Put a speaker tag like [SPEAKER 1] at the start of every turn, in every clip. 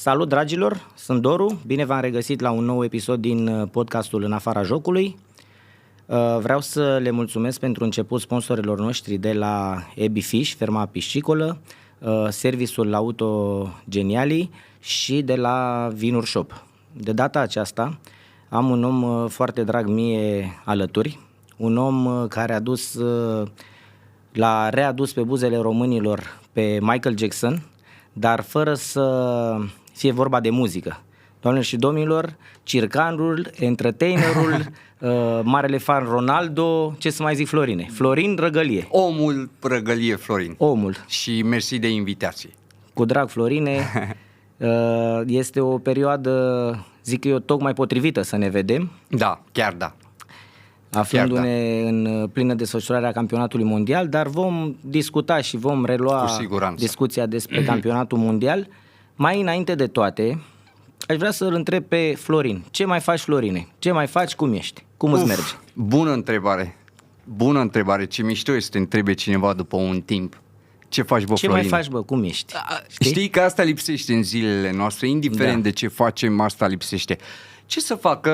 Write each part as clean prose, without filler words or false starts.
[SPEAKER 1] Salut dragilor, sunt Doru, bine v-am regăsit la un nou episod din podcastul În afara jocului. Vreau să le mulțumesc pentru început sponsorilor noștri de la Ebi Fish, ferma piscicolă, serviciul Auto Geniali și de la Vinuri Shop. De data aceasta am un om foarte drag mie alături, un om care l-a readus pe buzele românilor pe Michael Jackson, dar fără să fie vorba de muzică. Doamnelor și domnilor, circanul, entertainerul, marele fan Ronaldo, ce să mai zic, Florin Răgălie.
[SPEAKER 2] Omul Răgălie Florin.
[SPEAKER 1] Omul.
[SPEAKER 2] Și mersi de invitație.
[SPEAKER 1] Cu drag, Florine. Este o perioadă, zic eu, tocmai potrivită să ne vedem.
[SPEAKER 2] Da, chiar da.
[SPEAKER 1] Aflându-ne în plină desfășurare a campionatului mondial, dar vom discuta și vom relua discuția despre campionatul mondial. Mai înainte de toate, aș vrea să-l întreb pe Florin. Ce mai faci, Florine? Ce mai faci? Cum ești? Cum îți merge?
[SPEAKER 2] Bună întrebare. Bună întrebare. Ce mișto este să te întrebe cineva după un timp. Ce faci, bă, Florin?
[SPEAKER 1] Ce mai faci, bă? Cum ești?
[SPEAKER 2] Știi că asta lipsește în zilele noastre, indiferent de ce facem, asta lipsește. Ce să fac?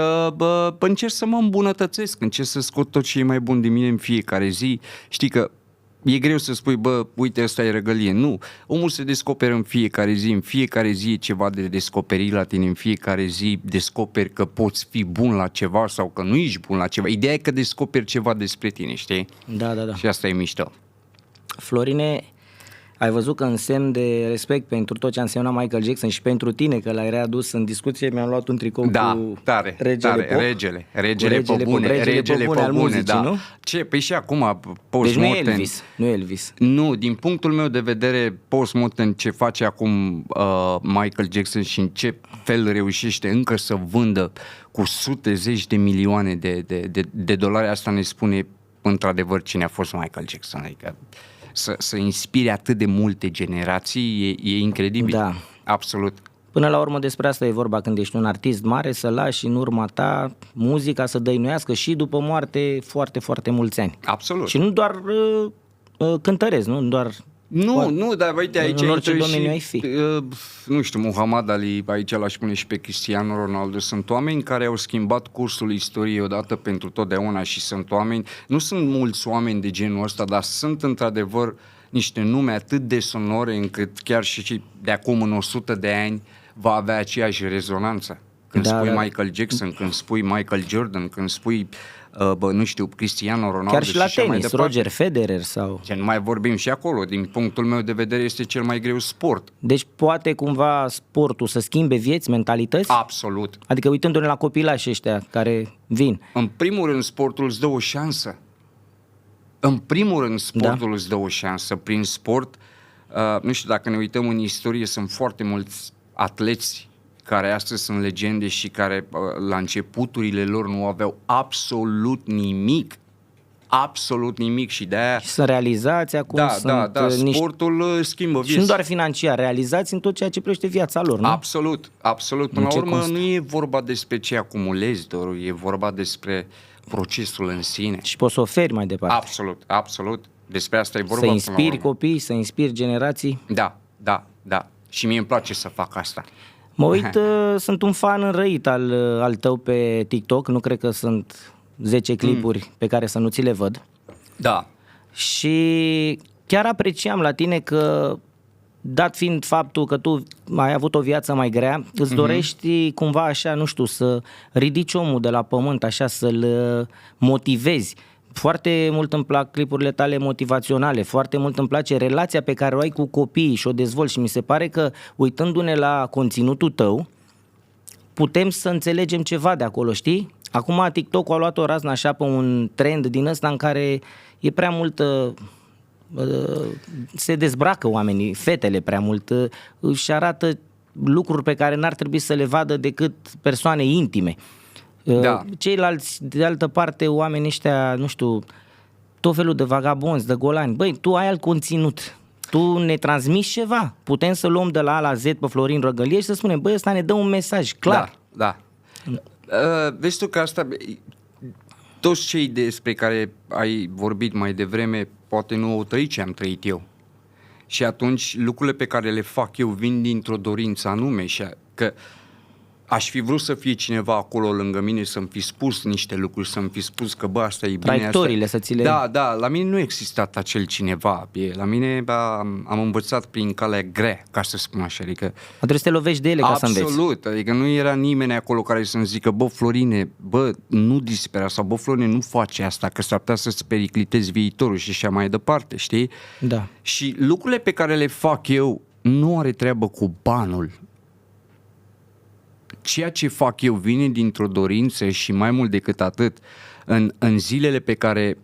[SPEAKER 2] Încerc să mă îmbunătățesc, încerc să scot tot ce e mai bun de mine în fiecare zi. Știi că e greu să spui, bă, uite, ăsta e Răgălie. Nu, omul se descoperă în fiecare zi e ceva de descoperit la tine, în fiecare zi descoperi că poți fi bun la ceva sau că nu ești bun la ceva. Ideea e că descoperi ceva despre tine, știi?
[SPEAKER 1] Da.
[SPEAKER 2] Și asta e mișto.
[SPEAKER 1] Florine, ai văzut că în semn de respect pentru tot ce a însemnat Michael Jackson și pentru tine, că l-ai readus în discuție, mi-am luat un tricou cu regele pop.
[SPEAKER 2] Regele pe bune al muzicii, da. Nu? Ce? Păi și acum post-mortem.
[SPEAKER 1] Deci nu e Elvis.
[SPEAKER 2] Nu, din punctul meu de vedere, post-mortem, ce face acum Michael Jackson și în ce fel reușește încă să vândă cu sute, zeci de milioane de dolari, asta ne spune într-adevăr cine a fost Michael Jackson. Adică să inspire atât de multe generații e incredibil.
[SPEAKER 1] Da.
[SPEAKER 2] Absolut.
[SPEAKER 1] Până la urmă despre asta e vorba când ești un artist mare, să lași în urma ta muzica să dăinuiască și după moarte foarte, foarte mulți ani.
[SPEAKER 2] Absolut.
[SPEAKER 1] Și nu doar cântărezi, nu doar...
[SPEAKER 2] Nu, dar uite, aici
[SPEAKER 1] în orice domeniu ai fi.
[SPEAKER 2] Nu știu, Muhammad Ali, aici l-aș pune și pe Cristiano Ronaldo. Sunt oameni care au schimbat cursul istoriei odată pentru totdeauna și sunt oameni, nu sunt mulți oameni de genul ăsta, dar sunt într-adevăr niște nume atât de sonore încât chiar și de acum în 100 de ani va avea aceeași rezonanță. Când spui Michael Jackson, când spui Michael Jordan, când spui nu știu, Cristiano Ronaldo.
[SPEAKER 1] Chiar și la tenis, Roger Federer sau...
[SPEAKER 2] Ce nu mai vorbim și acolo, din punctul meu de vedere este cel mai greu sport.
[SPEAKER 1] Deci poate cumva sportul să schimbe vieți, mentalități?
[SPEAKER 2] Absolut.
[SPEAKER 1] Adică uitându-ne la copilașii ăștia care vin.
[SPEAKER 2] În primul rând sportul îți dă o șansă. Îți dă o șansă. Prin sport, nu știu, dacă ne uităm în istorie, sunt foarte mulți atleți care astăzi sunt legende și care la începuturile lor nu aveau absolut nimic și de-aia... Și
[SPEAKER 1] sunt realizați acum,
[SPEAKER 2] Da, sportul schimbă vieți.
[SPEAKER 1] Și nu doar financiar, realizați în tot ceea ce privește viața lor, nu?
[SPEAKER 2] Absolut. Până la urmă nu e vorba despre ce acumulezi, Doru, e vorba despre procesul în sine. Și
[SPEAKER 1] poți să oferi mai departe.
[SPEAKER 2] Absolut. Despre asta e vorba.
[SPEAKER 1] Să inspiri copii, să inspiri generații.
[SPEAKER 2] Da. Și mie îmi place să fac asta.
[SPEAKER 1] Mă uit, sunt un fan înrăit al tău pe TikTok, nu cred că sunt 10 clipuri pe care să nu ți le văd.
[SPEAKER 2] Da.
[SPEAKER 1] Și chiar apreciam la tine că, dat fiind faptul că tu ai avut o viață mai grea, îți dorești cumva așa, nu știu, să ridici omul de la pământ, așa, să-l motivezi. Foarte mult îmi plac clipurile tale motivaționale, foarte mult îmi place relația pe care o ai cu copiii și o dezvolți și mi se pare că, uitându-ne la conținutul tău, putem să înțelegem ceva de acolo, știi? Acum TikTok-ul a luat o raznă așa pe un trend din ăsta în care e prea mult, se dezbracă oamenii, fetele prea mult, își arată lucruri pe care n-ar trebui să le vadă decât persoane intime.
[SPEAKER 2] Da.
[SPEAKER 1] Ceilalți, de altă parte, oamenii ăștia, nu știu, tot felul de vagabonzi, de golani. Băi, tu ai alt conținut, tu ne transmiți ceva. Putem să luăm de la A la Z pe Florin Răgălie și să spunem, băi, ăsta ne dă un mesaj clar.
[SPEAKER 2] Da. Vezi tu că asta, toți cei despre care ai vorbit mai devreme, poate nu au trăit ce am trăit eu. Și atunci lucrurile pe care le fac eu vin dintr-o dorință anume și că aș fi vrut să fie cineva acolo lângă mine să-mi fi spus niște lucruri, să-mi fi spus că bă, asta e bine.
[SPEAKER 1] Traiectoriile să ți le...
[SPEAKER 2] Da, la mine nu a existat acel cineva. La mine am învățat prin calea grea, ca să spun așa. Adică,
[SPEAKER 1] trebuie să te lovești de ele ca să înveți.
[SPEAKER 2] Absolut, adică nu era nimeni acolo care să-mi zică bă, Florine, bă, nu dispera sau bă, Florine, nu face asta, că s-ar putea să-ți periclitezi viitorul și așa mai departe, știi?
[SPEAKER 1] Da.
[SPEAKER 2] Și lucrurile pe care le fac eu nu are treabă cu banul. Ceea ce fac eu vine dintr-o dorință și mai mult decât atât, în zilele pe care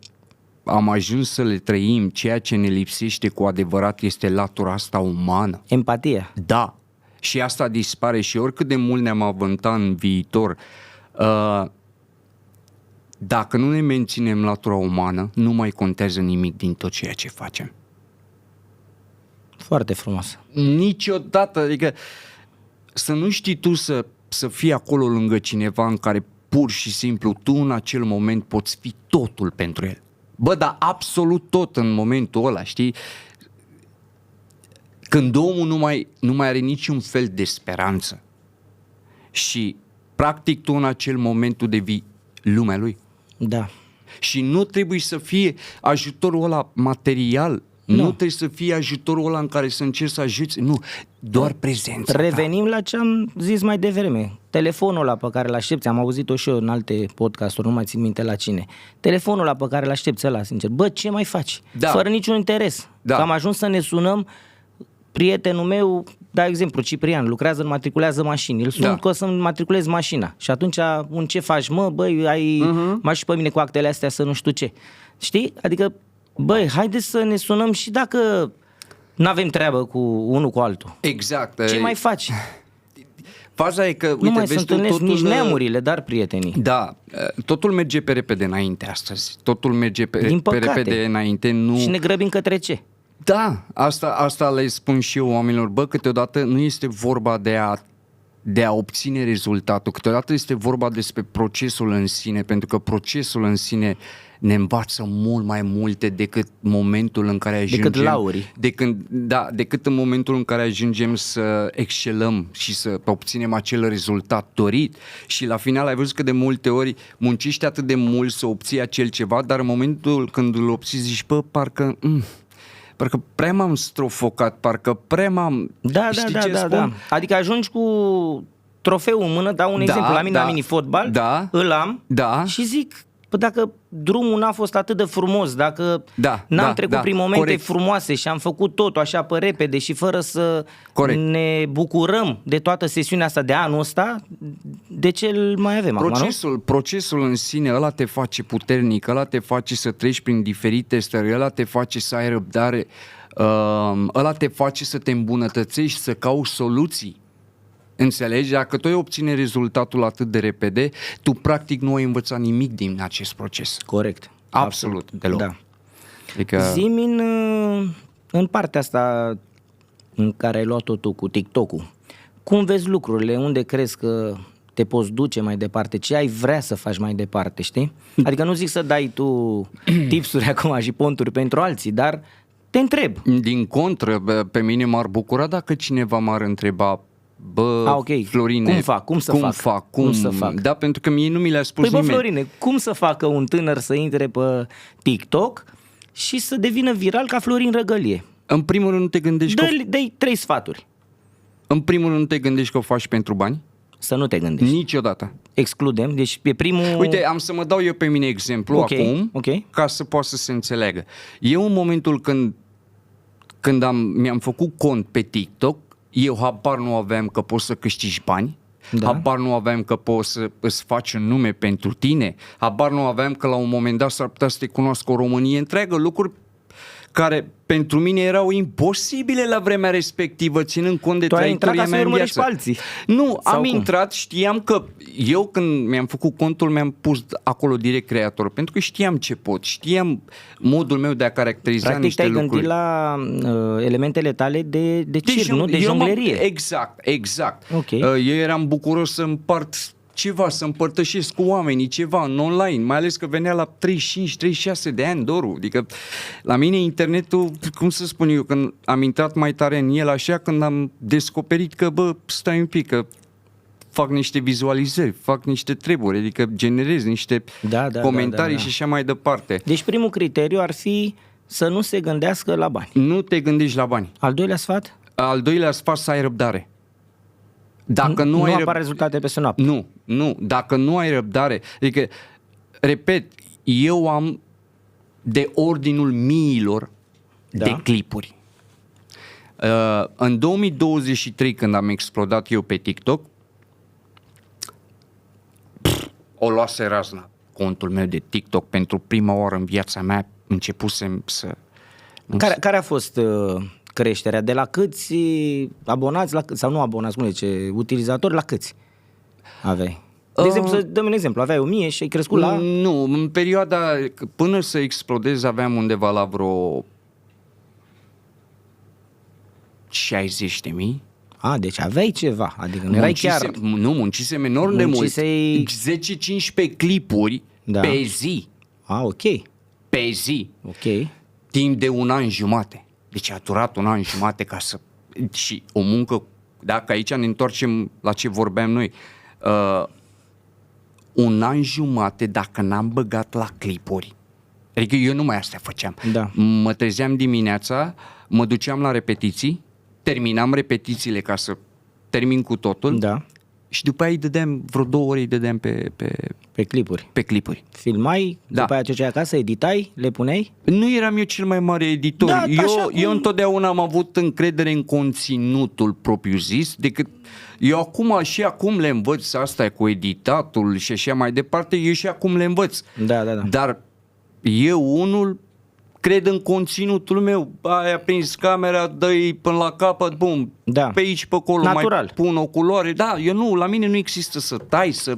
[SPEAKER 2] am ajuns să le trăim, ceea ce ne lipsește cu adevărat este latura asta umană.
[SPEAKER 1] Empatia.
[SPEAKER 2] Da, și asta dispare și oricât de mult ne-am avântat în viitor, dacă nu ne menținem latura umană, nu mai contează nimic din tot ceea ce facem.
[SPEAKER 1] Foarte frumos.
[SPEAKER 2] Niciodată, adică să nu știi tu să fii acolo lângă cineva în care pur și simplu tu în acel moment poți fi totul pentru el. Bă, dar absolut tot în momentul ăla, știi? Când omul nu mai are niciun fel de speranță și practic tu în acel moment tu devii lumea lui.
[SPEAKER 1] Da.
[SPEAKER 2] Și nu trebuie să fie ajutorul ăla material, nu trebuie să fie ajutorul ăla în care să încerci să ajuți, nu, doar prezența
[SPEAKER 1] Revenim la ce am zis mai devreme. Telefonul ăla pe care îl aștepți, am auzit-o și eu în alte podcasturi, nu mai țin minte la cine. Telefonul ăla pe care îl aștepți ăla, sincer, bă, ce mai faci?
[SPEAKER 2] Da.
[SPEAKER 1] Fără niciun interes.
[SPEAKER 2] Da.
[SPEAKER 1] Că am ajuns să ne sunăm, prietenul meu, da exemplu, Ciprian, lucrează, matriculează mașini. Îl sun că o să-mi matriculez mașina. Și atunci, ce faci? Mă, băi, m-aș și pe mine cu actele astea să nu știu ce. Știi? Adică, băi, haideți să ne sunăm și dacă n-avem treabă cu unul cu altul.
[SPEAKER 2] Exact.
[SPEAKER 1] Ce mai faci?
[SPEAKER 2] Faza e că, uite,
[SPEAKER 1] Nu mai
[SPEAKER 2] vezi
[SPEAKER 1] se întâlnesc
[SPEAKER 2] totul,
[SPEAKER 1] nici neamurile, dar prietenii.
[SPEAKER 2] Da, totul merge pe repede înainte astăzi. Totul merge
[SPEAKER 1] Din
[SPEAKER 2] pe
[SPEAKER 1] păcate.
[SPEAKER 2] repede înainte. Nu...
[SPEAKER 1] Și ne grăbim către ce?
[SPEAKER 2] Da, asta le spun și eu oamenilor. Bă, câteodată nu este vorba de a obține rezultatul. Câteodată este vorba despre procesul în sine, pentru că procesul în sine ne învață mult mai multe decât momentul în care ajungem...
[SPEAKER 1] Decât laurii.
[SPEAKER 2] Decât în momentul în care ajungem să excelăm și să obținem acel rezultat dorit. Și la final ai văzut că de multe ori muncești atât de mult să obții acel ceva, dar în momentul când îl obții zici, bă, parcă prea m-am strofocat, parcă prea m-am...
[SPEAKER 1] Da. Adică ajungi cu trofeul în mână, dau un exemplu, la mine la mini-fotbal, îl am și zic, dacă drumul n-a fost atât de frumos, dacă n-am trecut prin momente frumoase și am făcut totul așa pe repede și fără să ne bucurăm de toată sesiunea asta de anul ăsta, de ce îl mai avem acum, nu?
[SPEAKER 2] Procesul în sine, ăla te face puternic, ăla te face să treci prin diferite stări, ăla te face să ai răbdare, ăla te face să te îmbunătățești, să cauți soluții. Înțelegi? Dacă tu ai obține rezultatul atât de repede, tu practic nu ai învățat nimic din acest proces.
[SPEAKER 1] Corect.
[SPEAKER 2] Absolut deloc.
[SPEAKER 1] Da.
[SPEAKER 2] Adică...
[SPEAKER 1] Zi-mi în partea asta în care ai luat-o tu cu TikTok-ul, cum vezi lucrurile? Unde crezi că te poți duce mai departe? Ce ai vrea să faci mai departe, știi? Adică nu zic să dai tu tipsuri acum și ponturi pentru alții, dar te întreb.
[SPEAKER 2] Din contră, pe mine m-ar bucura dacă cineva m-ar întreba, bă,
[SPEAKER 1] okay.
[SPEAKER 2] Florine,
[SPEAKER 1] cum să fac?
[SPEAKER 2] Da, pentru că mie nu mi le-a spus nimeni.
[SPEAKER 1] Bă, Florine, cum să facă un tânăr să intre pe TikTok și să devină viral ca Florin Răgălie?
[SPEAKER 2] În primul rând nu te gândești
[SPEAKER 1] Dă-i 3 sfaturi.
[SPEAKER 2] În primul rând nu te gândești că o faci pentru bani?
[SPEAKER 1] Să nu te gândești.
[SPEAKER 2] Niciodată.
[SPEAKER 1] Excludem, deci e primul...
[SPEAKER 2] Uite, am să mă dau eu pe mine exemplu acum, ca să poată să se înțeleagă. Eu în momentul când mi-am făcut cont pe TikTok, eu habar nu aveam că poți să câștigi bani, habar nu aveam că poți să îți faci un nume pentru tine, habar nu aveam că la un moment dat s-ar putea să te cunoască o Românie întreagă, lucruri care pentru mine erau imposibile la vremea respectivă, ținând cont de traiectoria mea în viață. Nu, am intrat, știam că eu când mi-am făcut contul mi-am pus acolo direct creator, pentru că știam ce pot, știam modul meu de a caracteriza
[SPEAKER 1] practic
[SPEAKER 2] niște lucruri.
[SPEAKER 1] Practic te-ai gândit la elementele tale de circ, nu? De jonglerie.
[SPEAKER 2] Exact. Okay. Eu eram bucuros să împart ceva, să împărtășesc cu oamenii ceva în online, mai ales că venea la 35-36 de ani Doru. Adică la mine internetul, cum să spun eu, când am intrat mai tare în el așa, când am descoperit că, stai un pic, că fac niște vizualizări, fac niște treburi, adică generez niște comentarii și așa mai departe.
[SPEAKER 1] Deci primul criteriu ar fi să nu se gândească la bani.
[SPEAKER 2] Nu te gândești la bani.
[SPEAKER 1] Al doilea sfat?
[SPEAKER 2] Al doilea sfat, să ai răbdare. Dacă nu ai
[SPEAKER 1] apar rezultate peste noapte.
[SPEAKER 2] Nu. Dacă nu ai răbdare, adică, repet, eu am de ordinul miilor de clipuri. În 2023, când am explodat eu pe TikTok, o luase razna contul meu de TikTok. Pentru prima oară în viața mea începusem să...
[SPEAKER 1] Care a fost creșterea? De la câți abonați, sau nu abonați, cum zice, utilizatori, la câți aveai? De exemplu, să dăm un exemplu, aveai 1000 și ai crescut la...
[SPEAKER 2] Nu, în perioada, până să explodez, aveam undeva la vreo 60.000.
[SPEAKER 1] Deci aveai ceva, adică nu erai chiar...
[SPEAKER 2] Nu, muncisem enorm de mult. 10-15 clipuri pe zi.
[SPEAKER 1] Ok.
[SPEAKER 2] Pe zi.
[SPEAKER 1] Ok.
[SPEAKER 2] Timp de 1 an jumate. Deci a durat 1 an jumate ca să... Și o muncă, dacă aici ne întoarcem la ce vorbeam noi, 1 an jumate dacă n-am băgat la clipuri. Adică eu numai astea făceam.
[SPEAKER 1] Da.
[SPEAKER 2] Mă trezeam dimineața, mă duceam la repetiții, terminam repetițiile ca să termin cu totul.
[SPEAKER 1] Da.
[SPEAKER 2] Și după aia îi dădeam, vreo 2 ore îi dădeam
[SPEAKER 1] pe clipuri.
[SPEAKER 2] Pe clipuri.
[SPEAKER 1] Filmai, după aia ce acasă, editai, le puneai?
[SPEAKER 2] Nu eram eu cel mai mare editor.
[SPEAKER 1] Da,
[SPEAKER 2] eu întotdeauna am avut încredere în conținutul propriu-zis, decât eu acum le învăț, asta cu editatul și așa mai departe, eu și acum le învăț.
[SPEAKER 1] Da.
[SPEAKER 2] Dar eu unul cred în conținutul meu. Ai aprins camera, dă-i până la capăt, bum, pe aici, pe acolo,
[SPEAKER 1] natural.
[SPEAKER 2] Mai pun o culoare. Da, eu nu, la mine nu există să tai, să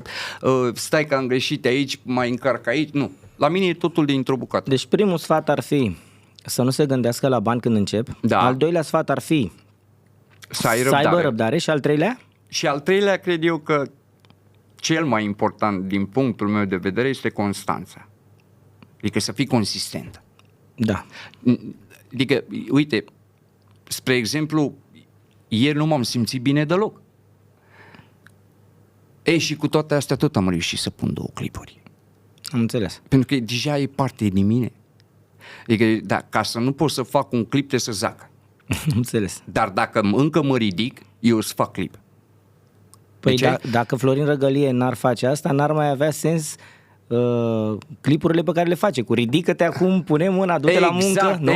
[SPEAKER 2] stai că am greșit aici, mai încarc aici, nu. La mine e totul dintr-o bucată.
[SPEAKER 1] Deci primul sfat ar fi să nu se gândească la bani când încep.
[SPEAKER 2] Da.
[SPEAKER 1] Al doilea sfat ar fi
[SPEAKER 2] să
[SPEAKER 1] aibă răbdare. Și al treilea?
[SPEAKER 2] Și al treilea, cred eu că cel mai important din punctul meu de vedere este constanța. Adică să fii consistent.
[SPEAKER 1] Da.
[SPEAKER 2] Adică, uite, spre exemplu, ieri nu m-am simțit bine deloc. Și cu toate astea tot am reușit să pun 2 clipuri.
[SPEAKER 1] Am înțeles.
[SPEAKER 2] Pentru că deja e parte din mine. Adică, ca să nu pot să fac un clip, trebuie să zac.
[SPEAKER 1] Am înțeles.
[SPEAKER 2] Dar dacă încă mă ridic, eu să fac clip.
[SPEAKER 1] Păi dacă Florin Răgălie n-ar face asta, n-ar mai avea sens clipurile pe care le face. Cu ridică-te acum, pune mâna, du-te la muncă. Nu?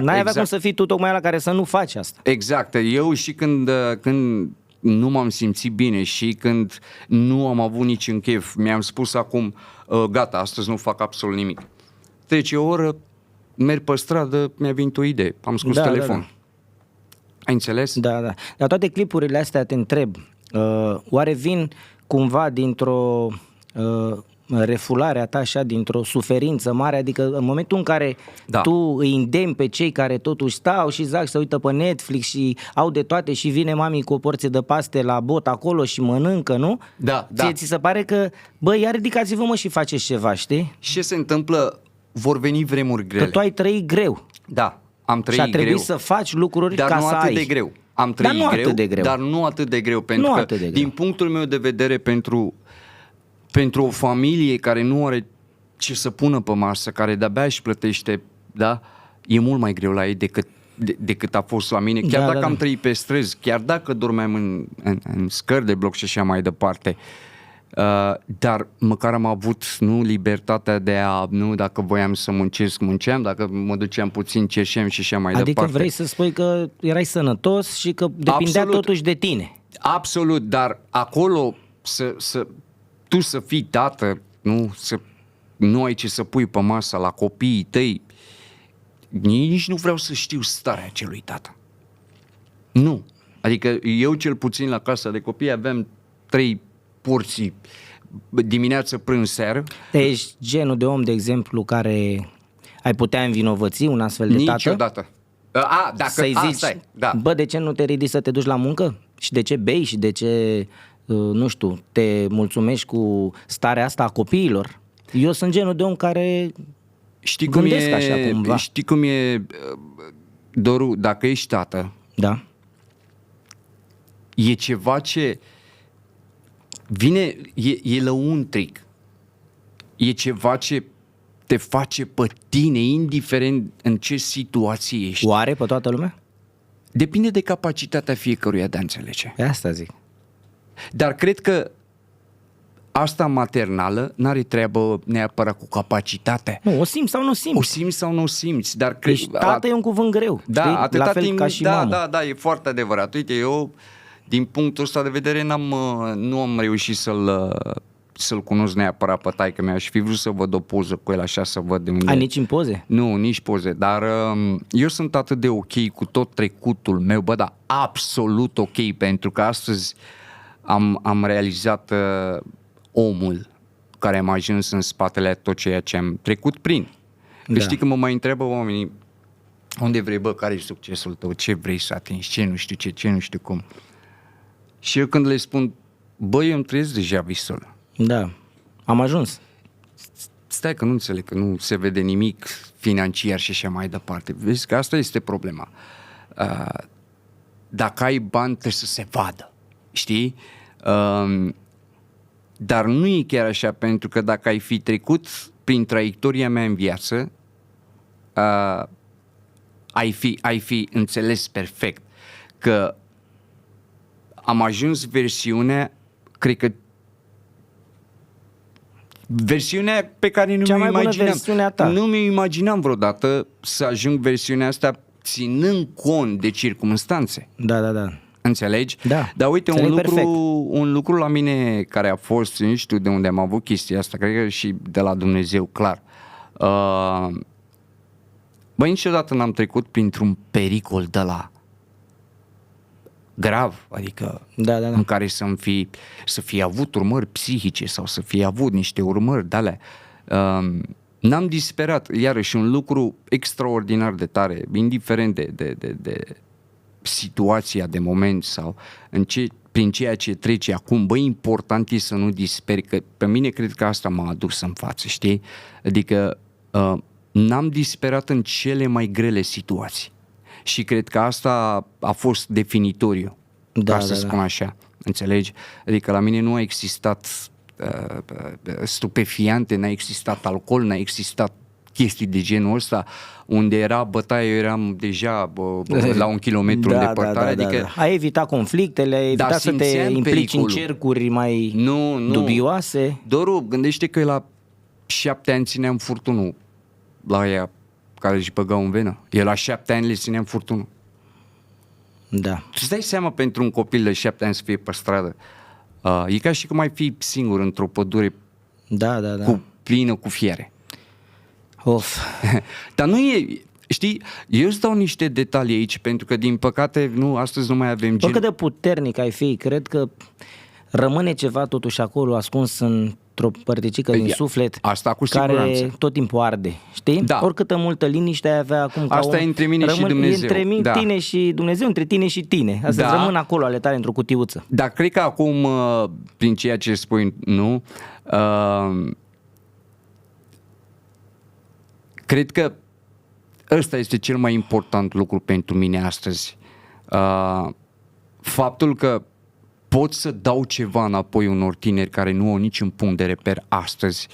[SPEAKER 1] N-ai avea cum să fii tu tocmai la care să nu faci asta.
[SPEAKER 2] Exact. Eu și când nu m-am simțit bine și când nu am avut niciun chef, mi-am spus acum, gata, astăzi nu fac absolut nimic. Trece o oră, merg pe stradă, mi-a venit o idee, am scos telefon. Da. Ai înțeles?
[SPEAKER 1] Da. Dar toate clipurile astea te întreb, oare vin cumva dintr-o refularea ta așa, dintr-o suferință mare, adică în momentul în care tu îi îndemni pe cei care totuși stau și zac, se uită pe Netflix și au de toate și vine mami cu o porție de paste la bot acolo și mănâncă, nu?
[SPEAKER 2] Da.
[SPEAKER 1] Ți se pare că, ia ridicați-vă mă și faceți ceva, știi?
[SPEAKER 2] Și ce se întâmplă? Vor veni vremuri grele.
[SPEAKER 1] Că tu ai trăit greu.
[SPEAKER 2] Da, am trăit greu.
[SPEAKER 1] Și a trebuit să faci lucruri ca să ai.
[SPEAKER 2] Dar nu atât de greu. Am trăit greu, dar nu atât de greu. Pentru că, din punctul meu de vedere, pentru o familie care nu are ce să pună pe masă, care de-abia își plătește, da, e mult mai greu la ei decât a fost la mine. Chiar dacă am trăit pe străzi, chiar dacă dormeam în scări de bloc și așa mai departe, dar măcar am avut libertatea de a, dacă voiam să muncesc, munceam, dacă mă duceam puțin, cerșeam și așa mai departe.
[SPEAKER 1] Adică vrei să spui că erai sănătos și că depindea totuși de tine.
[SPEAKER 2] Absolut, dar acolo tu să fii tată, nu ai ce să pui pe masă la copiii tăi, nici nu vreau să știu starea acelui tată. Nu. Adică eu cel puțin la casa de copii aveam 3 porții dimineață, prânz, seară.
[SPEAKER 1] Ești genul de om, de exemplu, care ai putea învinovăți un astfel de tată?
[SPEAKER 2] Niciodată.
[SPEAKER 1] Să-i zici, de ce nu te ridici să te duci la muncă? Și de ce bei? Și de ce nu știu, te mulțumești cu starea asta a copiilor. Eu sunt genul de om care gândesc așa cumva.
[SPEAKER 2] Știi cum e, Doru, dacă ești tată,
[SPEAKER 1] Da.
[SPEAKER 2] e ceva ce vine, e lăuntric. E ceva ce te face pe tine, indiferent în ce situație ești.
[SPEAKER 1] Oare pe toată lumea?
[SPEAKER 2] Depinde de capacitatea fiecăruia de a înțelege.
[SPEAKER 1] Pe asta zic.
[SPEAKER 2] Dar cred că asta maternală n-are treabă neapărat cu capacitatea.
[SPEAKER 1] Nu, o simți sau nu
[SPEAKER 2] O
[SPEAKER 1] simți.
[SPEAKER 2] simți sau nu o simți, dar
[SPEAKER 1] Deci tată e un cuvânt greu,
[SPEAKER 2] da,
[SPEAKER 1] știi?
[SPEAKER 2] atâta
[SPEAKER 1] La fel
[SPEAKER 2] timp,
[SPEAKER 1] ca și
[SPEAKER 2] da,
[SPEAKER 1] mamă.
[SPEAKER 2] da, e foarte adevărat. Uite, eu din punctul ăsta de vedere nu am reușit să-l cunosc neapărat pe taică meu. Aș fi vrut să văd o poză cu el așa, să văd de unde...
[SPEAKER 1] Ai nici în poze?
[SPEAKER 2] Nu, nici poze, dar eu sunt atât de ok cu tot trecutul meu, bă, da, absolut ok, pentru că astăzi am realizat omul care am ajuns în spatele tot ceea ce am trecut prin. Că
[SPEAKER 1] Da.
[SPEAKER 2] știi că mă mai întreabă oamenii, unde vrei, bă, care e succesul tău, ce vrei să atingi, ce nu știu ce nu știu cum. Și eu când le spun, bă, eu îmi trăiesc deja visul.
[SPEAKER 1] Da. Am ajuns.
[SPEAKER 2] Stai că nu înțeleg, că nu se vede nimic financiar și așa mai departe. Vezi că asta este problema. Dacă ai bani, trebuie să se vadă. Știi? Dar nu e chiar așa, pentru că dacă ai fi trecut prin traiectoria mea în viață, ai fi înțeles perfect că am ajuns cred că versiunea pe care nu
[SPEAKER 1] Cea
[SPEAKER 2] mi-o
[SPEAKER 1] mai bună
[SPEAKER 2] imaginam.
[SPEAKER 1] versiunea ta.
[SPEAKER 2] Nu mi-o imaginam vreodată să ajung versiunea asta ținând cont de circumstanțe.
[SPEAKER 1] Da.
[SPEAKER 2] Înțelegi?
[SPEAKER 1] Da.
[SPEAKER 2] Dar uite,
[SPEAKER 1] Înțeleg perfect.
[SPEAKER 2] un lucru la mine care a fost, nu știu de unde am avut chestia asta, cred că și de la Dumnezeu, clar. Băi, niciodată n-am trecut printr-un pericol de la grav, adică
[SPEAKER 1] Da.
[SPEAKER 2] în care să fie avut urmări psihice sau să fie avut niște urmări de alea. N-am disperat, iarăși un lucru extraordinar de tare, indiferent de situația de moment sau prin ceea ce trece acum. Băi, important e să nu disperi, că pe mine cred că asta m-a adus în față, știi? Adică n-am disperat în cele mai grele situații. Și cred că asta a fost definitoriu, ca să spun așa, înțelegi? Adică la mine nu a existat stupefiante, n-a existat alcool, n-a existat chestii de genul ăsta, unde era bătaie, eu eram deja la 1 kilometru în depărtare. Adică
[SPEAKER 1] ai evitat conflictele, ai evitat să te implici în cercuri mai dubioase.
[SPEAKER 2] Doru, gândește că la 7 ani țineam furtunul la ea care își băgau în venă. Eu la 7 ani le țineam furtunul.
[SPEAKER 1] Da.
[SPEAKER 2] Tu îți dai seama pentru un copil de 7 ani să fie pe stradă. E ca și cum ai fi singur într-o pădure plină cu fiere.
[SPEAKER 1] Of.
[SPEAKER 2] Dar nu e, știi, eu îți dau niște detalii aici, pentru că din păcate astăzi nu mai avem gen.
[SPEAKER 1] Cât de puternic ai fi, cred că rămâne ceva totuși acolo ascuns într-o părticică din suflet,
[SPEAKER 2] asta cu
[SPEAKER 1] care
[SPEAKER 2] siguranță.
[SPEAKER 1] tot timpul arde, știi?
[SPEAKER 2] Da.
[SPEAKER 1] Oricâtă multă liniște ai avea acum.
[SPEAKER 2] Asta e între mine și Dumnezeu.
[SPEAKER 1] E între tine și Dumnezeu, între tine și tine. Asta rămân acolo ale tale într-o cutiuță.
[SPEAKER 2] Dar cred că acum, prin ceea ce spui, cred că ăsta este cel mai important lucru pentru mine astăzi. Faptul că pot să dau ceva înapoi unor tineri care nu au niciun punct de reper astăzi.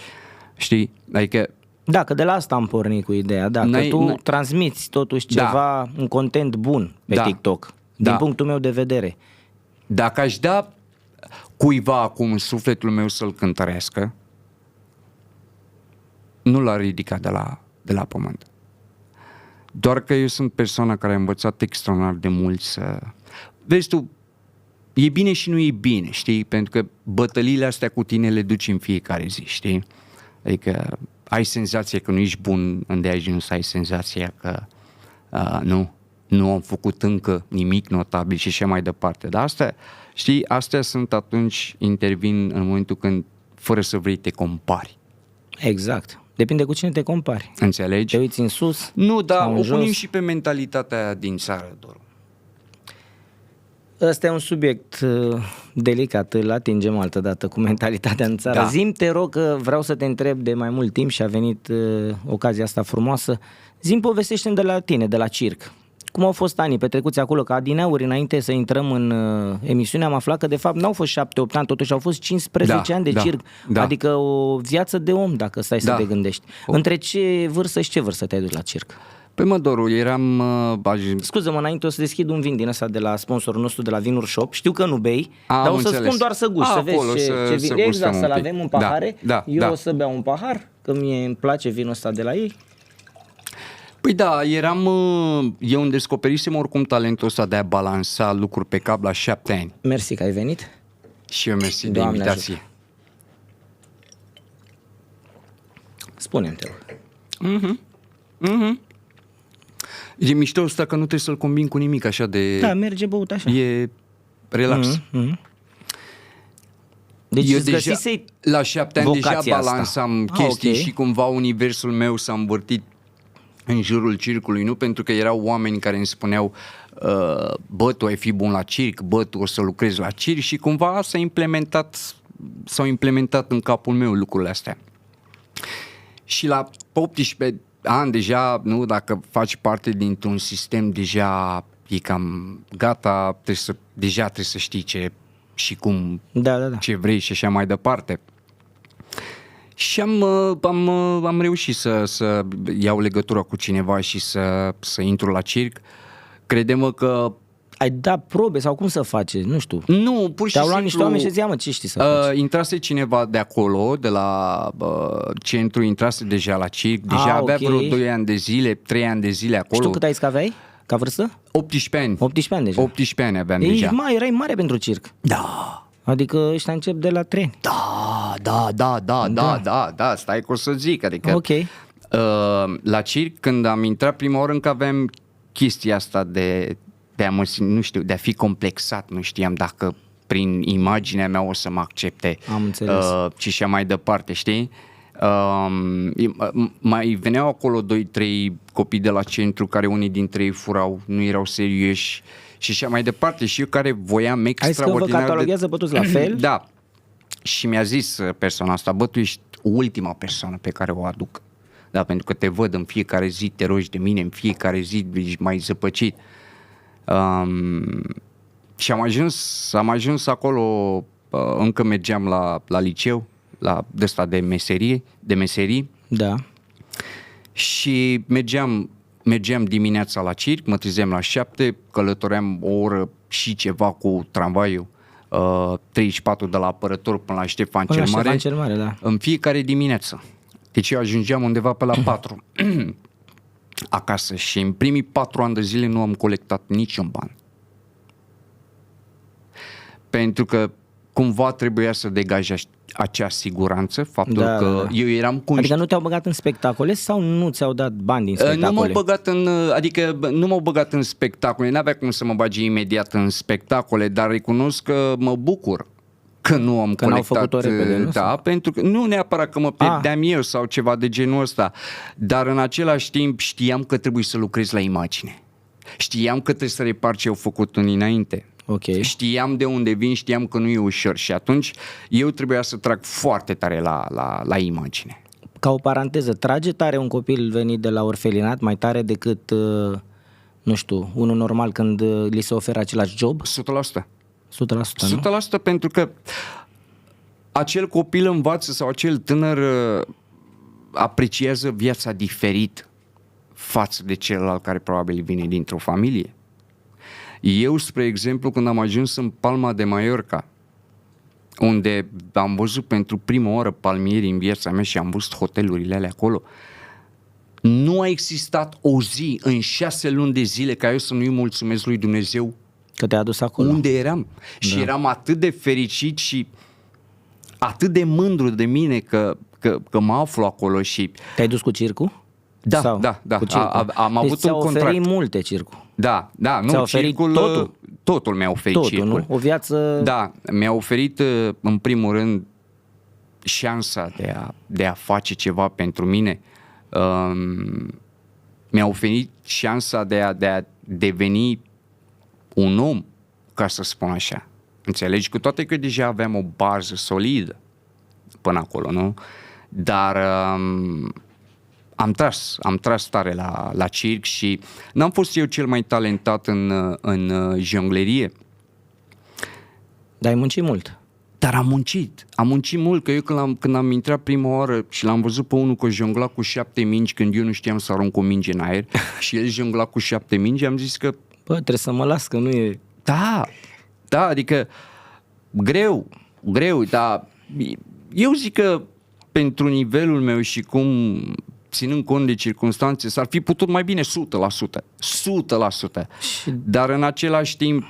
[SPEAKER 2] Știi? Adică
[SPEAKER 1] da, că de la asta am pornit cu ideea, că tu transmiți totuși ceva, un content bun pe TikTok, din punctul meu de vedere.
[SPEAKER 2] Dacă aș da cuiva acum sufletul meu să-l cântărească, nu l-ar ridica de la pământ. Doar că eu sunt persoana care a învățat extraordinar de mult să... Vezi tu, e bine și nu e bine, știi? Pentru că bătăliile astea cu tine le duci în fiecare zi, știi? Adică ai senzația că nu ești bun îndeajuns, ai senzația că nu am făcut încă nimic notabil și așa mai departe. Dar astea sunt atunci, intervin în momentul când, fără să vrei, te compari.
[SPEAKER 1] Exact. Depinde cu cine te compari.
[SPEAKER 2] Înțelegi?
[SPEAKER 1] Te uiți în sus?
[SPEAKER 2] Nu, dar o punem
[SPEAKER 1] jos.
[SPEAKER 2] și pe mentalitatea din țară, Doru.
[SPEAKER 1] Ăsta e un subiect delicat, îl atingem altă dată cu mentalitatea în țară.
[SPEAKER 2] Da.
[SPEAKER 1] Zi-mi, te rog, că vreau să te întreb de mai mult timp și a venit ocazia asta frumoasă. Zi-mi, povestește-mi de la tine, de la circ. Cum au fost anii petrecuți acolo? Că adineauri, înainte să intrăm în emisiune, am aflat că de fapt n-au fost 7-8 ani, totuși au fost 15 ani de circ.
[SPEAKER 2] Da.
[SPEAKER 1] Adică o viață de om, dacă stai să te gândești. Între ce vârstă și ce vârstă te-ai dus la circ?
[SPEAKER 2] Păi mă, Doru, eram...
[SPEAKER 1] Scuză-mă, înainte o să deschid un vin din ăsta de la sponsorul nostru de la Vinuri Shop. Știu că nu bei, dar o să spun doar să gusti, să vezi ce vin. Exact, să-l avem în pahare. Eu o să beau un pahar, că mie îmi place vinul ăsta de la ei.
[SPEAKER 2] Păi da, eu îmi descoperisem oricum talentul ăsta de a balansa lucruri pe cap la 7 ani.
[SPEAKER 1] Mersi că ai venit.
[SPEAKER 2] Și eu mersi de
[SPEAKER 1] Doamne
[SPEAKER 2] invitație.
[SPEAKER 1] ajută. Spune-mi, te rog.
[SPEAKER 2] E mișto ăsta că nu trebuie să-l combin cu nimic așa de...
[SPEAKER 1] Da, merge băut așa.
[SPEAKER 2] E relax.
[SPEAKER 1] Deci
[SPEAKER 2] Eu
[SPEAKER 1] îți
[SPEAKER 2] deja,
[SPEAKER 1] găsisei
[SPEAKER 2] la 7 ani deja
[SPEAKER 1] vocația asta.
[SPEAKER 2] balansam chestii
[SPEAKER 1] ok.
[SPEAKER 2] și cumva universul meu s-a învârtit în jurul circului, nu pentru că erau oameni care îmi spuneau bă, tu ai fi bun la circ, bă, tu o să lucrezi la circ și cumva s-au implementat în capul meu lucrurile astea. Și la 18 ani deja, nu, dacă faci parte dintr-un sistem deja e cam gata, deja trebuie să știi ce și cum, ce vrei și așa mai departe. Și am reușit să iau legătura cu cineva și să intru la circ. Crede-mă că...
[SPEAKER 1] Ai dat probe sau cum să faci? Nu știu.
[SPEAKER 2] Nu, pur și
[SPEAKER 1] Te-au
[SPEAKER 2] simplu...
[SPEAKER 1] luat niște oameni și zicea, mă, ce știi să faci?
[SPEAKER 2] Intrase cineva de acolo, de la centru, intrase deja la circ. Deja avea vreo 2 ani de zile, 3 ani de zile acolo.
[SPEAKER 1] Și tu cât ai zis că aveai? Ca vârstă?
[SPEAKER 2] 18 ani.
[SPEAKER 1] 18 ani deja.
[SPEAKER 2] 18 ani aveam deja.
[SPEAKER 1] Erai mare pentru circ.
[SPEAKER 2] Da.
[SPEAKER 1] Adică ăștia încep de la 3 ani.
[SPEAKER 2] Da, stai că o să zic. Adică,
[SPEAKER 1] ok.
[SPEAKER 2] La circ, când am intrat prima oară, încă aveam chestia asta de a mă, nu știu, de a fi complexat. Nu știam dacă prin imaginea mea o să mă accepte.
[SPEAKER 1] Am înțeles.
[SPEAKER 2] Și așa mai departe, știi? Mai veneau acolo 2-3 copii de la centru care unii dintre ei furau, nu erau serioși și așa mai departe. Și eu care voiam extraordinar.
[SPEAKER 1] Hai să vă cataloghează pe toți la fel?
[SPEAKER 2] Da. Și mi-a zis persoana asta, bă, tu ești ultima persoană pe care o aduc. Da, pentru că te văd în fiecare zi, te rogi de mine, în fiecare zi ești mai zăpăcit. Și am ajuns acolo, încă mergeam la liceu, la ăsta de meserii.
[SPEAKER 1] Da.
[SPEAKER 2] Și mergeam dimineața la circ, mă trezeam la 7, călătoream o oră și ceva cu tramvaiul, 34 de la Apărător până la Ștefan cel Mare,
[SPEAKER 1] da.
[SPEAKER 2] în fiecare dimineață. Deci eu ajungeam undeva pe la 4 acasă și în primii 4 ani de zile nu am colectat niciun ban. Pentru că cumva trebuia să degajez acea siguranță, faptul că eu eram conștient.
[SPEAKER 1] Adică nu te-au băgat în spectacole sau nu ți-au dat bani din spectacole?
[SPEAKER 2] Nu m-au băgat în spectacole, n-avea cum să mă bage imediat în spectacole, dar recunosc că mă bucur că nu am colectat.
[SPEAKER 1] Făcut-o repede, nu?
[SPEAKER 2] Da, pentru că nu neapărat că mă pierdeam eu sau ceva de genul ăsta, dar în același timp știam că trebuie să lucrez la imagine. Știam că trebuie să repar ce au făcut unii înainte.
[SPEAKER 1] Okay.
[SPEAKER 2] Știam de unde vin, știam că nu e ușor și atunci eu trebuia să trag foarte tare la imagine.
[SPEAKER 1] Ca o paranteză, trage tare un copil venit de la orfelinat mai tare decât, nu știu, unul normal când li se oferă același job?
[SPEAKER 2] 100%.
[SPEAKER 1] 100%, nu?
[SPEAKER 2] 100% pentru că acel copil învață sau acel tânăr apreciază viața diferit față de celălalt care probabil vine dintr-o familie. Eu, spre exemplu, când am ajuns în Palma de Mallorca, unde am văzut pentru prima oară palmieri în viața mea și am văzut hotelurile alea acolo, nu a existat o zi în 6 luni de zile ca eu să nu-i mulțumesc lui Dumnezeu
[SPEAKER 1] că te-a adus acolo.
[SPEAKER 2] Unde eram. Da. Și eram atât de fericit și atât de mândru de mine că mă aflu acolo și...
[SPEAKER 1] Te-ai dus cu circul?
[SPEAKER 2] Da,
[SPEAKER 1] sau
[SPEAKER 2] da.
[SPEAKER 1] Cu circul?
[SPEAKER 2] Am avut un contract.
[SPEAKER 1] Ți-a oferit multe circul.
[SPEAKER 2] Da, nu,
[SPEAKER 1] ți-a oferit
[SPEAKER 2] circul, totul mi-a oferit
[SPEAKER 1] totul,
[SPEAKER 2] circul.
[SPEAKER 1] Nu? O viață...
[SPEAKER 2] Da, mi-a oferit în primul rând șansa de a face ceva pentru mine. Mi-a oferit șansa de a deveni un om ca să spun așa. Înțelegi? Cu toate că deja aveam o bază solidă până acolo, nu? Dar am tras tare la circ și n-am fost eu cel mai talentat în jonglerie,
[SPEAKER 1] Dar ai muncit mult.
[SPEAKER 2] dar am muncit mult, că eu când am intrat prima oară și l-am văzut pe unul că jongla cu 7 mingi când eu nu știam să arunc o minge în aer și el jongla cu 7 mingi, am zis că
[SPEAKER 1] Bă, trebuie să mă las, că nu e...
[SPEAKER 2] da, adică greu, dar eu zic că pentru nivelul meu și cum, ținând cont de circunstanțe, s-ar fi putut mai bine 100%. Dar în același timp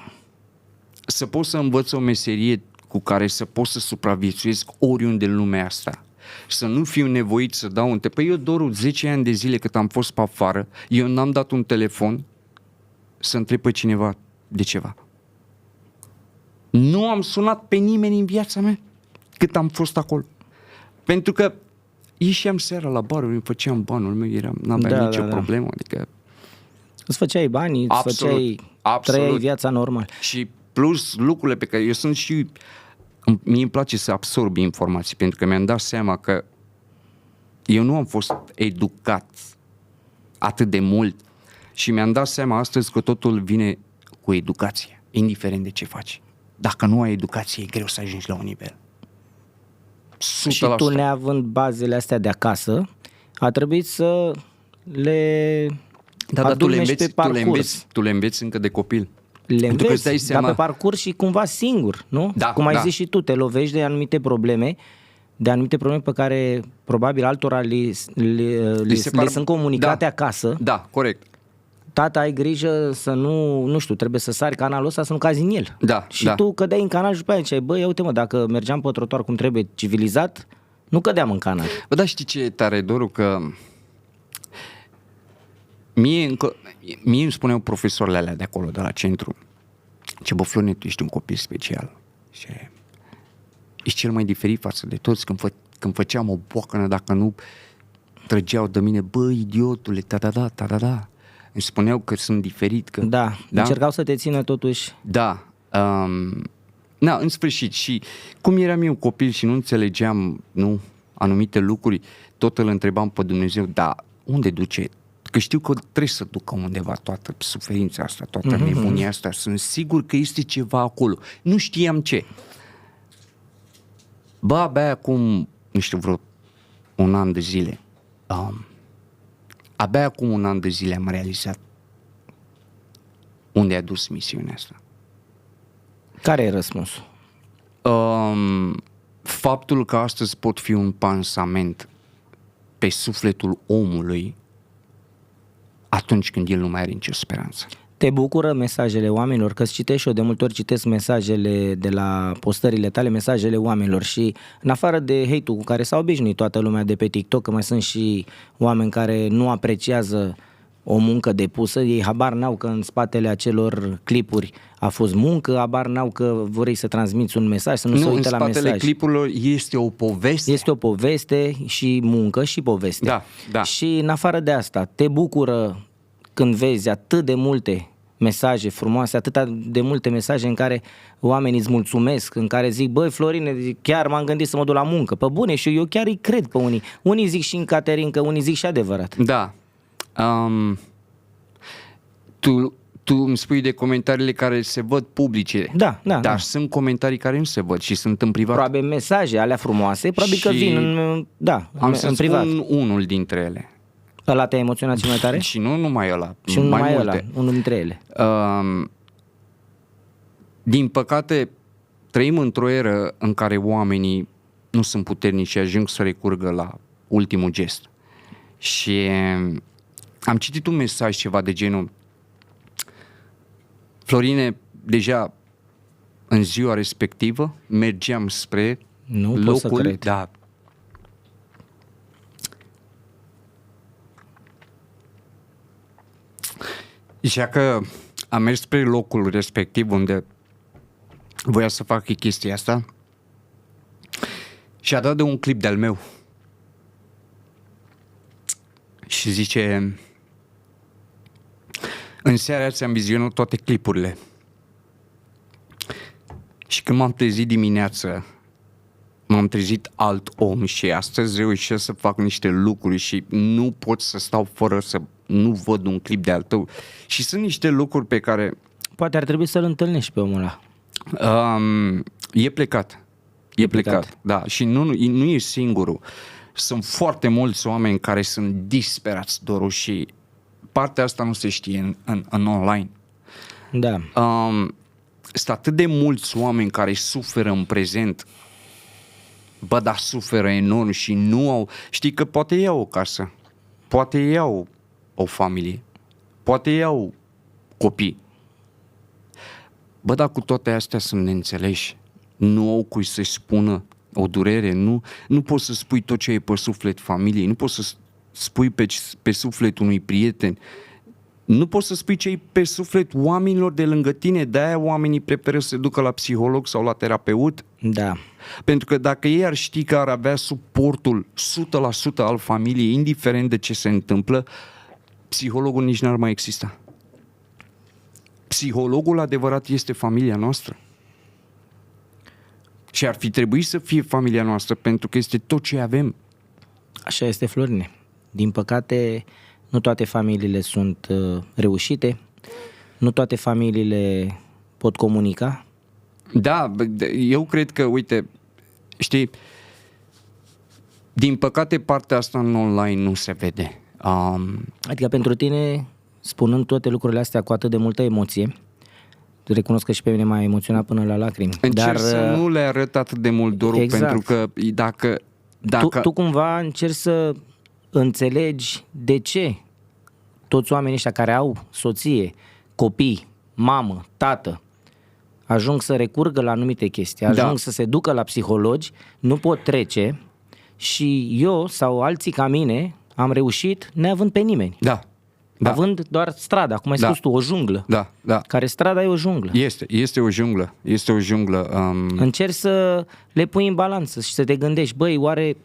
[SPEAKER 2] să pot să învăț o meserie cu care să pot să supraviețuiesc oriunde în lumea asta. Să nu fiu nevoit să dau un telefon. Păi eu, Doru, 10 ani de zile cât am fost pe afară, eu n-am dat un telefon să întreb pe cineva de ceva. Nu am sunat pe nimeni în viața mea cât am fost acolo. Pentru că ieșeam seara la baruri, îmi făceam banul meu, n-aveam nicio problemă. Adică
[SPEAKER 1] Îți făceai banii, trăiai viața normal.
[SPEAKER 2] Și plus lucrurile pe care eu sunt și... Mie îmi place să absorb informații, pentru că mi-am dat seama că eu nu am fost educat atât de mult și mi-am dat seama astăzi că totul vine cu educație, indiferent de ce faci. Dacă nu ai educație, e greu să ajungi la un nivel. 100%.
[SPEAKER 1] Și tu, neavând bazele astea de acasă, a trebuit să le adulmești pe parcurs.
[SPEAKER 2] Tu le înveți încă de copil.
[SPEAKER 1] Le înveți, dar pe parcurs și cumva singur, nu?
[SPEAKER 2] Da,
[SPEAKER 1] cum ai zis și tu, te lovești de anumite probleme, pe care probabil altora le sunt comunicate acasă.
[SPEAKER 2] Da, corect.
[SPEAKER 1] Tata, ai grijă să nu știu, trebuie să sari canalul ăsta să nu cazi în el.
[SPEAKER 2] Da,
[SPEAKER 1] și tu cădeai în canal și după aia ziceai, bă, ia uite mă, dacă mergeam pe trotuar cum trebuie, civilizat, nu cădeam în canal.
[SPEAKER 2] Bă, da, știi ce e tare, Doru, că mie îmi spuneau profesorile alea de acolo, de la centru, ce bă, Florine, tu ești un copil special și ești cel mai diferit față de toți. Când făceam o boacănă, dacă nu trăgeau de mine, bă, idiotule, ta-da-da. Îmi spuneau că sunt diferit. Că,
[SPEAKER 1] da, încercau să te țină totuși.
[SPEAKER 2] Da. În sfârșit. Și cum eram eu copil și nu înțelegeam anumite lucruri, tot îl întrebam pe Dumnezeu, da, unde duce? Că știu că trebuie să ducă undeva toată suferința asta, toată nebunia asta. Sunt sigur că este ceva acolo. Nu știam ce. Bă, abia acum, nu știu, vreo un an de zile, abia acum un an de zile am realizat unde a dus misiunea asta.
[SPEAKER 1] Care e răspunsul?
[SPEAKER 2] Faptul că astăzi pot fi un pansament pe sufletul omului atunci când el nu mai are nicio speranță.
[SPEAKER 1] Te bucură mesajele oamenilor? Că-ți citești și eu de multe ori citesc mesajele de la postările tale, mesajele oamenilor și în afară de hate-ul cu care s-a obișnuit toată lumea de pe TikTok, că mai sunt și oameni care nu apreciază o muncă depusă, ei habar n-au că în spatele acelor clipuri a fost muncă, habar n-au că vrei să transmiți un mesaj, să nu se uite la mesaj.
[SPEAKER 2] În spatele clipurilor este o poveste.
[SPEAKER 1] Este o poveste și muncă și poveste.
[SPEAKER 2] Da.
[SPEAKER 1] Și în afară de asta, te bucură când vezi atât de multe mesaje frumoase, atât de multe mesaje în care oamenii îți mulțumesc, în care zic, băi Florine, chiar m-am gândit să mă duc la muncă, pe bune, și eu chiar îi cred pe unii. Unii zic și în Caterinca, unii zic și adevărat.
[SPEAKER 2] Da. Tu îmi spui de comentariile care se văd publice.
[SPEAKER 1] Da.
[SPEAKER 2] Dar sunt comentarii care nu se văd și sunt în privat.
[SPEAKER 1] Probabil mesaje alea frumoase, probabil că vin în privat.
[SPEAKER 2] Am să spun unul dintre ele.
[SPEAKER 1] Ăla te-a emoționat cel mai tare?
[SPEAKER 2] Și nu numai ăla.
[SPEAKER 1] Și nu numai ăla, unul dintre ele.
[SPEAKER 2] Din păcate, trăim într-o eră în care oamenii nu sunt puternici și ajung să recurgă la ultimul gest. Și am citit un mesaj ceva de genul: Florine, deja în ziua respectivă mergeam spre locul, da, zicea că am mers spre locul respectiv unde voia să fac chestia asta și a dat de un clip de-al meu și zice: în seara aia ți-am vizionat toate clipurile Și când m-am trezit dimineață, m-am trezit alt om și astăzi reușesc să fac niște lucruri și nu pot să stau fără să nu văd un clip de-al tău. Și sunt niște lucruri pe care...
[SPEAKER 1] Poate ar trebui să-l întâlnești pe omul ăla.
[SPEAKER 2] E plecat. E plecat, da. Și nu e singurul. Sunt foarte mulți oameni care sunt disperați, Doru, și partea asta nu se știe în online.
[SPEAKER 1] Da.
[SPEAKER 2] Sunt atât de mulți oameni care suferă în prezent, bă, dar suferă enorm și nu au... Știi că poate iau o casă, poate iau o familie, poate iau copii. Bă, dar cu toate astea sunt neînțeleși. Nu au cui să-și spună o durere, nu poți să spui tot ce ai pe suflet familiei, nu poți să spui pe suflet unui prieten, nu poți să spui ce ai pe suflet oamenilor de lângă tine. De-aia oamenii preferă să se ducă la psiholog sau la terapeut.
[SPEAKER 1] Da.
[SPEAKER 2] Pentru că dacă ei ar ști că ar avea suportul 100% al familiei, indiferent de ce se întâmplă, psihologul nici n-ar mai exista. Psihologul adevărat este familia noastră. Și ar fi trebuit să fie familia noastră, pentru că este tot ce avem.
[SPEAKER 1] Așa este, Florine. Din păcate, nu toate familiile sunt reușite, nu toate familiile pot comunica.
[SPEAKER 2] Da, eu cred că, uite, știi, din păcate partea asta în online nu se vede.
[SPEAKER 1] Adică pentru tine, spunând toate lucrurile astea cu atât de multă emoție, recunosc că și pe mine m-a emoționat până la lacrimi.
[SPEAKER 2] Încerc să nu le arăt atât de mult, Doru,
[SPEAKER 1] exact.
[SPEAKER 2] pentru că dacă...
[SPEAKER 1] Tu cumva încerci să înțelegi de ce toți oamenii ăștia care au soție, copii, mamă, tată, ajung să recurgă la anumite chestii, ajung să se ducă la psihologi, nu pot trece și eu sau alții ca mine am reușit neavând pe nimeni.
[SPEAKER 2] Da.
[SPEAKER 1] Având doar strada, cum ai spus tu, o junglă.
[SPEAKER 2] Da.
[SPEAKER 1] Care strada e o junglă.
[SPEAKER 2] Este o junglă. Este o junglă.
[SPEAKER 1] Încerci să le pui în balanță și să te gândești, băi, oare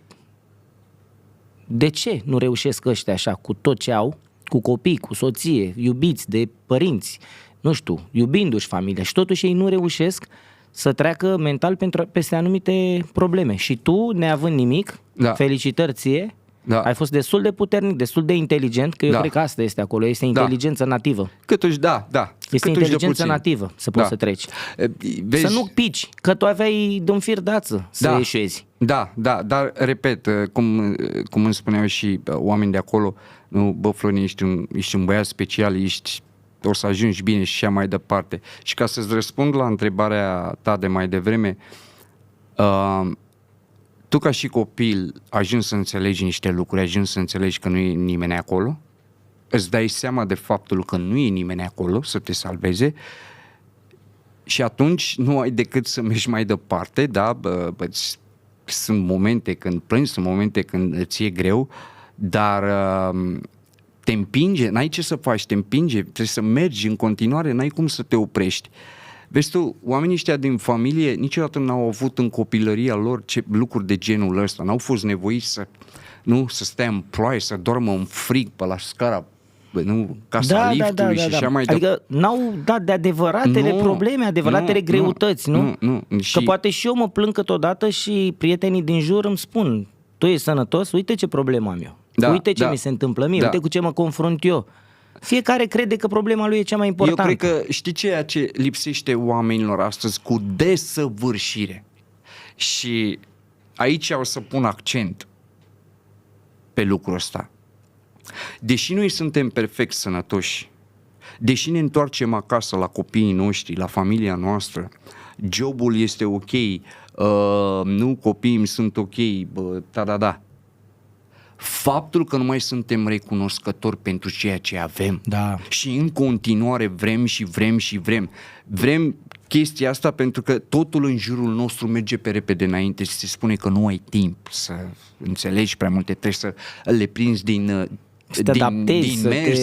[SPEAKER 1] de ce nu reușesc ăștia așa cu tot ce au, cu copii, cu soție, iubiți de părinți, nu știu, iubindu-și familia și totuși ei nu reușesc să treacă mental peste anumite probleme. Și tu, neavând nimic, felicitări ție, ai fost destul de puternic, destul de inteligent, că eu cred că asta este acolo, este inteligență nativă.
[SPEAKER 2] Câtuși,
[SPEAKER 1] este inteligență nativă să poți să treci. Vezi? Să nu pici, că tu aveai de un fir de ață să eșuezi.
[SPEAKER 2] Da, dar repet, cum îmi spuneau și oameni de acolo, nu, bă, Florin, ești un băiat special, o să ajungi bine și așa mai departe. Și ca să-ți răspund la întrebarea ta de mai devreme, tu ca și copil ajungi să înțelegi niște lucruri, ajungi să înțelegi că nu e nimeni acolo, îți dai seama de faptul că nu e nimeni acolo să te salveze și atunci nu ai decât să mergi mai departe, da? Sunt momente când plângi, sunt momente când îți e greu, dar te împinge, n-ai ce să faci, te împinge, trebuie să mergi în continuare, n-ai cum să te oprești. Vezi tu, oamenii ăștia din familie niciodată n-au avut în copilăria lor lucruri de genul ăsta, n-au fost nevoiți să stea în ploaie, să dormă în frig pe la scara, casa liftului și așa mai departe.
[SPEAKER 1] Adică n-au dat de adevăratele probleme, adevăratele greutăți, nu? Că poate și eu mă plâng câteodată și prietenii din jur îmi spun, tu ești sănătos, uite ce problemă am eu, uite ce mi se întâmplă mie, uite cu ce mă confrunt eu. Fiecare crede că problema lui e cea mai importantă.
[SPEAKER 2] Eu cred că știi ceea ce lipsește oamenilor astăzi cu desăvârșire. Și aici o să pun accent pe lucrul ăsta. Deși noi suntem perfect sănătoși, deși ne întoarcem acasă la copiii noștri, la familia noastră, jobul este ok, nu, copiii îmi sunt ok, faptul că nu mai suntem recunoscători pentru ceea ce avem și în continuare vrem chestia asta pentru că totul în jurul nostru merge pe repede înainte și se spune că nu ai timp să înțelegi prea multe, trebuie să le prinzi din mers.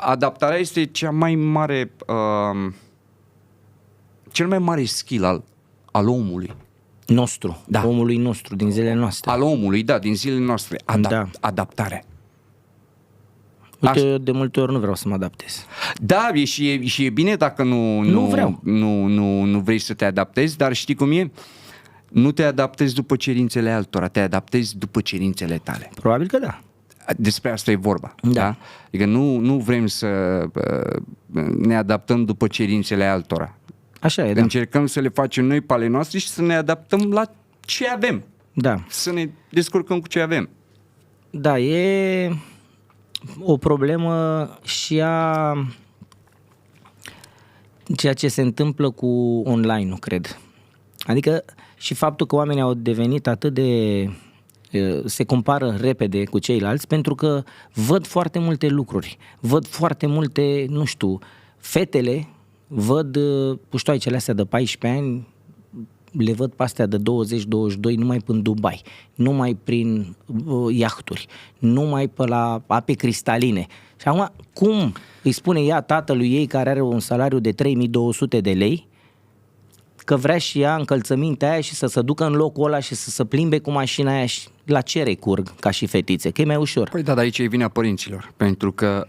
[SPEAKER 2] Adaptarea este cel mai mare skill al omului.
[SPEAKER 1] Omului nostru, din zilele noastre.
[SPEAKER 2] Al omului, din zilele noastre. Adaptarea.
[SPEAKER 1] Uite, eu de multe ori nu vreau să mă adaptez.
[SPEAKER 2] Da, și e bine dacă
[SPEAKER 1] Nu vreau.
[SPEAKER 2] Nu vrei să te adaptezi, dar știi cum e? Nu te adaptezi după cerințele altora, te adaptezi după cerințele tale.
[SPEAKER 1] Probabil că da.
[SPEAKER 2] Despre asta e vorba.
[SPEAKER 1] Da.
[SPEAKER 2] Adică nu vrem să ne adaptăm după cerințele altora.
[SPEAKER 1] Așa e, da.
[SPEAKER 2] Încercăm să le facem noi pe ale noastre și să ne adaptăm la ce avem.
[SPEAKER 1] Da.
[SPEAKER 2] Să ne descurcăm cu ce avem.
[SPEAKER 1] Da, e o problemă și a ceea ce se întâmplă cu online-ul, cred. Adică și faptul că oamenii au devenit atât de... se compară repede cu ceilalți pentru că văd foarte multe lucruri. Văd foarte multe, nu știu, fetele văd puștoaicele astea de 14 ani, le văd pe astea de 20-22 numai până în Dubai, numai prin iahturi, numai pe la ape cristaline. Și acum, cum îi spune ea tatălui ei care are un salariu de 3200 de lei că vrea și ea încălțămintea aia și să se ducă în locul ăla și să se plimbe cu mașina aia și la ce recurg ca și fetițe? Că e mai ușor.
[SPEAKER 2] Păi da, dar aici e vina părinților, pentru că...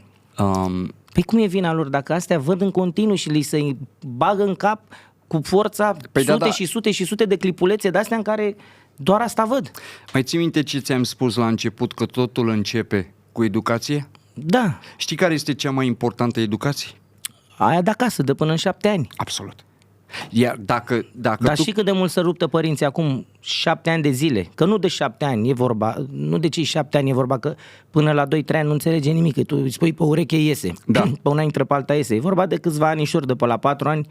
[SPEAKER 1] Păi cum e vina lor dacă astea văd în continuu și li se bagă în cap cu forța sute și sute și sute de clipulețe de-astea în care doar asta văd?
[SPEAKER 2] Mai ții minte ce ți-am spus la început, că totul începe cu educație?
[SPEAKER 1] Da.
[SPEAKER 2] Știi care este cea mai importantă educație?
[SPEAKER 1] Aia de acasă, de până în 7 ani.
[SPEAKER 2] Absolut. Iar dacă
[SPEAKER 1] Dar și cât de mult să ruptă părinții acum 7 ani de zile, că nu de 7 ani e vorba, nu de cei 7 ani e vorba, că până la 2-3 ani nu înțelege nimic, că tu îi spui pe ureche iese,
[SPEAKER 2] da.
[SPEAKER 1] Pe una intră pe alta iese, e vorba de câțiva anișori, de pe la 4 ani,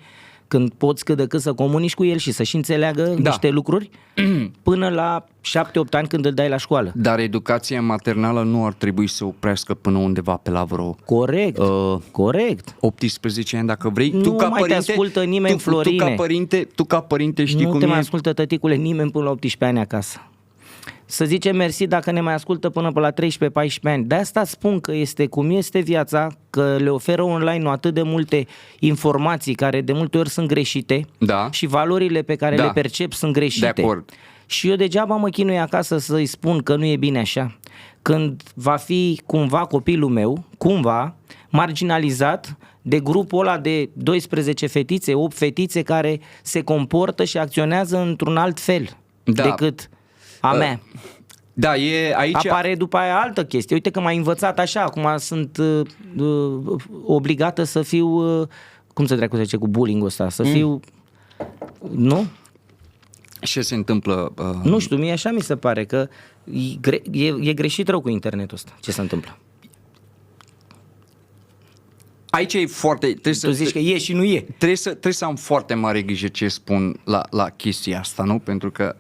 [SPEAKER 1] când poți cât de cât să comunici cu el și să și înțeleagă niște lucruri, până la 7-8 ani când îl dai la școală.
[SPEAKER 2] Dar educația maternală nu ar trebui să oprească până undeva pe la vreo...
[SPEAKER 1] Corect.
[SPEAKER 2] 18 ani, dacă vrei.
[SPEAKER 1] Nu mai te ascultă nimeni, Florine.
[SPEAKER 2] Tu ca părinte știi cum e.
[SPEAKER 1] Nu te mai ascultă, tăticule, nimeni până la 18 ani acasă. Să zicem mersi dacă ne mai ascultă până pe la 13-14 ani. De asta spun că este cum este viața, că le oferă online atât de multe informații care de multe ori sunt greșite,
[SPEAKER 2] da.
[SPEAKER 1] Și valorile pe care le percep sunt greșite.
[SPEAKER 2] De acord.
[SPEAKER 1] Și eu degeaba mă chinui acasă să-i spun că nu e bine așa. Când va fi cumva copilul meu, cumva, marginalizat de grupul ăla de 12 fetițe, 8 fetițe care se comportă și acționează într-un alt fel decât a mea.
[SPEAKER 2] Da, aici...
[SPEAKER 1] Apare după aia altă chestie. Uite că m-ai învățat așa, acum sunt obligată să fiu, cum se dracu zice cu bullying-ul ăsta, să fiu, nu?
[SPEAKER 2] Ce se întâmplă?
[SPEAKER 1] Nu știu, mie așa mi se pare că e greșit rău cu internetul ăsta. Ce se întâmplă?
[SPEAKER 2] Aici e foarte...
[SPEAKER 1] Tu zici că e și nu e.
[SPEAKER 2] Trebuie să am foarte mare grijă ce spun la chestia asta, nu? Pentru că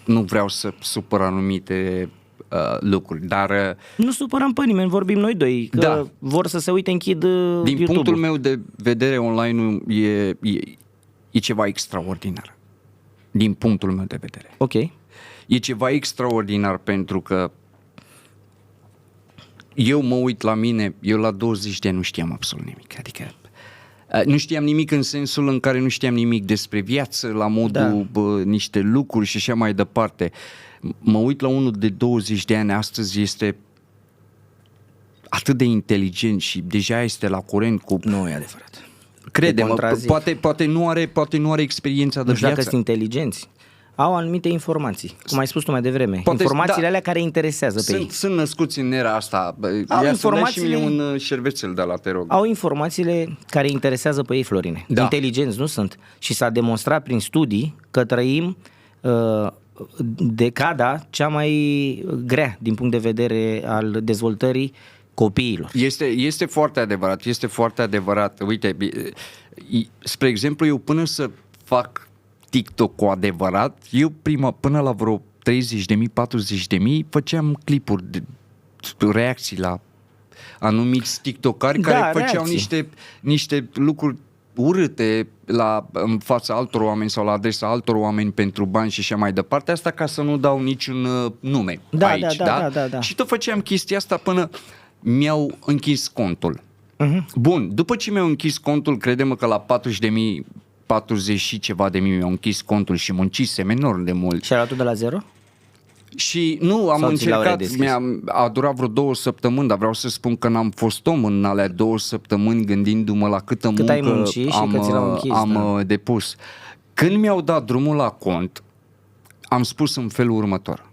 [SPEAKER 2] nu vreau să supăr anumite lucruri, dar...
[SPEAKER 1] Nu supărăm pe nimeni, vorbim noi doi, că vor să se uite, închid YouTube-ul.
[SPEAKER 2] Din punctul meu de vedere, online-ul e ceva extraordinar. Din punctul meu de vedere.
[SPEAKER 1] Ok.
[SPEAKER 2] E ceva extraordinar pentru că eu mă uit la mine, eu la 20 de ani nu știam absolut nimic, adică nu știam nimic în sensul în care nu știam nimic despre viață, la modul niște lucruri și așa mai departe. Mă uit la unul de 20 de ani, astăzi este atât de inteligent și deja este la curent cu...
[SPEAKER 1] Nu e adevărat.
[SPEAKER 2] Crede-mă, poate nu are experiența de
[SPEAKER 1] viață. Nu știu dacă sunt inteligenți. Au anumite informații, cum ai spus tu mai devreme. Informațiile alea care interesează pe ei.
[SPEAKER 2] Sunt născuți în era asta. Ia să-mi dai și mie un șervețel de la, te rog.
[SPEAKER 1] Au informațiile care interesează pe ei, Florine. Da. Inteligenți nu sunt. Și s-a demonstrat prin studii că trăim decada cea mai grea din punct de vedere al dezvoltării copiilor.
[SPEAKER 2] Este foarte adevărat, este foarte adevărat. Uite, spre exemplu, eu până să fac TikTok cu adevărat, eu până la vreo 30.000, 40.000 făceam clipuri de reacții la anumiți TikTokari care făceau niște lucruri urâte în fața altor oameni sau la adresa altor oameni pentru bani și așa mai departe, asta ca să nu dau niciun nume aici, da? Și tot făceam chestia asta până mi-au închis contul. Bun, după ce mi-au închis contul, crede-mă că la 40 și ceva de mii mi-au închis contul și muncisem enorm de mult.
[SPEAKER 1] Și ai luat de la zero?
[SPEAKER 2] Și nu, am
[SPEAKER 1] Sau ți l-au
[SPEAKER 2] încercat,
[SPEAKER 1] redeschis?
[SPEAKER 2] a durat vreo 2 săptămâni, dar vreau să spun că n-am fost om în alea 2 săptămâni gândindu-mă la câtă
[SPEAKER 1] Cât ai
[SPEAKER 2] muncă
[SPEAKER 1] muncit și că ți l-au închis,
[SPEAKER 2] am depus. Când mi-au dat drumul la cont, am spus în felul următor.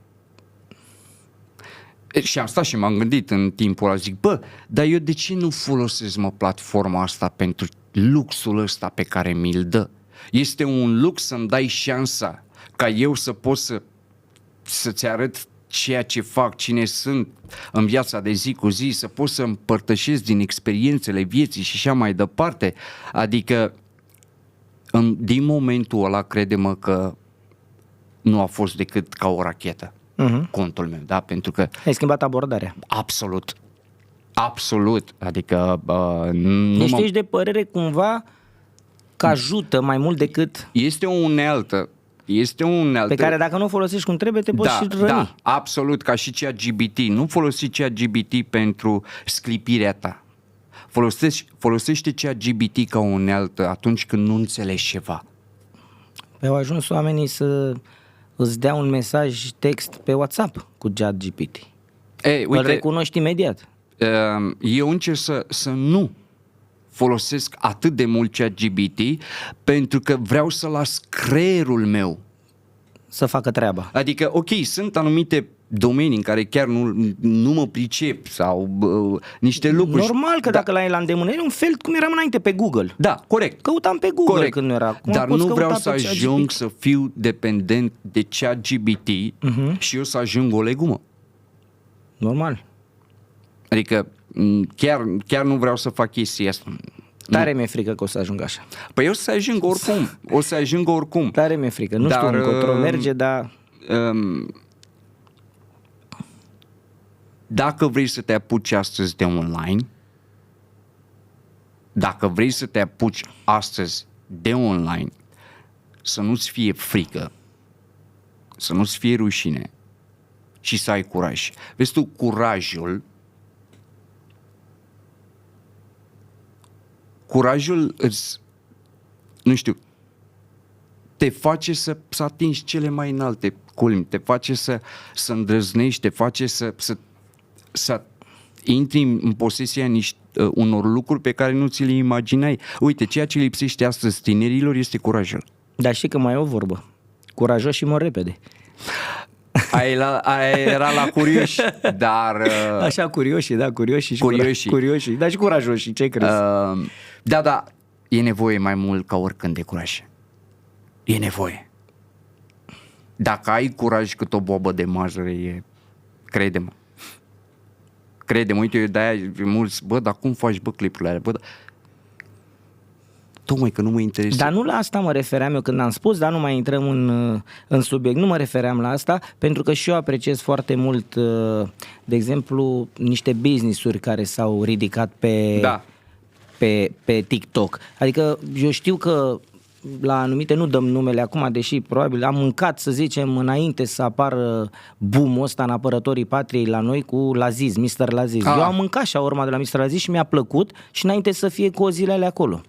[SPEAKER 2] Și am stat și m-am gândit în timpul ăla, zic, dar eu de ce nu folosesc, platforma asta pentru luxul ăsta pe care mi-l dă? Este un lux să-mi dai șansa ca eu să pot să-ți arăt ceea ce fac, cine sunt în viața de zi cu zi, să pot să împărtășesc din experiențele vieții și așa mai departe. Adică, din momentul ăla, crede-mă că nu a fost decât ca o rachetă. Contul meu, da? Pentru că
[SPEAKER 1] Ai schimbat abordarea.
[SPEAKER 2] absolut, adică
[SPEAKER 1] Deci tu ești de părere cumva că ajută mai mult decât
[SPEAKER 2] este o unealtă
[SPEAKER 1] pe care dacă nu o folosești cum trebuie te poți și răni.
[SPEAKER 2] Da, absolut, ca și ChatGPT. Nu folosi ChatGPT pentru sclipirea ta. Folosește ChatGPT ca o unealtă atunci când nu înțelegi ceva.
[SPEAKER 1] Au ajuns oamenii să îți dea un mesaj text pe WhatsApp cu ChatGPT. Îl recunoști imediat.
[SPEAKER 2] Eu încerc să nu folosesc atât de mult ChatGPT pentru că vreau să las creierul meu
[SPEAKER 1] să facă treaba.
[SPEAKER 2] Adică, ok, sunt anumite domenii în care chiar nu mă pricep sau niște lucruri.
[SPEAKER 1] Normal că dacă l-ai la îndemână, e un fel cum eram înainte pe Google.
[SPEAKER 2] Da, corect.
[SPEAKER 1] Căutam pe Google când nu era. Acum
[SPEAKER 2] dar
[SPEAKER 1] poți
[SPEAKER 2] nu vreau
[SPEAKER 1] căuta
[SPEAKER 2] să
[SPEAKER 1] pe
[SPEAKER 2] ajung
[SPEAKER 1] ChatGPT.
[SPEAKER 2] să fiu dependent de ChatGPT și eu să ajung o legumă.
[SPEAKER 1] Normal.
[SPEAKER 2] Adică chiar nu vreau să fac chestia asta.
[SPEAKER 1] Tare mi-e frică că o să ajung așa.
[SPEAKER 2] Păi eu să ajung oricum.
[SPEAKER 1] Tare mi-e frică. Nu știu încotro merge, dar...
[SPEAKER 2] Dacă vrei să te apuci astăzi de online, să nu-ți fie frică, să nu-ți fie rușine și să ai curaj. Vezi tu, curajul îți, nu știu, te face să atingi cele mai înalte culmi, te face să îndrăznești, te face să intri în posesia unor lucruri pe care nu ți le imaginai. Uite, ceea ce lipsește astăzi tinerilor este curajul.
[SPEAKER 1] Dar știi că mai e o vorbă. Curajos și mor repede.
[SPEAKER 2] Aia era la curioși, dar...
[SPEAKER 1] Așa, curioși, da, curioși. Dar și curajoși, ce crezi?
[SPEAKER 2] Da, e nevoie mai mult ca oricând de curaj. E nevoie. Dacă ai curaj cât o boabă de mazăre, crede-mă. Uite, eu de-aia mulți, dar cum faci, clipurile alea? Tocmai că nu mă interesează.
[SPEAKER 1] Dar nu la asta mă refeream eu când am spus, dar nu mai intrăm în subiect. Nu mă refeream la asta, pentru că și eu apreciez foarte mult, de exemplu, niște business-uri care s-au ridicat pe TikTok. Adică eu știu că la anumite, nu dăm numele acum, deși probabil am mâncat, să zicem, înainte să apară boom-ul ăsta în apărătorii patriei la noi cu Laziz, Mr. Laziz. Eu am mâncat shawarma de la Mr. Laziz și mi-a plăcut și înainte să fie cu zilele alea acolo.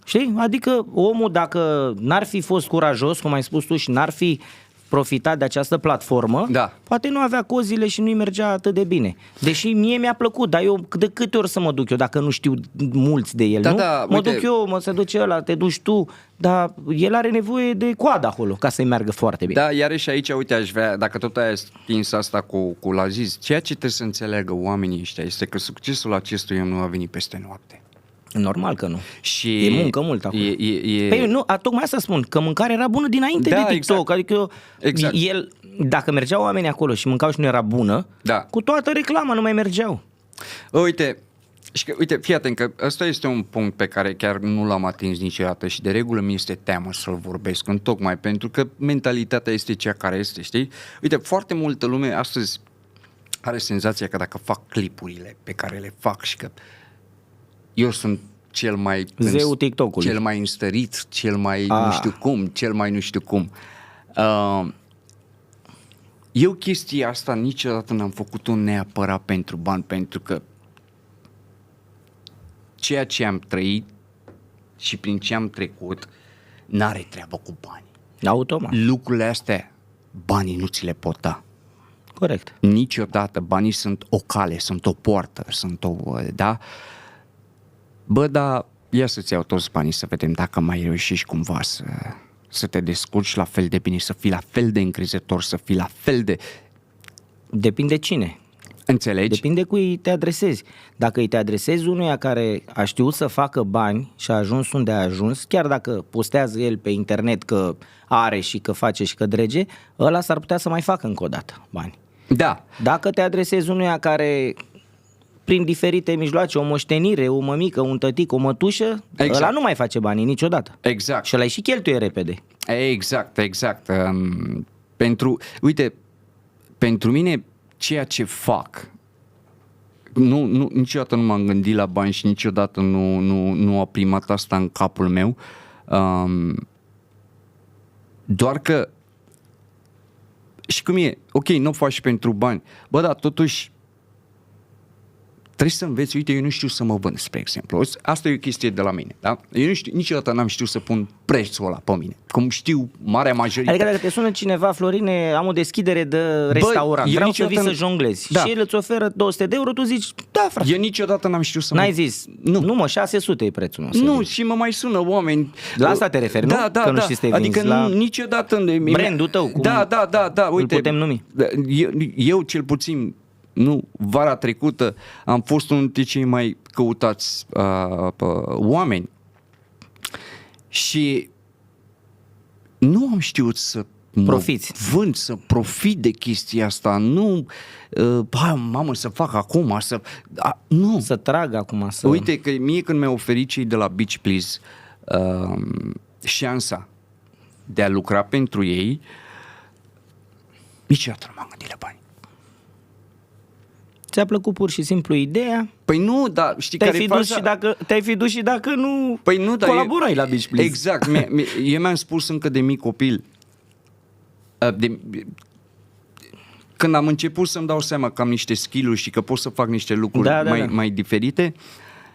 [SPEAKER 1] Știi? Adică omul, dacă n-ar fi fost curajos, cum ai spus tu, și n-ar fi profitat de această platformă, poate nu avea cozile și nu-i mergea atât de bine. Deși mie mi-a plăcut, dar eu de câte ori să mă duc eu dacă nu știu mulți de el, nu? Mă duc eu, se duce ăla, te duci tu, dar el are nevoie de coadă acolo ca să-i meargă foarte bine.
[SPEAKER 2] Da, iarăși aici, uite, aș vrea, dacă tot ai stins asta cu Laziz, ceea ce trebuie să înțeleagă oamenii ăștia este că succesul acestui om nu a venit peste noapte.
[SPEAKER 1] Normal că nu.
[SPEAKER 2] Și
[SPEAKER 1] e muncă mult acolo. Păi nu, tocmai asta spun, că mâncarea era bună dinainte de TikTok. Adică el, dacă mergeau oamenii acolo și mâncau și nu era bună, cu toată reclama nu mai mergeau.
[SPEAKER 2] Uite, fii atent că ăsta este un punct pe care chiar nu l-am atins niciodată și de regulă mi este teamă să-l vorbesc, tocmai pentru că mentalitatea este cea care este, știi? Uite, foarte multă lume astăzi are senzația că dacă fac clipurile pe care le fac și că eu sunt cel mai
[SPEAKER 1] zeul TikTok-ului,
[SPEAKER 2] cel mai înstărit, cel mai nu știu cum. Eu chestia asta niciodată n-am făcut-o neapărat pentru bani, pentru că ceea ce am trăit și prin ce am trecut n-are treabă cu bani.
[SPEAKER 1] Automat.
[SPEAKER 2] Lucrurile astea, banii nu ți le pot da.
[SPEAKER 1] Corect.
[SPEAKER 2] Niciodată. Banii sunt o cale, sunt o poartă, sunt o... Da? Bă, dar ia să-ți iau toți banii să vedem dacă mai reușești cumva să te descurci la fel de bine, să fii la fel de încrezător, să fii la fel de...
[SPEAKER 1] Depinde cine.
[SPEAKER 2] Înțelegi?
[SPEAKER 1] Depinde cui te adresezi. Dacă îi te adresezi unuia care a știut să facă bani și a ajuns unde a ajuns, chiar dacă postează el pe internet că are și că face și că drege, ăla s-ar putea să mai facă încă o dată bani.
[SPEAKER 2] Da.
[SPEAKER 1] Dacă te adresezi unuia care prin diferite mijloace, o moștenire, o mămică, un tătic, o mătușă,
[SPEAKER 2] Exact.
[SPEAKER 1] ăla nu mai face banii niciodată.
[SPEAKER 2] Exact.
[SPEAKER 1] Și ăla și cheltuie repede.
[SPEAKER 2] Exact. Pentru mine ceea ce fac, niciodată nu m-am gândit la bani și niciodată nu a primat asta în capul meu. Doar că, și cum e, ok, nu o faci pentru bani, bă, dar totuși trebuie să înveți, uite, eu nu știu să mă vând, spre exemplu. Asta e o chestie de la mine, da? Eu nu știu, niciodată n-am știut să pun prețul ăla pe mine, cum știu marea majoritate.
[SPEAKER 1] Adică dacă te sună cineva, Florine, am o deschidere de restaurant, vreau să vii să jonglezi,
[SPEAKER 2] Da.
[SPEAKER 1] și el îți oferă 200 de euro, tu zici, da, frate.
[SPEAKER 2] Eu niciodată n-am știut să
[SPEAKER 1] N-ai zis, nu mă, 600 e prețul nostru.
[SPEAKER 2] Nu, și mă mai sună oameni.
[SPEAKER 1] La asta te referi, nu?
[SPEAKER 2] Da,
[SPEAKER 1] Că nu știi să te vinzi
[SPEAKER 2] adică
[SPEAKER 1] la
[SPEAKER 2] niciodată
[SPEAKER 1] brandul tău, cum
[SPEAKER 2] da, uite,
[SPEAKER 1] îl putem numi.
[SPEAKER 2] Eu cel puțin, vara trecută am fost unul dintre cei mai căutați oameni și nu am știut să
[SPEAKER 1] Profiți.
[SPEAKER 2] vând, să profit de chestia asta, nu, mamă, să fac acum, nu.
[SPEAKER 1] Să trag acum, să...
[SPEAKER 2] Uite că mie când mi-au oferit cei de la Beach Please șansa de a lucra pentru ei, niciodată nu m-am gândit la bani.
[SPEAKER 1] Ți-a plăcut pur și simplu ideea,
[SPEAKER 2] Păi nu, dar știi
[SPEAKER 1] te-ai
[SPEAKER 2] care
[SPEAKER 1] fi
[SPEAKER 2] e
[SPEAKER 1] dus
[SPEAKER 2] faza?
[SPEAKER 1] și dacă te-ai fi dus și dacă nu,
[SPEAKER 2] Păi nu, dar
[SPEAKER 1] colaborai la Beach Please.
[SPEAKER 2] Exact, eu mi-am spus încă de mic copil, când am început să-mi dau seama că am niște skill-uri și că pot să fac niște lucruri mai diferite,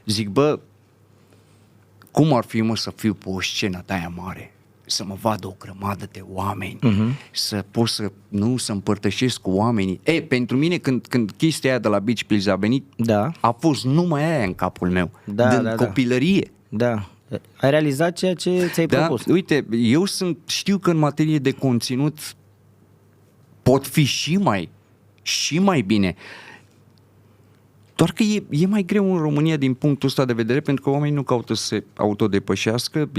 [SPEAKER 2] zic, bă, cum ar fi, mă, să fiu pe o scenă de aia mare, să mă vadă o grămadă de oameni, să pot să împărtășesc cu oamenii. Pentru mine, când chestia aia de la Beach Please a venit,
[SPEAKER 1] Da.
[SPEAKER 2] a fost numai aia în capul meu, din copilărie.
[SPEAKER 1] Da. Ai realizat ceea ce ți-ai propus.
[SPEAKER 2] Uite, eu știu că în materie de conținut pot fi și mai bine. Doar că e mai greu în România din punctul ăsta de vedere, pentru că oamenii nu caută să se autodepășească,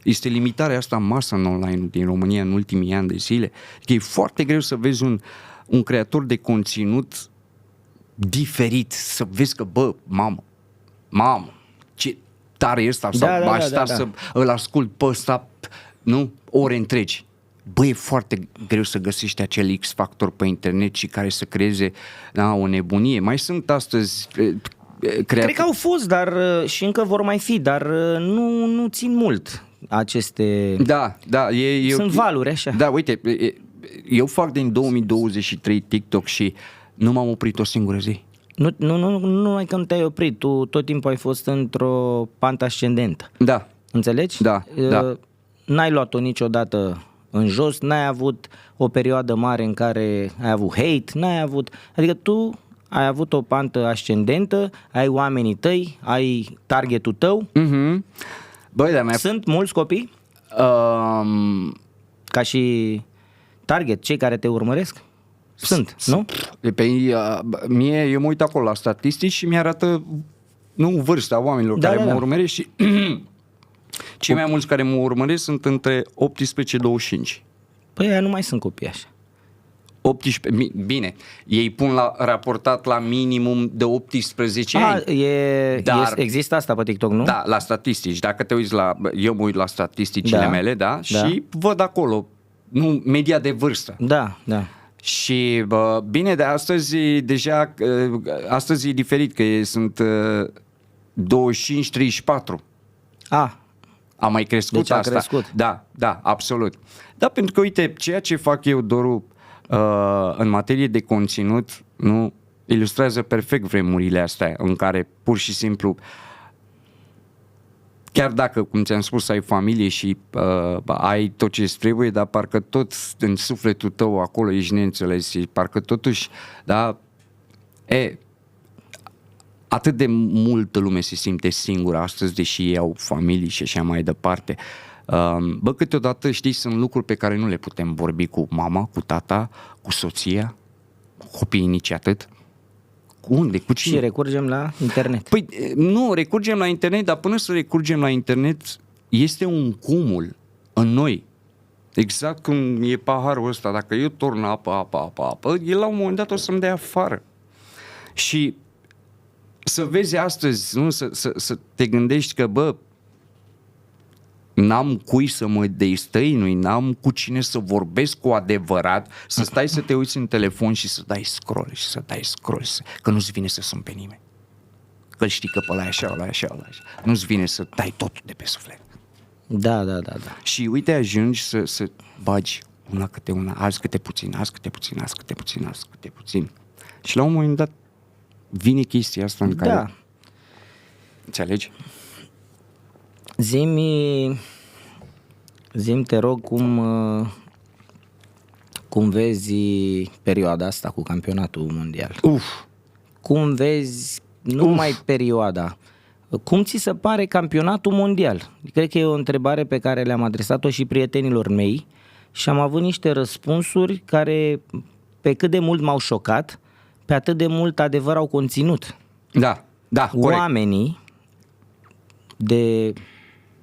[SPEAKER 2] este limitarea asta în masă în online din România în ultimii ani de zile. E foarte greu să vezi un creator de conținut diferit, să vezi că, bă, mamă, ce tare e ăsta, sau să îl ascult pe ăsta, ore întregi. Bă, e foarte greu să găsești acel X-factor pe internet și care să creeze o nebunie. Mai sunt astăzi
[SPEAKER 1] Cred că au fost, dar și încă vor mai fi, dar nu țin mult aceste...
[SPEAKER 2] Da.
[SPEAKER 1] Sunt valuri așa.
[SPEAKER 2] Da, uite, eu fac din 2023 TikTok și nu m-am oprit o singură zi.
[SPEAKER 1] Nu ai că nu te-ai oprit, tu tot timpul ai fost într-o pantă ascendentă.
[SPEAKER 2] Da.
[SPEAKER 1] Înțelegi?
[SPEAKER 2] Da.
[SPEAKER 1] N-ai luat-o niciodată în jos, n-ai avut o perioadă mare în care ai avut hate, adică tu ai avut o pantă ascendentă, ai oamenii tăi, ai targetul tău.
[SPEAKER 2] Băi, dar
[SPEAKER 1] Sunt mulți copii? Ca și target, cei care te urmăresc? Sunt, nu?
[SPEAKER 2] Eu mă uit acolo la statistici și mi-arată vârsta oamenilor care mă urmăresc și cei mai mulți care mă urmăresc sunt între 18-25.
[SPEAKER 1] Păi aia nu mai sunt copii așa.
[SPEAKER 2] 18, bine, ei pun raportat la minimum de 18 ani.
[SPEAKER 1] Există asta pe TikTok, nu?
[SPEAKER 2] Da, la statistici. Dacă te uiți eu mă uit la statisticile mele, și văd acolo, media de vârstă.
[SPEAKER 1] Da.
[SPEAKER 2] Și bine, de astăzi astăzi e diferit, că sunt 25-34. A mai crescut
[SPEAKER 1] deci
[SPEAKER 2] asta.
[SPEAKER 1] A crescut.
[SPEAKER 2] Da, absolut. Da, pentru că, uite, ceea ce fac eu, Doru, în materie de conținut, ilustrează perfect vremurile astea în care pur și simplu chiar dacă, cum ți-am spus, ai familie și ai tot ce trebuie, dar parcă tot în sufletul tău acolo ești neînțeles și parcă totuși, da, atât de multă lume se simte singură astăzi, deși ei au familii și așa mai departe. Bă, câteodată, știi, sunt lucruri pe care nu le putem vorbi cu mama, cu tata, cu soția, cu copiii nici atât. Cu unde? Cu cine?
[SPEAKER 1] Și recurgem la internet.
[SPEAKER 2] Păi nu, recurgem la internet, dar până să recurgem la internet este un cumul în noi. Exact cum e paharul ăsta, dacă eu torn apă, el la un moment dat o să-mi dea afară. Și să vezi astăzi, nu? Să te gândești că, bă, n-am cui să mă destăinui, n-am cu cine să vorbesc cu adevărat, să stai să te uiți în telefon și să dai scroll și să dai scroll, că nu-ți vine să suni pe nimeni. Că știi că pe ăla e așa, ăla e așa, ăla e așa. Nu-ți vine să dai totul de pe suflet.
[SPEAKER 1] Da.
[SPEAKER 2] Și uite, ajungi să bagi una câte una, azi câte puțin. Și la un moment dat vine chestia asta în care...
[SPEAKER 1] Da.
[SPEAKER 2] Înțelegi?
[SPEAKER 1] Zi-mi, te rog, cum vezi perioada asta cu campionatul mondial? Cum vezi numai perioada? Cum ți se pare campionatul mondial? Cred că e o întrebare pe care le-am adresat-o și prietenilor mei și am avut niște răspunsuri care, pe cât de mult m-au șocat, pe atât de mult adevăr au conținut.
[SPEAKER 2] Da, corect.
[SPEAKER 1] Oamenii de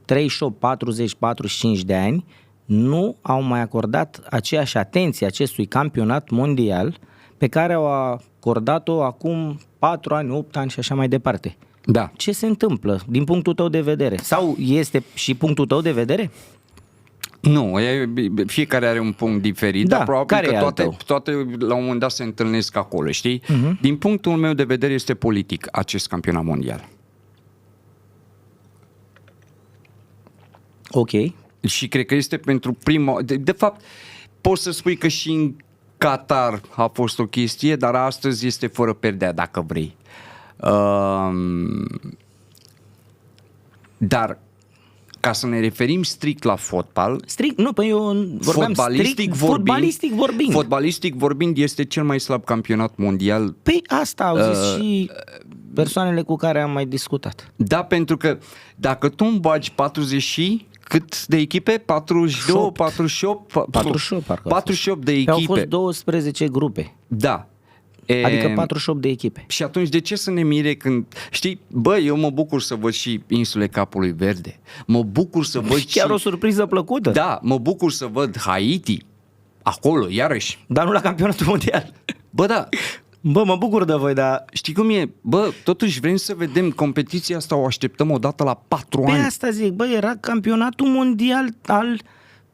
[SPEAKER 1] 38, 40, 45 de ani nu au mai acordat aceeași atenție acestui campionat mondial pe care au acordat-o acum 4 ani, 8 ani și așa mai departe.
[SPEAKER 2] Da.
[SPEAKER 1] Ce se întâmplă din punctul tău de vedere? Sau este și punctul tău de vedere?
[SPEAKER 2] Nu, fiecare are un punct diferit,
[SPEAKER 1] Da,
[SPEAKER 2] dar probabil
[SPEAKER 1] care e
[SPEAKER 2] că
[SPEAKER 1] al
[SPEAKER 2] toate la un moment dat se întâlnesc acolo, știi? Din punctul meu de vedere este politic acest campionat mondial.
[SPEAKER 1] Ok.
[SPEAKER 2] Și cred că este pentru prima... De fapt, poți să spui că și în Qatar a fost o chestie, dar astăzi este fără perdea, dacă vrei. Dar ca să ne referim strict la fotbal...
[SPEAKER 1] Nu, păi eu vorbeam fotbalistic vorbind.
[SPEAKER 2] Fotbalistic vorbind este cel mai slab campionat mondial.
[SPEAKER 1] Păi asta au zis și persoanele cu care am mai discutat.
[SPEAKER 2] Da, pentru că dacă tu îmi bagi 40 și... Cât de echipe? 42, 48?
[SPEAKER 1] 48 parcă
[SPEAKER 2] 48 de echipe.
[SPEAKER 1] Au fost 12 grupe.
[SPEAKER 2] Da.
[SPEAKER 1] Adică 48 de echipe.
[SPEAKER 2] Și atunci de ce să ne mire când... Știi, bă, eu mă bucur să văd și insule Capului Verde. Mă bucur să văd
[SPEAKER 1] Chiar o surpriză plăcută.
[SPEAKER 2] Da, mă bucur să văd Haiti. Acolo, iarăși.
[SPEAKER 1] Dar nu la campionatul mondial.
[SPEAKER 2] Bă, da.
[SPEAKER 1] Bă, mă bucur de voi, dar...
[SPEAKER 2] Știi cum e? Bă, totuși vrem să vedem competiția asta, o așteptăm odată la 4 ani.
[SPEAKER 1] Pe asta zic, bă, era campionatul mondial al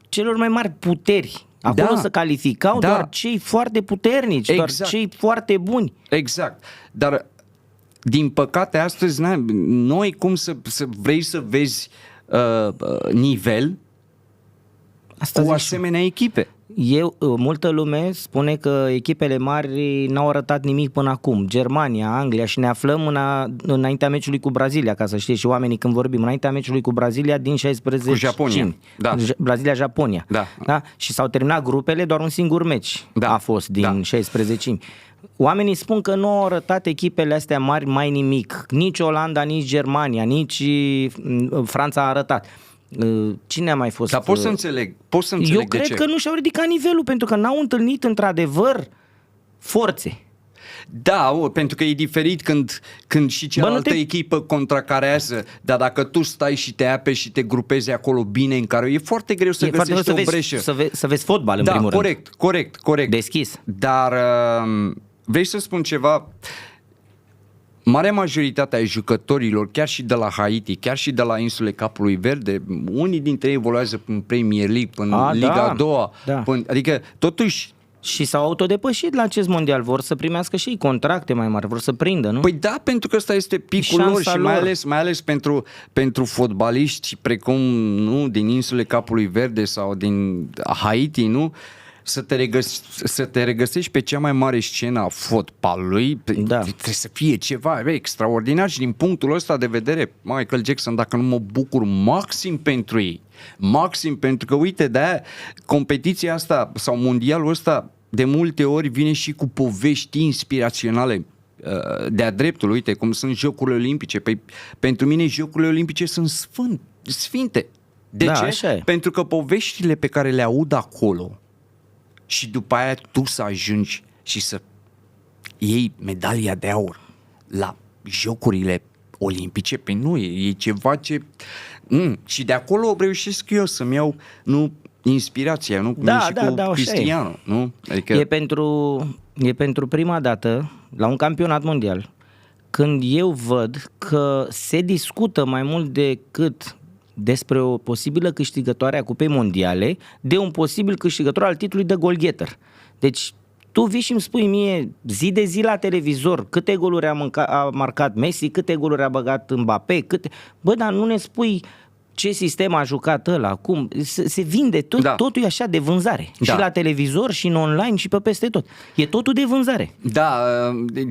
[SPEAKER 1] celor mai mari puteri. Acolo se calificau doar cei foarte puternici, doar cei foarte buni.
[SPEAKER 2] Exact. Dar, din păcate, astăzi, noi cum să vrei să vezi nivel
[SPEAKER 1] asta
[SPEAKER 2] cu asemenea echipe?
[SPEAKER 1] Multă lume spune că echipele mari n-au arătat nimic până acum. Germania, Anglia, și ne aflăm înaintea meciului cu Brazilia, ca să știi și oamenii când vorbim, înaintea meciului cu Brazilia din 16.
[SPEAKER 2] Cu Japonia. Da.
[SPEAKER 1] Brazilia-Japonia. Da? Și s-au terminat grupele, doar un singur meci a fost din 16. Oamenii spun că nu au arătat echipele astea mari mai nimic. Nici Olanda, nici Germania, nici Franța a arătat. Cine a mai fost?
[SPEAKER 2] Dar pot să înțeleg
[SPEAKER 1] Eu cred că nu și-au ridicat nivelul, pentru că n-au întâlnit într-adevăr forțe.
[SPEAKER 2] Da, pentru că e diferit când și cealaltă echipă contracarează, dar dacă tu stai și te apeși și te grupezi acolo bine în care e foarte greu să găsești o breșă.
[SPEAKER 1] Să vezi fotbal în primul rând.
[SPEAKER 2] Corect.
[SPEAKER 1] Deschis.
[SPEAKER 2] Dar vrei să spun ceva? Marea majoritate a jucătorilor, chiar și de la Haiti, chiar și de la insule Capului Verde, unii dintre ei evoluează în Premier League, în Liga a doua, adică totuși...
[SPEAKER 1] Și s-au autodepășit la acest mondial, vor să primească și ei contracte mai mari, vor să prindă, nu?
[SPEAKER 2] Păi da, pentru că ăsta este picul lor și mai ales pentru fotbaliști precum din insule Capului Verde sau din Haiti, nu? să te regăsești pe cea mai mare scenă a fotbalului, trebuie să fie ceva extraordinar și din punctul ăsta de vedere, Michael Jackson, dacă nu mă bucur maxim pentru ei, maxim pentru că, uite, de-aia competiția asta sau mondialul ăsta de multe ori vine și cu povești inspiraționale de-a dreptul, uite, cum sunt Jocurile Olimpice. Pentru mine Jocurile Olimpice sunt sfinte. De ce? Pentru că poveștile pe care le aud acolo și după aia tu să ajungi și să iei medalia de aur la Jocurile Olimpice, pe nu, e ceva ce... și de acolo reușesc eu să-mi iau, nu, inspirația, nu? Cu Cristiano, nu? Adică...
[SPEAKER 1] E pentru prima dată la un campionat mondial când eu văd că se discută mai mult decât despre o posibilă câștigătoare a Cupei Mondiale de un posibil câștigător al titlului de goalgetter. Deci tu vii și îmi spui mie zi de zi la televizor câte goluri a marcat Messi, câte goluri a băgat Mbappé, Bă, dar nu ne spui ce sistem a jucat ăla, cum, se vinde, totul e așa de vânzare. Da. Și la televizor, și în online, și pe peste tot. E totul de vânzare.
[SPEAKER 2] Da,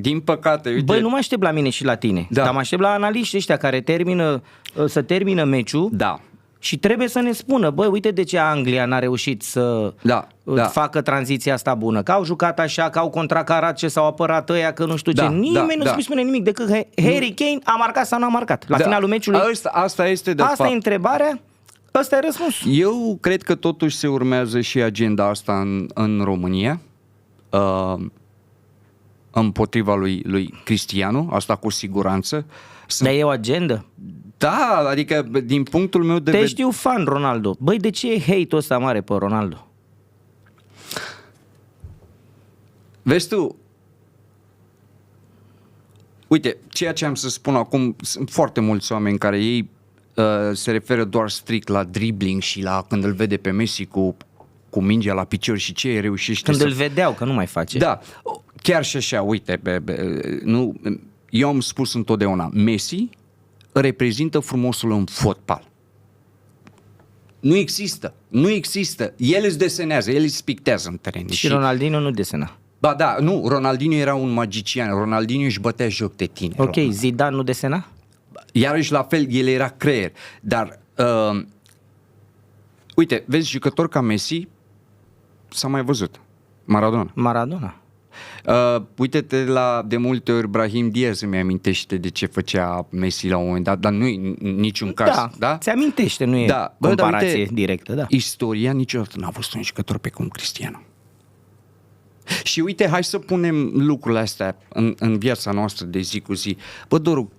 [SPEAKER 2] din păcate. Uite...
[SPEAKER 1] Băi, nu mă aștept la mine și la tine, dar mă aștept la analiștii ăștia care termină meciul și trebuie să ne spună, băi, uite de ce Anglia n-a reușit să facă tranziția asta bună, că au jucat așa, că au contracarat ce s-au apărat ăia, că nu știu ce. Nimeni nu spune nimic decât Harry Kane a marcat sau nu a marcat la finalul meciului.
[SPEAKER 2] Asta este de
[SPEAKER 1] Asta
[SPEAKER 2] fapt.
[SPEAKER 1] e întrebarea, ăsta e răspunsul.
[SPEAKER 2] Eu cred că totuși se urmează și agenda asta în România, împotriva lui Cristiano, asta cu siguranță.
[SPEAKER 1] Dar e o agendă?
[SPEAKER 2] Da, adică din punctul meu de vedere...
[SPEAKER 1] Te știu fan Ronaldo. Băi, de ce e hate-ul ăsta mare pe Ronaldo?
[SPEAKER 2] Vezi tu, uite, ceea ce am să spun acum, sunt foarte mulți oameni care ei se referă doar strict la dribbling și la când îl vede pe Messi cu mingea la picior și ce reușește
[SPEAKER 1] când îl vedeau, că nu mai face.
[SPEAKER 2] Da, chiar și așa, uite, nu, eu am spus întotdeauna, Messi reprezintă frumosul în fotbal. Nu există. El îți desenează, el îți pictează în teren.
[SPEAKER 1] Și Ronaldinho nu desena.
[SPEAKER 2] Ba da, nu, Ronaldinho era un magician, Ronaldinho își bătea joc de tine.
[SPEAKER 1] Ok, Zidane nu desena?
[SPEAKER 2] Iarăși la fel, el era creier, dar uite, vezi, jucători ca Messi s-a mai văzut. Maradona. Uite-te de multe ori Brahim Diaz îmi amintește de ce făcea Messi la un moment dat, dar nu e niciun caz. Da?
[SPEAKER 1] Ți amintește, nu e comparație directă. Da.
[SPEAKER 2] Istoria niciodată n-a fost un jucător pe cum Cristiano. Și uite, hai să punem lucrurile astea în viața noastră de zi cu zi. Bă, Doru,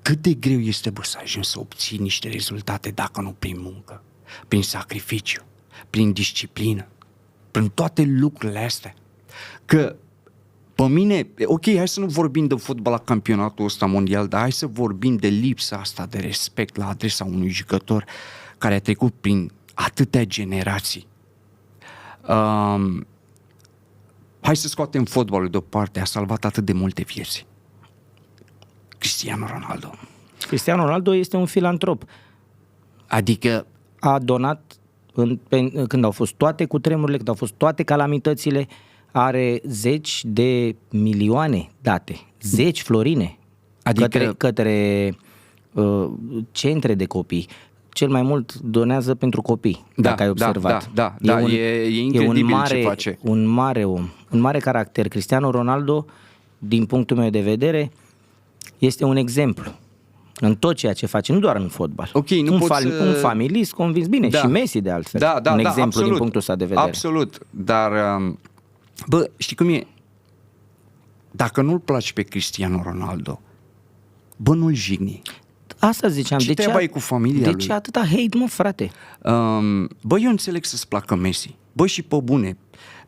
[SPEAKER 2] cât de greu este, bă, să ajungi să obții niște rezultate dacă nu prin muncă, prin sacrificiu, prin disciplină, prin toate lucrurile astea. Că pe mine, ok, hai să nu vorbim de fotbal la campionatul ăsta mondial, dar hai să vorbim de lipsa asta de respect la adresa unui jucător care a trecut prin atâtea generații. Hai să scoatem fotbalul deoparte, a salvat atât de multe vieți. Cristiano Ronaldo
[SPEAKER 1] este un filantrop.
[SPEAKER 2] Adică
[SPEAKER 1] a donat când au fost toate cutremurile, când au fost toate calamitățile, are zeci de milioane date, zeci florine, adică către centre de copii. Cel mai mult donează pentru copii, dacă ai observat.
[SPEAKER 2] E incredibil ce face.
[SPEAKER 1] Un mare om, un mare caracter. Cristiano Ronaldo, din punctul meu de vedere, este un exemplu în tot ceea ce face, nu doar în fotbal.
[SPEAKER 2] Okay,
[SPEAKER 1] un familist convins bine, și Messi de altfel. Un exemplu absolut, din punctul ăsta de vedere.
[SPEAKER 2] Absolut, dar bă, știi cum e? Dacă nu-l place pe Cristiano Ronaldo, bă, nu-l jigni.
[SPEAKER 1] Asta ziceam.
[SPEAKER 2] Ce treaba e cu familia lui?
[SPEAKER 1] De ce atâta hate, mă, frate?
[SPEAKER 2] Bă, eu înțeleg să-ți placă Messi. Bă, și pe bune.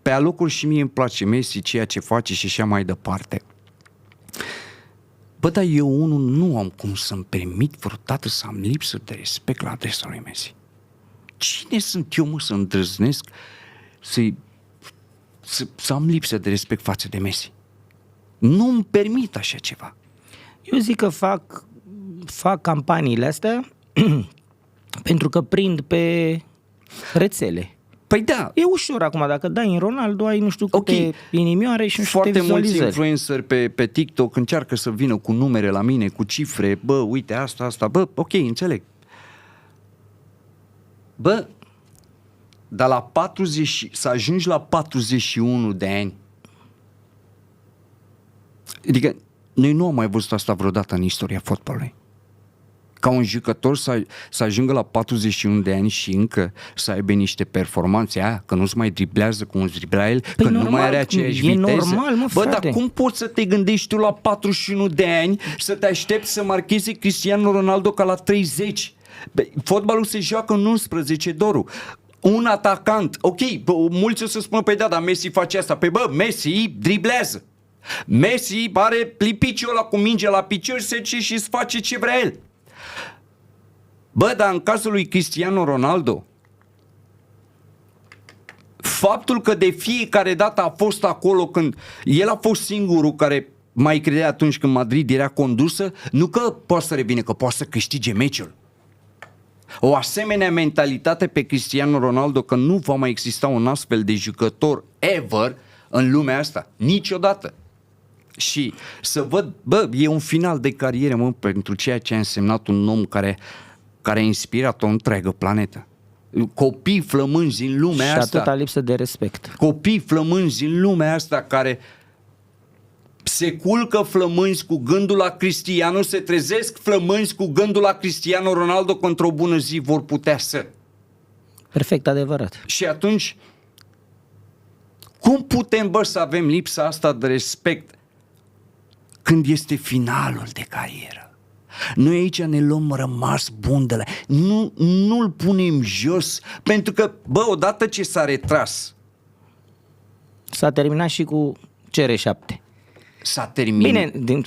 [SPEAKER 2] Pe alocuri și mie îmi place Messi, ceea ce face și așa mai departe. Bă, dar eu unul nu am cum să-mi permit vreodată să am lipsă de respect la adresa lui Messi. Cine sunt eu, mă, să îndrăznesc să am lipsă de respect față de Messi? Nu îmi permit așa ceva.
[SPEAKER 1] Eu zic că fac campaniile astea pentru că prind pe rețele.
[SPEAKER 2] Păi da.
[SPEAKER 1] E ușor acum, dacă dai în Ronaldo, ai nu știu câte inimioare și nu știu câte
[SPEAKER 2] Foarte mulți
[SPEAKER 1] vizualizări.
[SPEAKER 2] influenceri pe TikTok încearcă să vină cu numere la mine, cu cifre, bă, uite asta, bă, ok, înțeleg. Bă, dar la 40, să ajungi la 41 de ani, adică noi nu am mai văzut asta vreodată în istoria fotbalului. Ca un jucător să ajungă la 41 de ani și încă să aibă niște performanțe aia, că nu se mai driblează cum îți dribla el,
[SPEAKER 1] Păi
[SPEAKER 2] că
[SPEAKER 1] normal,
[SPEAKER 2] nu mai are aceeași
[SPEAKER 1] e
[SPEAKER 2] viteză.
[SPEAKER 1] normal, mă,
[SPEAKER 2] Bă,
[SPEAKER 1] frate.
[SPEAKER 2] dar cum poți să te gândești tu la 41 de ani să te aștepți să marcheze Cristiano Ronaldo ca la 30? Fotbalul se joacă în 11, Doru. Un atacant, ok, mulți o să spună, păi da, dar Messi face asta. Păi bă, Messi driblează. Messi are lipiciul ăla cu minge la picior, se duce și îți face ce vrea el. Bă, dar în cazul lui Cristiano Ronaldo, faptul că de fiecare dată a fost acolo când el a fost singurul care mai credea atunci când Madrid era condusă, nu că poate să revină, că poate să câștige meciul. O asemenea mentalitate pe Cristiano Ronaldo, că nu va mai exista un astfel de jucător ever în lumea asta, niciodată. Și să văd, bă, e un final de carieră, mă, pentru ceea ce a însemnat un om care a inspirat o întreagă planetă. Copii flămânzi în lumea
[SPEAKER 1] Și
[SPEAKER 2] asta.
[SPEAKER 1] atâta lipsă de respect.
[SPEAKER 2] Copii flămânzi în lumea asta care se culcă flămânzi cu gândul la Cristiano, se trezesc flămânzi cu gândul la Cristiano Ronaldo, că într-o bună zi vor putea să.
[SPEAKER 1] Perfect adevărat.
[SPEAKER 2] Și atunci, cum putem, bă, să avem lipsa asta de respect când este finalul de carieră? Noi aici ne luăm rămas bun de la... Nu-l punem jos, pentru că, bă, odată ce s-a retras,
[SPEAKER 1] S-a terminat și cu CR7.
[SPEAKER 2] s-a terminat.
[SPEAKER 1] Bine,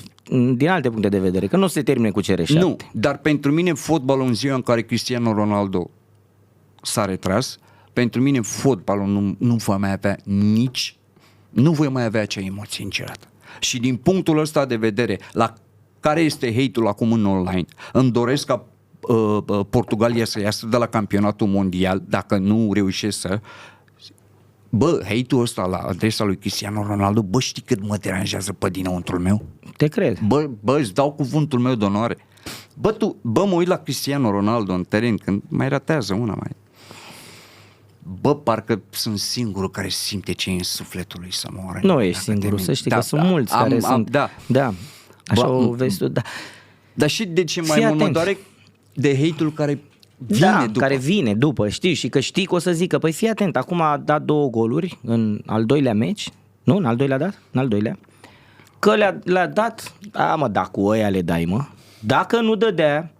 [SPEAKER 1] din alte puncte de vedere, că nu se termine cu CR7.
[SPEAKER 2] Nu, dar pentru mine fotbalul în ziua în care Cristiano Ronaldo s-a retras, pentru mine fotbalul nu va mai avea nu voi mai avea acea emoție niciodată. Și din punctul ăsta de vedere, la care este hate-ul acum în online, îmi doresc ca Portugalia să iasă de la campionatul mondial, dacă nu reușesc să... Bă, hate-ul ăsta la adresa lui Cristiano Ronaldo, bă, știi cât mă deranjează pe dinăuntrul meu?
[SPEAKER 1] Te cred.
[SPEAKER 2] Bă, îți dau cuvântul meu de onoare. Bă, mă uit la Cristiano Ronaldo în teren, când mai ratează una mai... Bă, parcă sunt singurul care simte ce e în sufletul lui să moară.
[SPEAKER 1] Nu ești singurul, să știi că sunt mulți care sunt... Da, așa o vezi tu, da.
[SPEAKER 2] Dar și de ce mai mult mă doare de hate-ul care vine după.
[SPEAKER 1] Care vine după, știi, și că știi că o să zică, păi fii atent, acum a dat 2 goluri în al doilea meci, nu? În al doilea dat? În al doilea. Că le-a dat, da, cu ăia le dai, mă. Dacă nu dădea,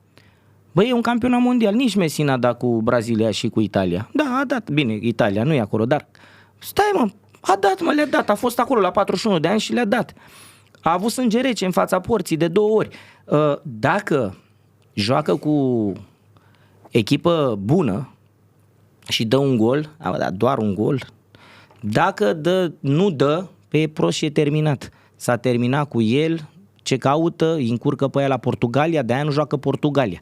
[SPEAKER 1] băi, e un campionat mondial, nici Messi n-a dat cu Brazilia și cu Italia. Da, a dat, bine, Italia nu e acolo, dar stai, mă, le-a dat, a fost acolo la 41 de ani și le-a dat. A avut sânge rece în fața porții de 2 ori. Dacă joacă cu echipă bună și dă un gol, doar un gol, dacă nu dă, pe prost și e terminat. S-a terminat cu el, ce caută, îi încurcă pe aia la Portugalia, de-aia nu joacă Portugalia.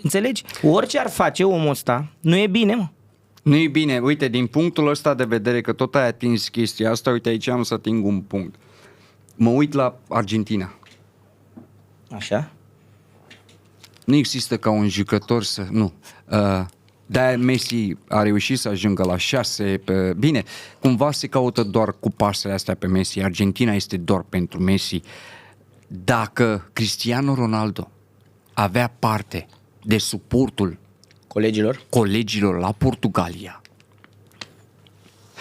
[SPEAKER 1] Înțelegi? Orice ar face omul ăsta, nu e bine, mă.
[SPEAKER 2] Nu e bine. Uite, din punctul ăsta de vedere, că tot ai atins chestia asta, uite, aici am să ating un punct. Mă uit la Argentina.
[SPEAKER 1] Așa?
[SPEAKER 2] Nu există ca un jucător să... Nu. De-aia Messi a reușit să ajungă la 6. Bine, cumva se caută doar cu pasele astea pe Messi. Argentina este doar pentru Messi. Dacă Cristiano Ronaldo avea parte de suportul colegilor la Portugalia.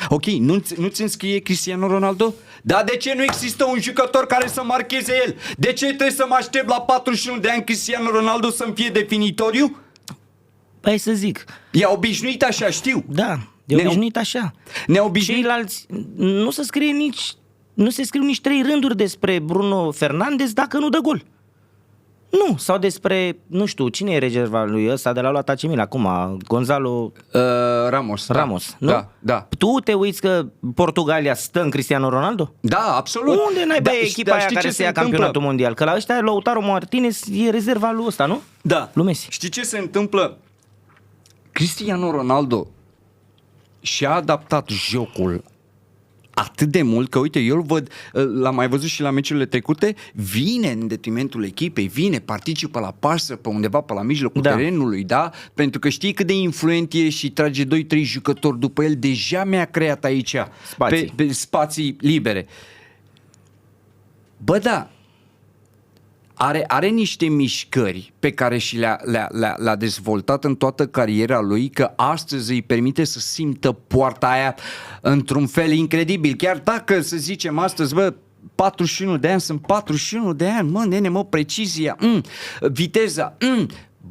[SPEAKER 2] Ok, nu-ți înscrie Cristiano Ronaldo? Dar de ce nu există un jucător care să marcheze el? De ce trebuie să mă aștept la 41 de ani Cristiano Ronaldo să-mi fie definitoriu?
[SPEAKER 1] Păi să zic.
[SPEAKER 2] E obișnuit așa, știu.
[SPEAKER 1] Da, e obișnuit așa. Ceilalți nu se scriu nici 3 rânduri despre Bruno Fernandes dacă nu dă gol. Nu, sau despre, nu știu, cine e rezerva lui ăsta de la luat AC Milan acum, Gonzalo Ramos, nu?
[SPEAKER 2] Da.
[SPEAKER 1] Tu te uiți că Portugalia stă în Cristiano Ronaldo?
[SPEAKER 2] Da, absolut.
[SPEAKER 1] Unde n-ai băi echipa aia care să ia campionatul mondial? Că la ăștia Lautaro Martinez e rezerva lui ăsta, nu?
[SPEAKER 2] Da.
[SPEAKER 1] Lui Messi.
[SPEAKER 2] Știi ce se întâmplă? Cristiano Ronaldo și-a adaptat jocul atât de mult că, uite, eu îl văd, l-am mai văzut și la meciurile trecute, vine în detrimentul echipei, participă la pasă pe undeva pe la mijlocul terenului, da? Pentru că știi cât de influent e și trage 2-3 jucători după el, deja mi-a creat aici pe spații libere. Bă, da, are niște mișcări pe care și le-a dezvoltat în toată cariera lui, că astăzi îi permite să simtă poarta aia într-un fel incredibil. Chiar dacă, să zicem astăzi, bă, 41 de ani, sunt 41 de ani, mă, nene, mă, precizia, viteza,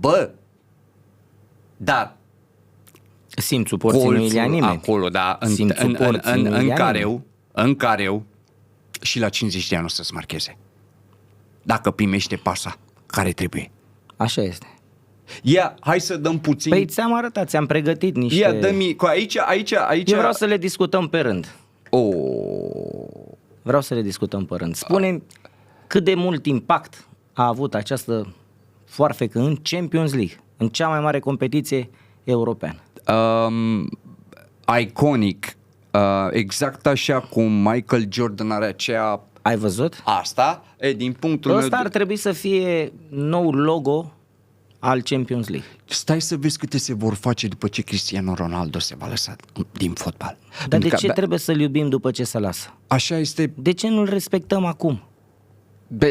[SPEAKER 2] bă, dar
[SPEAKER 1] simt suporții nu ia nimeni.
[SPEAKER 2] Acolo, da, în careu și la 50 de ani o să-ți marcheze. Dacă primește pasa care trebuie.
[SPEAKER 1] Așa este.
[SPEAKER 2] Ia, hai să dăm puțin.
[SPEAKER 1] Păi ți-am arătat, ți-am pregătit niște...
[SPEAKER 2] Ia, dă-mi, aici...
[SPEAKER 1] Eu vreau să le discutăm pe rând. Vreau să le discutăm pe rând. Spune-mi cât de mult impact a avut această foarfecă în Champions League, în cea mai mare competiție europeană.
[SPEAKER 2] Iconic. Exact așa cum Michael Jordan are aceea...
[SPEAKER 1] Ai văzut?
[SPEAKER 2] Asta, din punctul meu...
[SPEAKER 1] Ăsta ar trebui să fie noul logo al Champions League.
[SPEAKER 2] Stai să vezi câte se vor face după ce Cristiano Ronaldo se va lăsa din fotbal.
[SPEAKER 1] Dar de ce trebuie să-l iubim după ce se lasă?
[SPEAKER 2] Așa este...
[SPEAKER 1] De ce nu-l respectăm acum?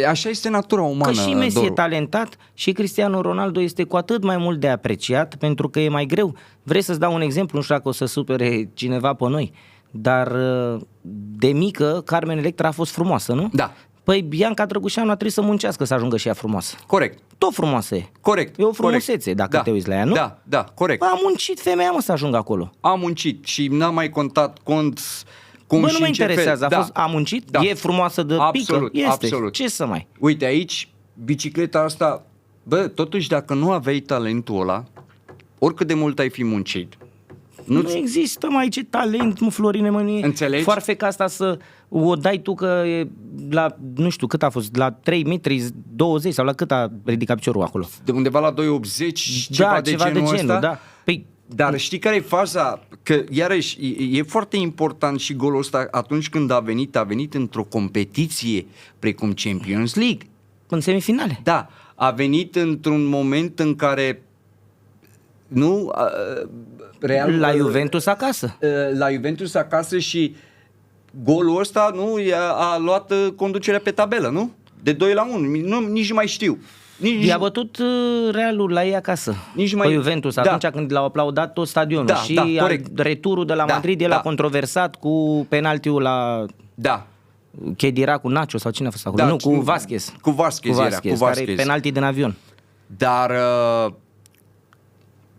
[SPEAKER 2] Așa este natura umană.
[SPEAKER 1] Că și Messi e talentat și Cristiano Ronaldo este cu atât mai mult de apreciat, pentru că e mai greu. Vrei să-ți dau un exemplu? Nu știu dacă o să supere cineva pe noi, dar de mică Carmen Electra a fost frumoasă, nu?
[SPEAKER 2] Da.
[SPEAKER 1] Păi Bianca Drăgușanu a trebuit să muncească să ajungă și ea frumoasă.
[SPEAKER 2] Corect.
[SPEAKER 1] Tot frumoasă e.
[SPEAKER 2] Corect.
[SPEAKER 1] E o frumusețe, dacă te uiți la ea, nu?
[SPEAKER 2] Da, corect.
[SPEAKER 1] A muncit femeia, mă, să ajungă acolo.
[SPEAKER 2] A muncit și n-a mai contat cum
[SPEAKER 1] Bă,
[SPEAKER 2] și
[SPEAKER 1] nu mă
[SPEAKER 2] în ce
[SPEAKER 1] interesează,
[SPEAKER 2] fel.
[SPEAKER 1] A muncit?
[SPEAKER 2] Da.
[SPEAKER 1] E frumoasă de pică? Este.
[SPEAKER 2] Absolut.
[SPEAKER 1] Ce să mai?
[SPEAKER 2] Uite, aici, bicicleta asta, bă, totuși dacă nu aveai talentul ăla, oricât de mult ai fi muncit,
[SPEAKER 1] nu există mai ce talent, mă, Florine, mă, nu e.
[SPEAKER 2] Înțelegi?
[SPEAKER 1] Foarfeca asta să o dai tu că e la, nu știu cât a fost, la 3 metri 20 sau la cât a ridicat piciorul acolo?
[SPEAKER 2] De undeva la 2,80, ceva de genul ăsta.
[SPEAKER 1] Da. Păi,
[SPEAKER 2] dar știi care e faza? Că iarăși e foarte important și golul ăsta atunci când a venit într-o competiție precum Champions League.
[SPEAKER 1] În semifinale.
[SPEAKER 2] Da, a venit într-un moment în care
[SPEAKER 1] la Juventus acasă.
[SPEAKER 2] La Juventus acasă și golul ăsta a luat conducerea pe tabelă, nu? De 2-1, nici nu mai știu.
[SPEAKER 1] I-a bătut Realul la ei acasă. Pe Juventus, atunci când l-au aplaudat tot stadionul. Și returul de la Madrid, el a controversat cu penaltiul la...
[SPEAKER 2] Da.
[SPEAKER 1] Khedira cu Nacho sau cine a fost acolo? Nu, cu Vasquez.
[SPEAKER 2] Cu Vasquez,
[SPEAKER 1] care e penalti din avion.
[SPEAKER 2] Dar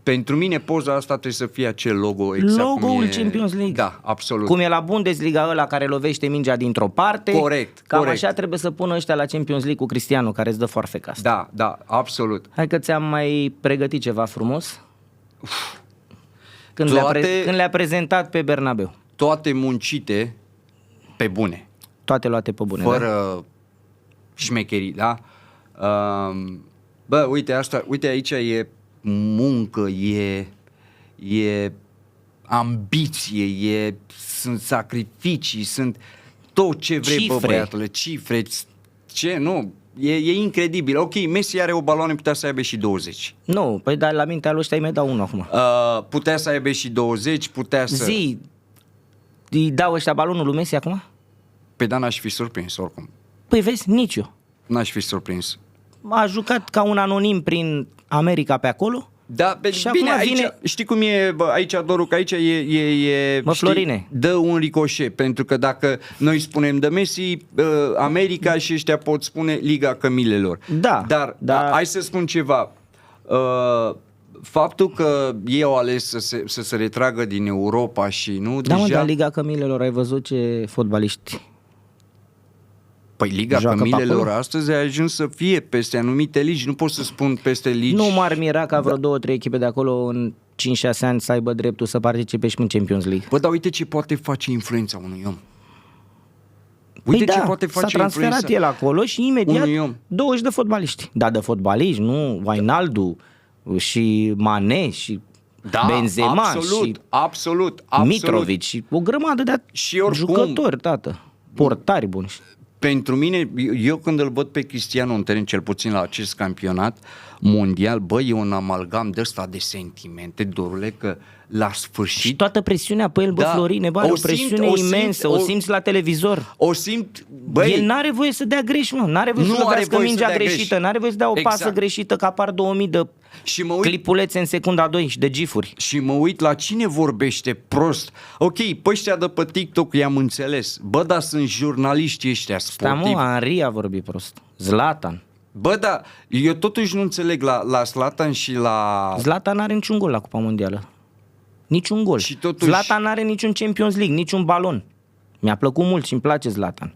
[SPEAKER 2] pentru mine poza asta trebuie să fie acel logo exact.
[SPEAKER 1] Logo-ul Champions League.
[SPEAKER 2] Da, absolut.
[SPEAKER 1] Cum e la Bundesliga ăla care lovește mingea dintr-o parte.
[SPEAKER 2] Corect.
[SPEAKER 1] Așa trebuie să pună ăștia la Champions League cu Cristiano, care îți dă foarfeca asta.
[SPEAKER 2] Da, absolut.
[SPEAKER 1] Hai că ți-am mai pregătit ceva frumos. Când le-a prezentat pe Bernabeu.
[SPEAKER 2] Toate muncite pe bune.
[SPEAKER 1] Toate luate pe bune.
[SPEAKER 2] Fără șmecherii, da? Bă, uite aici e muncă, e ambiție, sunt sacrificii, sunt tot ce vrei,
[SPEAKER 1] cifre.
[SPEAKER 2] Bă, băiatule, cifre, e incredibil. Ok, Messi are o baloane, putea să aibă și 20.
[SPEAKER 1] Nu, păi dar la mintea lui ăștia îi mai dau unul acum.
[SPEAKER 2] Putea să aibă și 20, putea să...
[SPEAKER 1] Îi dau ăștia balonul lui Messi acum?
[SPEAKER 2] Păi da, n-aș fi surprins oricum.
[SPEAKER 1] Păi vezi, nici eu.
[SPEAKER 2] N-aș fi surprins.
[SPEAKER 1] A jucat ca un anonim prin America pe acolo.
[SPEAKER 2] Da, bine, aici, știi cum e aici, Doru, că aici e
[SPEAKER 1] Florine,
[SPEAKER 2] dă un ricoșet, pentru că dacă noi spunem de Messi, America și ăștia pot spune Liga Cămilelor.
[SPEAKER 1] Da.
[SPEAKER 2] Dar hai să spun ceva. Faptul că ei au ales să se retragă din Europa și nu deja...
[SPEAKER 1] dar Liga Cămilelor, ai văzut ce fotbaliști?
[SPEAKER 2] Păi Liga Cămilelor astăzi a ajuns să fie peste anumite ligi, nu pot să spun peste ligi.
[SPEAKER 1] Nu m-ar mira ca vreo 2-3 echipe de acolo în 5-6 ani să aibă dreptul să participe și în Champions League.
[SPEAKER 2] Bă, dar uite ce poate face influența unui om. Uite ce poate face
[SPEAKER 1] s-a transferat el acolo și imediat 20 de fotbaliști. Da, de fotbaliști, nu? Wijnaldum și Mane și
[SPEAKER 2] Da,
[SPEAKER 1] Benzema
[SPEAKER 2] absolut,
[SPEAKER 1] și
[SPEAKER 2] absolut.
[SPEAKER 1] Mitrovic și o grămadă de
[SPEAKER 2] Și oricum,
[SPEAKER 1] jucători, tată. Portari buni.
[SPEAKER 2] pentru mine, eu când îl văd pe Cristiano în teren, cel puțin la acest campionat mondial, bă, e un amalgam de ăsta de sentimente, dorule, că la sfârșit...
[SPEAKER 1] Și toată presiunea pe el, bă,
[SPEAKER 2] Da.
[SPEAKER 1] Florine, bă, o presiune imensă, o simți la televizor.
[SPEAKER 2] O simt, băi...
[SPEAKER 1] El n-are voie să dea greș, mă, n-are voie
[SPEAKER 2] Nu
[SPEAKER 1] să
[SPEAKER 2] are
[SPEAKER 1] lovească
[SPEAKER 2] voie să
[SPEAKER 1] mingea
[SPEAKER 2] dea
[SPEAKER 1] greșită,
[SPEAKER 2] greș.
[SPEAKER 1] n-are voie să dea o pasă
[SPEAKER 2] Exact.
[SPEAKER 1] greșită, că apar 2000 de
[SPEAKER 2] Și mă uit
[SPEAKER 1] clipulețe în secunda 2 și de gifuri.
[SPEAKER 2] Și mă uit la cine vorbește prost. Ok, pe ăștia de pe TikTok i-am înțeles. Bă, dar sunt jurnaliștii ăștia
[SPEAKER 1] Da,
[SPEAKER 2] sportivi.
[SPEAKER 1] mă, Henry a vorbit prost. Zlatan.
[SPEAKER 2] Bă, da, eu totuși nu înțeleg la Zlatan și la...
[SPEAKER 1] Zlatan n-are niciun gol la Cupa Mondială. Niciun gol.
[SPEAKER 2] Și totuși-
[SPEAKER 1] Zlatan n-are niciun Champions League, niciun balon. Mi-a plăcut mult și îmi place Zlatan.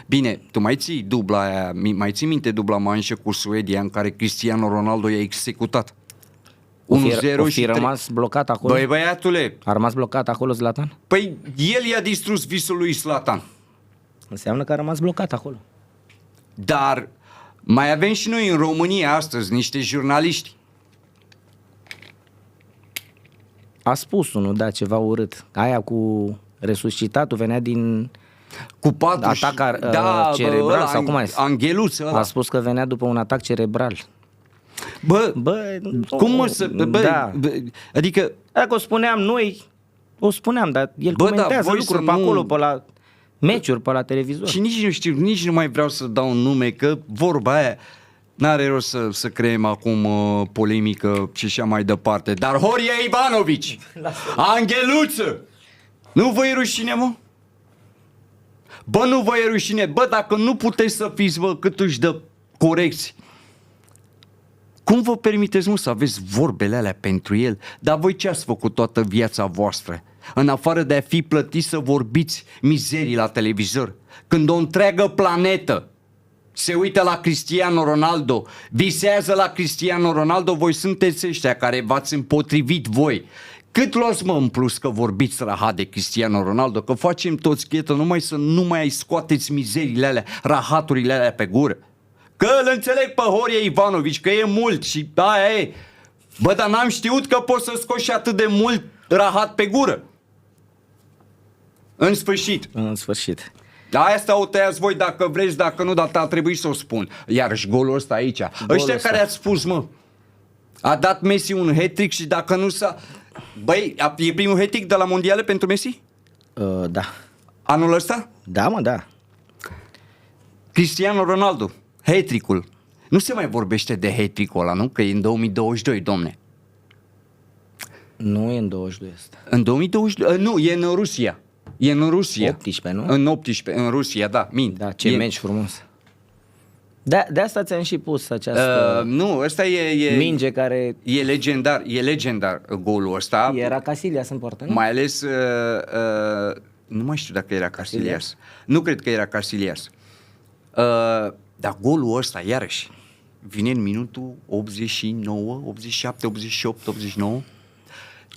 [SPEAKER 2] Bine, tu mai ții dubla aia, mai ții minte dubla manșă cu Suedia în care Cristiano Ronaldo i-a executat? 1-0
[SPEAKER 1] O
[SPEAKER 2] și
[SPEAKER 1] fi
[SPEAKER 2] 3.
[SPEAKER 1] rămas blocat acolo?
[SPEAKER 2] Băi, băiatule,
[SPEAKER 1] A rămas blocat acolo Zlatan?
[SPEAKER 2] păi el i-a distrus visul lui Zlatan.
[SPEAKER 1] Înseamnă că a rămas blocat acolo.
[SPEAKER 2] Dar mai avem și noi în România astăzi niște jurnaliști.
[SPEAKER 1] A spus unul, da, ceva urât. Aia cu resuscitatul venea din...
[SPEAKER 2] Cu patru
[SPEAKER 1] Atac cerebral
[SPEAKER 2] ăla,
[SPEAKER 1] sau cum ai zis?
[SPEAKER 2] Angheluț ăla.
[SPEAKER 1] A spus că venea după un atac cerebral.
[SPEAKER 2] Bă,
[SPEAKER 1] Bă,
[SPEAKER 2] cum mă să... Bă,
[SPEAKER 1] da.
[SPEAKER 2] adică...
[SPEAKER 1] Dacă o spuneam noi, o spuneam, dar el
[SPEAKER 2] Bă, da,
[SPEAKER 1] comentează
[SPEAKER 2] voi
[SPEAKER 1] lucruri
[SPEAKER 2] să
[SPEAKER 1] pe
[SPEAKER 2] nu-
[SPEAKER 1] acolo, pe la meciuri, pe la televizor.
[SPEAKER 2] Și nici nu știu, nici nu mai vreau să dau nume, că vorba aia n-are rost să creăm acum polemică și așa mai departe. Dar Horia Ivanovic, Angheluță, nu vă e rușine, mă? Bă, nu vă e rușine. Bă, dacă nu puteți să fiți, bă, cât își dă corecți, cum vă permiteți, mă, să aveți vorbele alea pentru el? Dar voi ce ați făcut toată viața voastră? În afară de a fi plătiți să vorbiți mizerii la televizor. Când o întreagă planetă se uită la Cristiano Ronaldo, visează la Cristiano Ronaldo, voi sunteți ăștia care v-ați împotrivit voi. Cât luați, mă, în plus că vorbiți rahat de Cristiano Ronaldo, că facem toți chetă numai să nu mai scoateți mizerile alea, rahaturile alea pe gură. Că îl înțeleg pe Horia Ivanovic, că e mult și aia e. Bă, dar n-am știut că poți să scoți și atât de mult rahat pe gură. În sfârșit.
[SPEAKER 1] În sfârșit.
[SPEAKER 2] Asta o tăiați voi dacă vreți, dacă nu, dar a trebuit să o spun. Iarăși golul ăsta aici. Ăștia
[SPEAKER 1] ăsta.
[SPEAKER 2] care ați spus, mă, a dat Messi un hat-trick și dacă nu s-a... Băi, e primul hat-trick de la mondiale pentru Messi?
[SPEAKER 1] Da.
[SPEAKER 2] Anul ăsta?
[SPEAKER 1] Da, mă, da.
[SPEAKER 2] Cristiano Ronaldo, hat-trick-ul. Nu se mai vorbește de hat-trick-ul ăla, nu? Că e în 2022, domne.
[SPEAKER 1] Nu e în 22 ăsta.
[SPEAKER 2] În 2022? Nu, e în Rusia. E în Rusia.
[SPEAKER 1] 18, nu?
[SPEAKER 2] În 18, în Rusia, da, mint.
[SPEAKER 1] Da, ce meci frumos. De asta ți-am și pus această
[SPEAKER 2] Nu, ăsta e
[SPEAKER 1] minge care
[SPEAKER 2] e legendar golul ăsta.
[SPEAKER 1] era Casillas în poartă, nu?
[SPEAKER 2] Mai ales, nu mai știu dacă era Casillas. Nu cred că era Casillas. Dar golul ăsta, iarăși, vine în minutul 89, 87, 88, 89.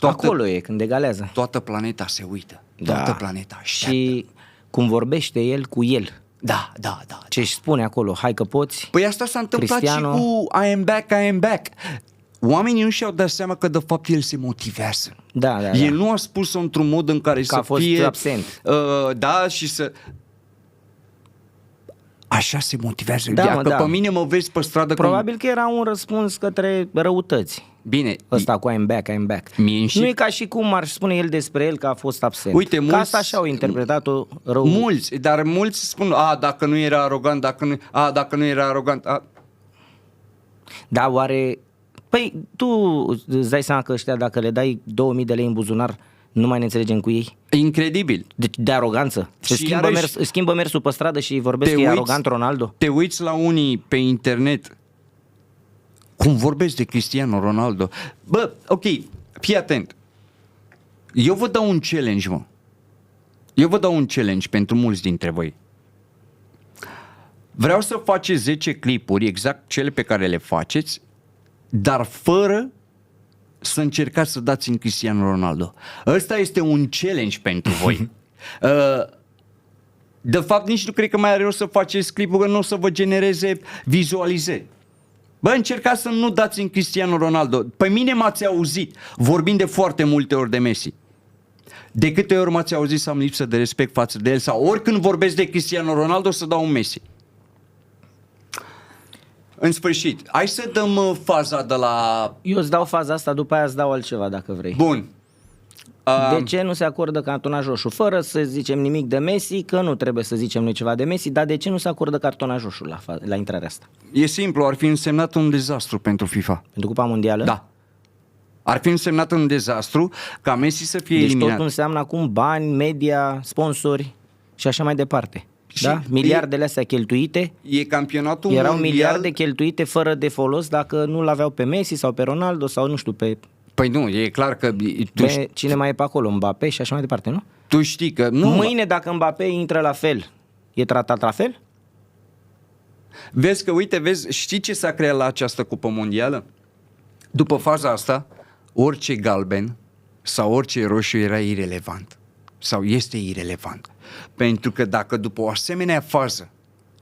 [SPEAKER 1] Acolo e, când egalează.
[SPEAKER 2] Toată planeta se uită.
[SPEAKER 1] Da.
[SPEAKER 2] Toată planeta așteaptă.
[SPEAKER 1] Și cum vorbește el cu el.
[SPEAKER 2] Da.
[SPEAKER 1] Ce își spune acolo, hai că poți.
[SPEAKER 2] Păi asta s-a întâmplat
[SPEAKER 1] Cristiano.
[SPEAKER 2] și cu I am back. Oamenii nu și-au dat seama că de fapt el se motivează.
[SPEAKER 1] Da.
[SPEAKER 2] El nu a spus-o într-un mod în care să
[SPEAKER 1] a fost
[SPEAKER 2] fie
[SPEAKER 1] absent.
[SPEAKER 2] Da, și să... Așa se motivează.
[SPEAKER 1] Da,
[SPEAKER 2] Dacă
[SPEAKER 1] mă, da.
[SPEAKER 2] pe mine mă vezi pe stradă...
[SPEAKER 1] Probabil că era un răspuns către răutăți.
[SPEAKER 2] Bine,
[SPEAKER 1] Ăsta cu I'm back.
[SPEAKER 2] Mie și-
[SPEAKER 1] Nu e ca și cum ar spune el despre el că a fost absent.
[SPEAKER 2] Uite,
[SPEAKER 1] Că
[SPEAKER 2] mulți-
[SPEAKER 1] asta așa au interpretat-o rău.
[SPEAKER 2] dar mulți spun, dacă nu era arogant, dacă nu era arogant...
[SPEAKER 1] Dar oare... Păi tu îți dai seama că ăștia dacă le dai 2000 de lei în buzunar nu mai ne înțelegem cu ei?
[SPEAKER 2] Incredibil.
[SPEAKER 1] De aroganță.
[SPEAKER 2] Și iarăși-
[SPEAKER 1] Schimbă mersul pe stradă și vorbesc
[SPEAKER 2] Te
[SPEAKER 1] că e
[SPEAKER 2] uiți-
[SPEAKER 1] arogant Ronaldo?
[SPEAKER 2] Te uiți la unii pe internet cum vorbesc de Cristiano Ronaldo. Bă, ok, fii atent. Eu vă dau un challenge, mă. Eu vă dau un challenge pentru mulți dintre voi. Vreau să faceți 10 clipuri, exact cele pe care le faceți, dar fără să încercați să dați în Cristiano Ronaldo. Ăsta este un challenge pentru voi. De fapt, nici nu cred că mai are rost să faceți clipul, că nu o să vă genereze vizualizări. Bă, încercați să nu dați în Cristiano Ronaldo. Pe mine m-ați auzit vorbind de foarte multe ori de Messi. De câte ori m-ați auzit să am lipsă de respect față de el sau oricând vorbesc de Cristiano Ronaldo să dau un Messi. În sfârșit, hai să dăm faza de la...
[SPEAKER 1] Eu îți dau faza asta, după aia îți dau altceva dacă vrei.
[SPEAKER 2] Bun.
[SPEAKER 1] De ce nu se acordă cartonaj roșu? Fără să zicem nimic de Messi, că nu trebuie să zicem noi ceva de Messi, dar de ce nu se acordă cartonaj roșu la intrarea asta?
[SPEAKER 2] E simplu, ar fi însemnat un dezastru pentru FIFA.
[SPEAKER 1] Pentru Cupa Mondială?
[SPEAKER 2] Da. Ar fi însemnat un dezastru ca Messi să fie
[SPEAKER 1] Deci
[SPEAKER 2] eliminat.
[SPEAKER 1] totul înseamnă acum bani, media, sponsori și așa mai departe.
[SPEAKER 2] Și
[SPEAKER 1] Da? Miliardele astea cheltuite,
[SPEAKER 2] E campionatul
[SPEAKER 1] erau
[SPEAKER 2] mondial.
[SPEAKER 1] miliarde cheltuite fără de folos dacă nu l-aveau pe Messi sau pe Ronaldo sau nu știu, pe
[SPEAKER 2] Păi nu, e clar că
[SPEAKER 1] cine mai e pe acolo, Mbappé și așa mai departe, nu?
[SPEAKER 2] tu știi că... Nu,
[SPEAKER 1] Mâine dacă Mbappé intră la fel, e tratat la fel?
[SPEAKER 2] Vezi că, uite, știi ce s-a creat la această cupă mondială? După faza asta, orice galben sau orice roșu era irelevant. Sau este irelevant. Pentru că dacă după o asemenea fază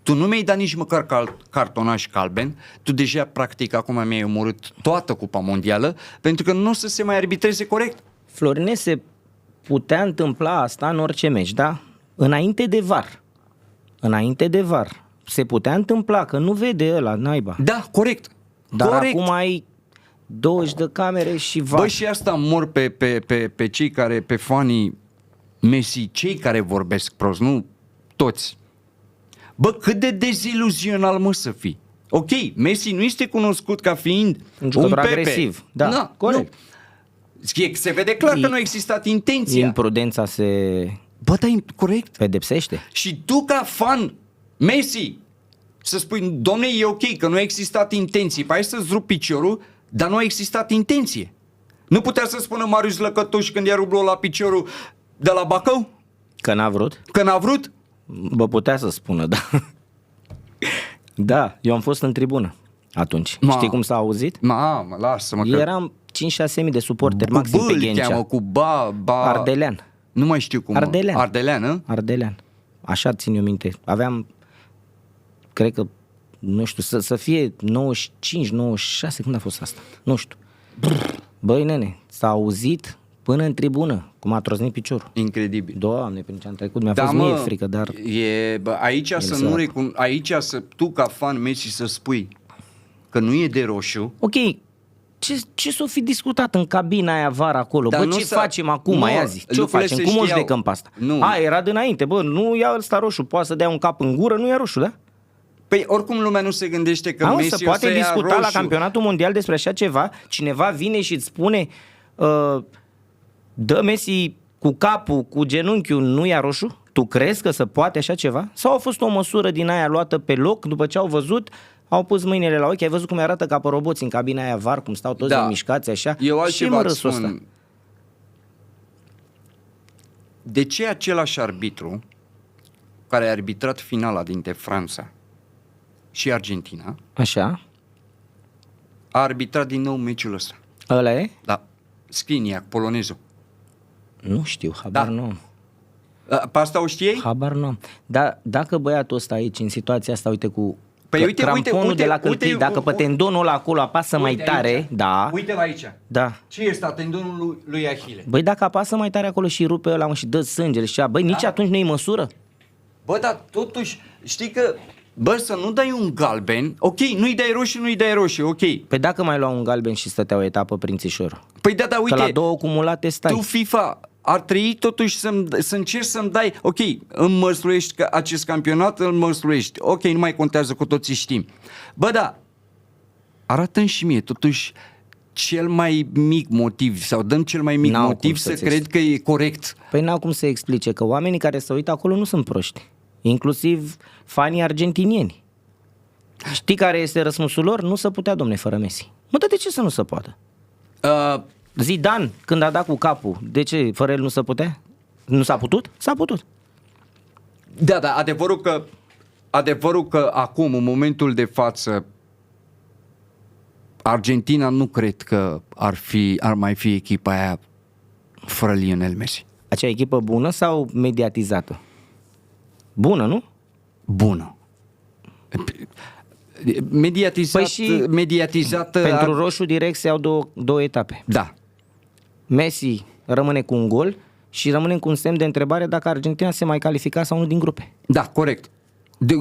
[SPEAKER 2] tu nu mi-ai dat nici măcar cartonaș galben, tu deja practic acum mi-ai omorât toată cupa mondială, pentru că nu o să se mai arbitreze corect.
[SPEAKER 1] Florine, se putea întâmpla asta în orice meci, da? Înainte de VAR. Înainte de VAR. Se putea întâmpla că nu vede ăla, naiba.
[SPEAKER 2] Da, corect.
[SPEAKER 1] Dar
[SPEAKER 2] corect.
[SPEAKER 1] acum ai 20 de camere și VAR.
[SPEAKER 2] Băi, și asta mor pe cei care, pe fanii Messi, cei care vorbesc prost, nu toți. Bă, cât de deziluzional, mă, să fii. Ok, Messi nu este cunoscut ca fiind
[SPEAKER 1] Un jucător
[SPEAKER 2] Pepe.
[SPEAKER 1] agresiv. Da,
[SPEAKER 2] Na,
[SPEAKER 1] corect.
[SPEAKER 2] Nu. Se vede clar că nu a existat intenția.
[SPEAKER 1] Imprudența se
[SPEAKER 2] Bă, dar e corect.
[SPEAKER 1] pedepsește.
[SPEAKER 2] Și tu ca fan Messi să spui, domne, e ok că nu a existat intenție, păi hai să-ți rup piciorul, dar nu a existat intenție. Nu putea să spună Marius Lăcătuș când i-a rupt la piciorul de la Bacău?
[SPEAKER 1] Că n-a vrut?
[SPEAKER 2] Că n-a vrut?
[SPEAKER 1] Bă, putea să spună, da. Da, eu am fost în tribună atunci.
[SPEAKER 2] Ma.
[SPEAKER 1] Știi cum s-a auzit?
[SPEAKER 2] Mamă, lasă-mă că...
[SPEAKER 1] Eram 5-6 mii de suporteri,
[SPEAKER 2] cu
[SPEAKER 1] maxim
[SPEAKER 2] B
[SPEAKER 1] pe
[SPEAKER 2] îl
[SPEAKER 1] Ghencea.
[SPEAKER 2] cheamă, cu ba...
[SPEAKER 1] Ardelean.
[SPEAKER 2] Nu mai știu cum.
[SPEAKER 1] Ardelean.
[SPEAKER 2] Ardelean, hă?
[SPEAKER 1] Ardelean. Așa țin eu minte. Aveam, cred că, nu știu, să fie 95, 96, când a fost asta? Nu știu. Băi, nene, s-a auzit până în tribună, cum a troznit piciorul.
[SPEAKER 2] Incredibil.
[SPEAKER 1] Doamne, prin ce am trecut, mi-a fost mie frică, dar...
[SPEAKER 2] Aici să nu aici tu ca fan Messi să spui că nu e de roșu.
[SPEAKER 1] Ok, ce s-o fi discutat în cabina aia VAR acolo?
[SPEAKER 2] Dar
[SPEAKER 1] Bă,
[SPEAKER 2] nu
[SPEAKER 1] ce
[SPEAKER 2] s-a-
[SPEAKER 1] facem acum?
[SPEAKER 2] nu,
[SPEAKER 1] Aia zi, ce o
[SPEAKER 2] lucrurile
[SPEAKER 1] facem?
[SPEAKER 2] se
[SPEAKER 1] Cum o
[SPEAKER 2] știau.
[SPEAKER 1] judecăm pe asta?
[SPEAKER 2] Nu.
[SPEAKER 1] Era dinainte, bă, nu ia ăsta roșu, poate să dea un cap în gură, nu ia roșu, da?
[SPEAKER 2] Păi oricum lumea nu se gândește că
[SPEAKER 1] Auzi,
[SPEAKER 2] Messi
[SPEAKER 1] se
[SPEAKER 2] o
[SPEAKER 1] poate
[SPEAKER 2] să ia
[SPEAKER 1] discuta la
[SPEAKER 2] roșu.
[SPEAKER 1] campionatul mondial despre așa ceva? Cineva vine și îți spune dă Messi cu capul, cu genunchiul, nu ia roșu? Tu crezi că se poate așa ceva? Sau a fost o măsură din aia luată pe loc, după ce au văzut, au pus mâinile la ochi, ai văzut cum arată ca pe roboți în cabina aia VAR, cum stau toți
[SPEAKER 2] Da.
[SPEAKER 1] mișcați așa?
[SPEAKER 2] Eu
[SPEAKER 1] Și
[SPEAKER 2] altceva îți
[SPEAKER 1] râsul ăsta?
[SPEAKER 2] spun. De ce același arbitru care a arbitrat finala dintre Franța și Argentina
[SPEAKER 1] Așa?
[SPEAKER 2] a arbitrat din nou meciul ăsta?
[SPEAKER 1] Ăla e?
[SPEAKER 2] Da. Skriniar, polonezul.
[SPEAKER 1] Nu știu, habar
[SPEAKER 2] Da.
[SPEAKER 1] nu am.
[SPEAKER 2] Pe asta o știei?
[SPEAKER 1] Habar nu am. Dar dacă băiatul ăsta aici, în situația asta, uite, cu
[SPEAKER 2] Păi uite,
[SPEAKER 1] cramponul
[SPEAKER 2] uite,
[SPEAKER 1] de la
[SPEAKER 2] uite,
[SPEAKER 1] călcâi, dacă pe tendonul ăla acolo apasă mai
[SPEAKER 2] Uite
[SPEAKER 1] tare,
[SPEAKER 2] aici.
[SPEAKER 1] da,
[SPEAKER 2] Uite la aici.
[SPEAKER 1] da.
[SPEAKER 2] Ce este tendonul lui Ahile?
[SPEAKER 1] Băi, dacă apasă mai tare acolo și rupe ăla, mă, și dă sângele și cea, băi, nici atunci nu-i măsură?
[SPEAKER 2] Bă, dar totuși, știi că, bă, să nu dai un galben, ok, nu-i dai roșu, nu-i dai roșu, ok.
[SPEAKER 1] Păi dacă mai lua un galben și stătea o etapă prințișor,
[SPEAKER 2] Păi da,
[SPEAKER 1] că
[SPEAKER 2] uite,
[SPEAKER 1] la două cumulate stai.
[SPEAKER 2] tu FIFA ar trebui totuși să încerci să-mi dai, ok, îmi măsluiești acest campionat, îl măsluiești, ok, nu mai contează, cu toții știm. Bă, da, arată-mi și mie totuși cel mai mic motiv sau dăm cel mai mic
[SPEAKER 1] N-au
[SPEAKER 2] motiv
[SPEAKER 1] cum
[SPEAKER 2] să
[SPEAKER 1] să-ți
[SPEAKER 2] cred că e corect.
[SPEAKER 1] Păi n-au cum să explice că oamenii care se uită acolo nu sunt proști, inclusiv fanii argentinieni. Știi care este răspunsul lor? Nu se putea, domne, fără Messi. Mă, dar de ce să nu se poată? Zidane, când a dat cu capul, de ce fără el nu se putea? Nu s-a putut? S-a putut.
[SPEAKER 2] Da, da, adevărul că acum, în momentul de față, Argentina nu cred că ar mai fi echipa aia fără Lionel Messi.
[SPEAKER 1] Acea echipă bună sau mediatizată? Bună, nu?
[SPEAKER 2] Bună. mediatizat,
[SPEAKER 1] Păi și
[SPEAKER 2] mediatizată...
[SPEAKER 1] Pentru roșu direct se iau două etape.
[SPEAKER 2] Da.
[SPEAKER 1] Messi rămâne cu un gol și rămâne cu un semn de întrebare dacă Argentina se mai califica sau nu din grupe.
[SPEAKER 2] Da, corect.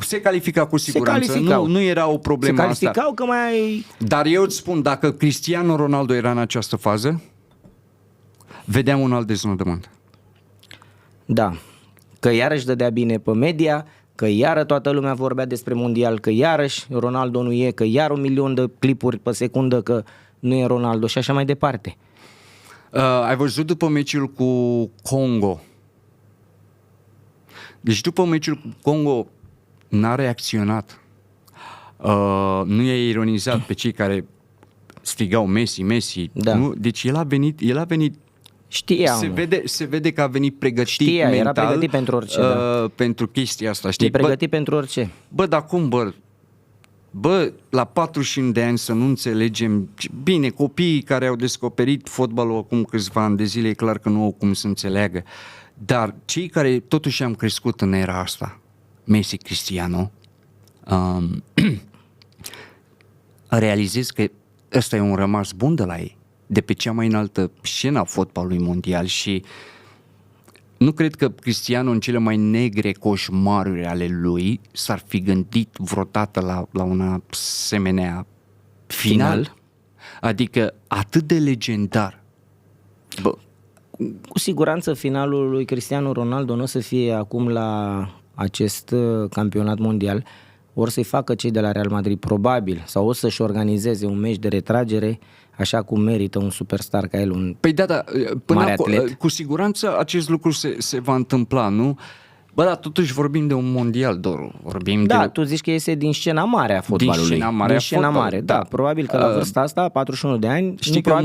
[SPEAKER 2] Se califica cu siguranță, nu era o problemă
[SPEAKER 1] se
[SPEAKER 2] asta.
[SPEAKER 1] calificau că mai...
[SPEAKER 2] Dar eu îți spun, dacă Cristiano Ronaldo era în această fază, vedeam un alt deznodământ.
[SPEAKER 1] Da, că iarăși dădea bine pe media, că iară toată lumea vorbea despre mondial, că iarăși Ronaldo nu e, că iar 1 milion de clipuri pe secundă că nu e Ronaldo și așa mai departe.
[SPEAKER 2] Ai văzut după meciul cu Congo? Deci după meciul cu Congo n-a reacționat. Nu i-a ironizat pe cei care strigau Messi, Messi.
[SPEAKER 1] Da.
[SPEAKER 2] Nu? Deci el a venit
[SPEAKER 1] Știa.
[SPEAKER 2] Se vede că a venit pregătit
[SPEAKER 1] Știa,
[SPEAKER 2] mental,
[SPEAKER 1] era pregătit pentru orice, da.
[SPEAKER 2] pentru chestia asta. Știi?
[SPEAKER 1] E pregătit pentru orice.
[SPEAKER 2] Dar cum, Bă, la 41 de ani să nu înțelegem... Bine, copiii care au descoperit fotbalul acum câțiva ani de zile, e clar că nu au cum să înțeleagă. Dar cei care totuși am crescut în era asta, Messi, Cristiano, realizez că ăsta e un rămas bun de la ei, de pe cea mai înaltă scenă a fotbalului mondial și nu cred că Cristiano în cele mai negre coșmaruri ale lui s-ar fi gândit vreodată la un asemenea final. Adică atât de legendar. Bă.
[SPEAKER 1] Cu siguranță finalul lui Cristiano Ronaldo nu o să fie acum la acest campionat mondial, ori să-i facă cei de la Real Madrid probabil, sau o să-și organizeze un meci de retragere așa cum merită un superstar ca el, un mare atlet.
[SPEAKER 2] Cu siguranță acest lucru se va întâmpla, nu? Bă, dar totuși vorbim de un mondial, Doru.
[SPEAKER 1] Tu zici că iese din scena mare a fotbalului.
[SPEAKER 2] Din scena mare,
[SPEAKER 1] da. Probabil că la vârsta asta, 41 de ani,
[SPEAKER 2] știi că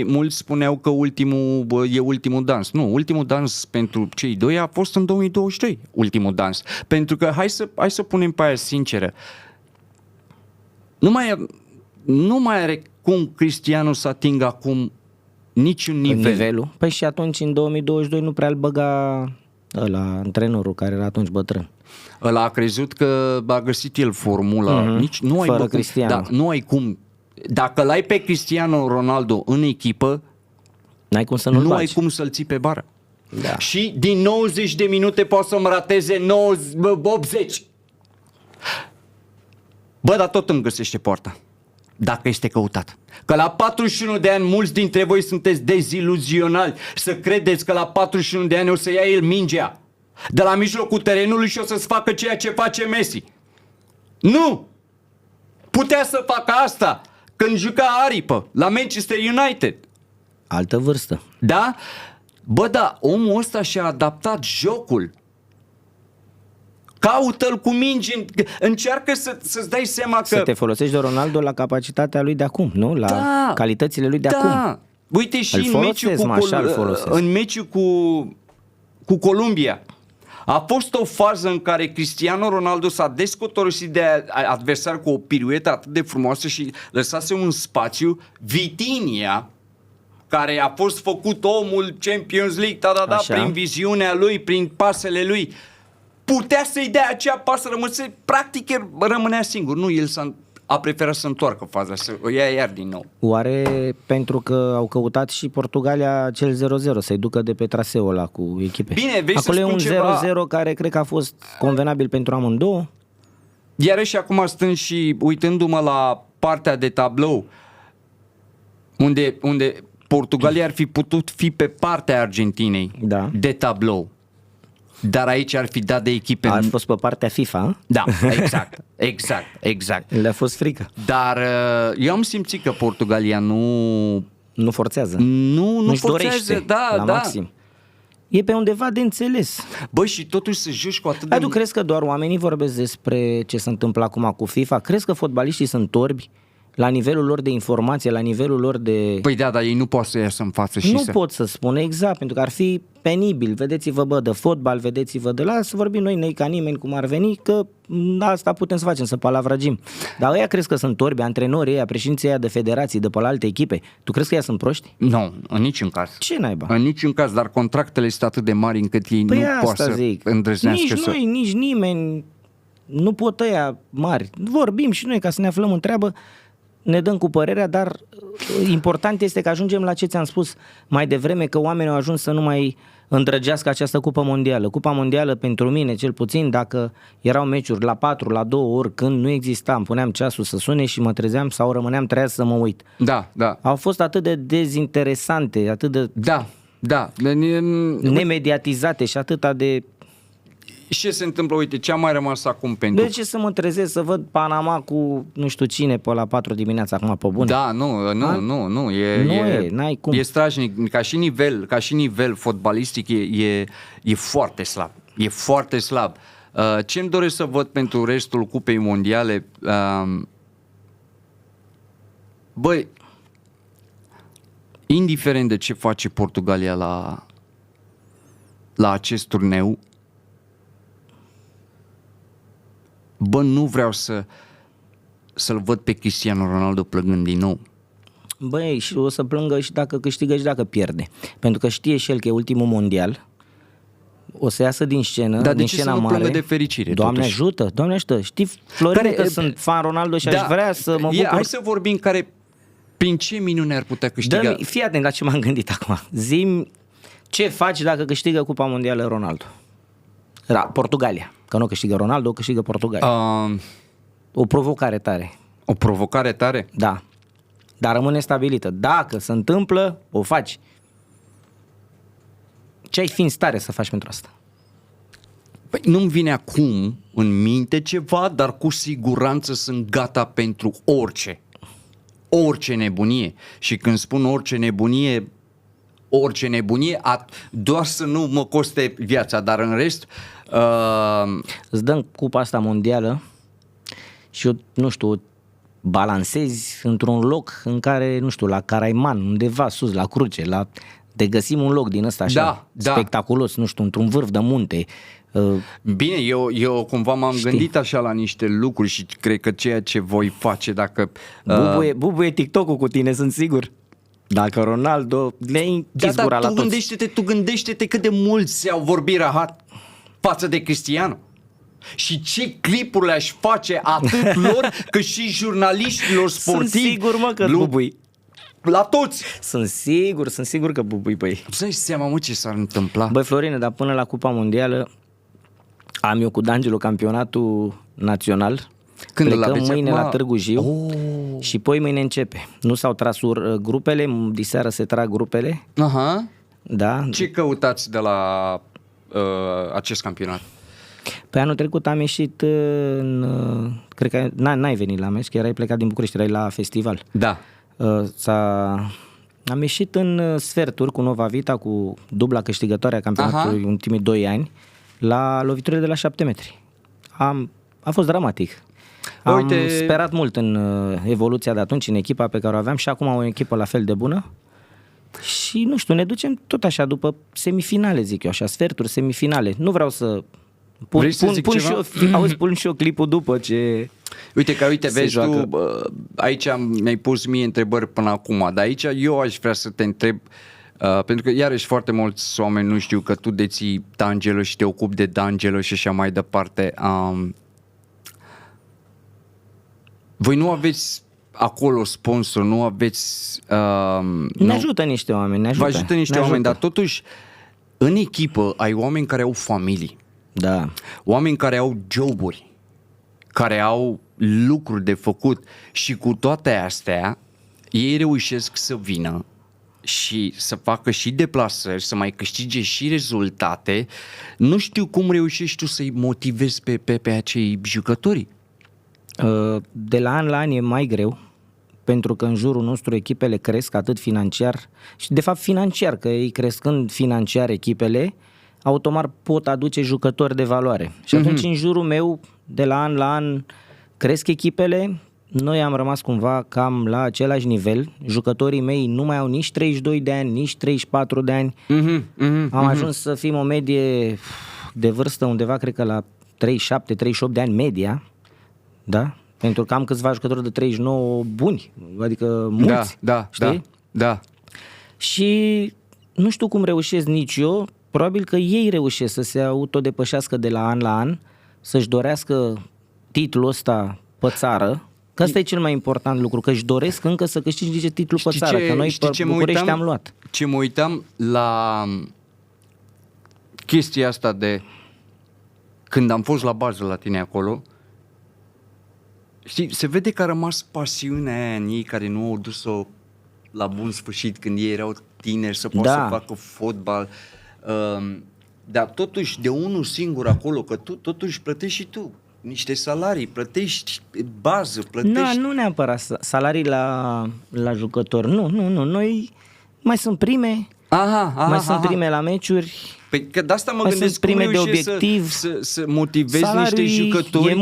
[SPEAKER 2] mulți spuneau că e ultimul dans. Nu, ultimul dans pentru cei doi a fost în 2022, ultimul dans. Pentru că, hai să punem pe aia sinceră, nu mai are cum Cristiano să atingă acum niciun nivelul.
[SPEAKER 1] Păi și atunci, în 2022, nu prea îl băga ăla, antrenorul care era atunci bătrân.
[SPEAKER 2] Ăla a crezut că a găsit el formula. Nu ai
[SPEAKER 1] fără Cristiano.
[SPEAKER 2] Da, nu ai cum. Dacă l-ai pe Cristiano Ronaldo în echipă,
[SPEAKER 1] n-ai cum să nu
[SPEAKER 2] ai cum să-l ții pe bară.
[SPEAKER 1] Da.
[SPEAKER 2] Și din 90 de minute poți să-mi rateze 80. Dar tot îmi găsește poarta. Dacă este căutat. Că la 41 de ani mulți dintre voi sunteți deziluzionali să credeți că la 41 de ani o să ia el mingea de la mijlocul terenului și o să-ți facă ceea ce face Messi. Nu! Putea să facă asta când juca aripă la Manchester United.
[SPEAKER 1] Altă vârstă.
[SPEAKER 2] Da? Da, omul ăsta și-a adaptat jocul. Caută-l cu mingi, încearcă să-ți dai seama că...
[SPEAKER 1] Să te folosești de Ronaldo la capacitatea lui de acum, nu? La calitățile lui de acum.
[SPEAKER 2] Uite și în meciul cu Columbia. A fost o fază în care Cristiano Ronaldo s-a descotorosit de adversar cu o piruetă atât de frumoasă și lăsase un spațiu. Vitinha, care a fost făcut omul Champions League, prin viziunea lui, prin pasele lui, putea să-i dea acea pasă, practic el rămânea singur. Nu, el a preferat să întoarcă faza, să o ia iar din nou.
[SPEAKER 1] Oare pentru că au căutat și Portugalia cel 0-0, să-i ducă de pe traseul ăla cu echipe?
[SPEAKER 2] Bine, vei
[SPEAKER 1] acolo
[SPEAKER 2] să
[SPEAKER 1] e un
[SPEAKER 2] ceva...
[SPEAKER 1] 0-0 care cred că a fost convenabil pentru amândouă.
[SPEAKER 2] Iarăși acum stând și uitându-mă la partea de tablou, unde Portugalia ar fi putut fi pe partea Argentinei de tablou. Dar aici ar fi dat de echipe...
[SPEAKER 1] Ar fost pe partea FIFA.
[SPEAKER 2] Da, exact.
[SPEAKER 1] Le-a fost frică.
[SPEAKER 2] Dar eu am simțit că Portugalia
[SPEAKER 1] nu forțează.
[SPEAKER 2] Nu-și
[SPEAKER 1] dorește la maxim. E pe undeva de înțeles.
[SPEAKER 2] Și totuși să joci cu atât
[SPEAKER 1] de... Tu crezi că doar oamenii vorbesc despre ce se întâmplă acum cu FIFA? Crezi că fotbaliștii sunt torbi? La nivelul lor de informație, la nivelul lor de...
[SPEAKER 2] Dar ei nu pot să iasă în față și
[SPEAKER 1] pot să spun exact, pentru că ar fi penibil. Vedeți-vă, de fotbal, vedeți-vă de la... Să vorbim noi ca nimeni cum ar veni, că asta putem să facem, să palavragim. Dar ăia crezi că sunt torbi, antrenorii ăia, președinții ăia de federații, de pe la alte echipe? Tu crezi că ăia sunt proști?
[SPEAKER 2] Nu, în niciun caz.
[SPEAKER 1] Ce naiba?
[SPEAKER 2] În niciun caz, dar contractele sunt atât de mari încât ei nu pot să îndrăznească
[SPEAKER 1] nici noi, nici nimeni... nu pot ăia mari. Vorbim și noi ca să ne aflăm în treabă, ne dăm cu părerea, dar important este că ajungem la ce ți-am spus mai devreme, că oamenii au ajuns să nu mai îndrăgească această cupă mondială. Cupa mondială pentru mine, cel puțin, dacă erau meciuri la 4, la 2 ori, când nu exista, îmi puneam ceasul să sune și mă trezeam sau rămâneam treaz să mă uit.
[SPEAKER 2] Da.
[SPEAKER 1] Au fost atât de dezinteresante, atât de
[SPEAKER 2] Da.
[SPEAKER 1] nemediatizate și atâta de...
[SPEAKER 2] Și ce se întâmplă? Uite, ce a mai rămas acum pentru...
[SPEAKER 1] De ce să mă trezesc să văd Panama cu nu știu cine pe la 4 dimineața acum pe bune?
[SPEAKER 2] Da, nu,
[SPEAKER 1] n-ai cum.
[SPEAKER 2] E strașnic, ca și nivel fotbalistic e foarte slab. E foarte slab. Ce-mi doresc să văd pentru restul Cupei Mondiale? Băi, indiferent de ce face Portugalia la acest turneu, bă, nu vreau să-l văd pe Cristiano Ronaldo plângând din nou.
[SPEAKER 1] Băi, și o să plângă și dacă câștigă și dacă pierde. Pentru că știe și el că e ultimul mondial, o să iasă din scenă,
[SPEAKER 2] dar
[SPEAKER 1] din
[SPEAKER 2] de ce
[SPEAKER 1] scena
[SPEAKER 2] să nu
[SPEAKER 1] mare.
[SPEAKER 2] plângă de fericire?
[SPEAKER 1] Doamne
[SPEAKER 2] totuși?
[SPEAKER 1] ajută, Doamne ajută. Știi, Florin, că sunt fan Ronaldo și aș vrea să mă bucur.
[SPEAKER 2] Hai să vorbim prin ce minune ar putea câștiga.
[SPEAKER 1] Fii atent la ce m-am gândit acum. Zi-mi ce faci dacă câștigă Cupa Mondială Ronaldo? Portugalia. Că nu câștigă Ronaldo, câștigă Portugalia. O provocare tare.
[SPEAKER 2] O provocare tare?
[SPEAKER 1] Da. Dar rămâne stabilită. Dacă se întâmplă, o faci. Ce ai fi în stare să faci pentru asta?
[SPEAKER 2] Păi nu-mi vine acum în minte ceva, dar cu siguranță sunt gata pentru orice. Orice nebunie. Și când spun orice nebunie, doar să nu mă coste viața, dar în rest...
[SPEAKER 1] Îți dăm cupa asta mondială și eu, nu știu, balansezi într-un loc în care, nu știu, la Caraiman, undeva sus, la Cruce, de găsim un loc din ăsta așa, spectaculos, nu știu, într-un vârf de munte.
[SPEAKER 2] Bine, eu cumva m-am gândit așa la niște lucruri și cred că ceea ce voi face dacă...
[SPEAKER 1] Bubuie TikTok-ul cu tine, sunt sigur. Dacă Ronaldo le-ai închis gura la toți.
[SPEAKER 2] Tu gândește-te cât de mulți au vorbit rahat față de Cristiano. Și ce clipuri le-aș face atât lor cât și jurnaliștilor sportivi.
[SPEAKER 1] Sunt sigur, mă, că bubui.
[SPEAKER 2] La toți.
[SPEAKER 1] Sunt sigur că bubui, băi.
[SPEAKER 2] Tu dai seama, mă, ce s-ar întâmpla?
[SPEAKER 1] Băi, Florine, dar până la Cupa Mondială am eu cu D'Angelo campionatul național.
[SPEAKER 2] Când
[SPEAKER 1] plecăm mâine la Târgu Jiu și poi mâine începe. Nu s-au tras grupele, diseară se trag grupele.
[SPEAKER 2] Aha.
[SPEAKER 1] Da.
[SPEAKER 2] Ce căutați de la acest campionat?
[SPEAKER 1] Pe anul trecut am ieșit cred că n-ai venit la meci, că erai plecat din București, erai la festival.
[SPEAKER 2] Da.
[SPEAKER 1] Am ieșit în sferturi cu Nova Vita, cu dubla câștigătoare a campionatului în ultimii 2 ani, la loviturile de la 7 metri. A fost dramatic. Am sperat mult în evoluția de atunci, în echipa pe care o aveam și acum am o echipă la fel de bună. Și nu știu, ne ducem tot așa după semifinale, zic eu așa, sferturi, semifinale. Nu vreau să pun și eu clipul după ce...
[SPEAKER 2] Uite, vezi joacă. Tu, aici mi-ai pus mie întrebări până acum, dar aici eu aș vrea să te întreb, pentru că iarăși foarte mulți oameni nu știu că tu deții D'Angelo și te ocupi de D'Angelo și așa mai departe. Voi nu aveți acolo sponsor, nu aveți...
[SPEAKER 1] ne ajută niște oameni,
[SPEAKER 2] Vă ajută niște oameni, dar totuși în echipă ai oameni care au familii.
[SPEAKER 1] Da.
[SPEAKER 2] Oameni care au joburi, care au lucruri de făcut și cu toate astea ei reușesc să vină și să facă și deplasări, să mai câștige și rezultate. Nu știu cum reușești tu să-i motivezi pe acei jucători.
[SPEAKER 1] De la an la an e mai greu, pentru că în jurul nostru echipele cresc atât financiar și de fapt financiar, că ei crescând financiar echipele, automat pot aduce jucători de valoare. Și atunci în jurul meu, de la an la an, cresc echipele, noi am rămas cumva cam la același nivel, jucătorii mei nu mai au nici 32 de ani, nici 34 de ani, am ajuns să fim o medie de vârstă undeva, cred că la 37-38 de ani media, da? Pentru că am câțiva jucători de 39 buni, adică mulți, știi?
[SPEAKER 2] Da.
[SPEAKER 1] Și nu știu cum reușesc nici eu, probabil că ei reușesc să se autodepășească de la an la an, să-și dorească titlul ăsta pe țară, că ăsta e cel mai important lucru, că își doresc încă să câștige titlul pe țară, că noi pe București am luat.
[SPEAKER 2] Ce mă uitam la chestia asta de când am fost la bază la tine acolo, știi, se vede că a rămas pasiunea aia în ei care nu au dus-o la bun sfârșit când ei erau tineri să poată să facă fotbal. Dar totuși de unul singur acolo, că tu totuși plătești și tu niște salarii, plătești bază, plătești...
[SPEAKER 1] Nu neapărat salarii la jucători, nu, noi mai sunt prime, sunt prime la meciuri.
[SPEAKER 2] Păi că de asta mă gândesc cum reușești să motivezi niște jucători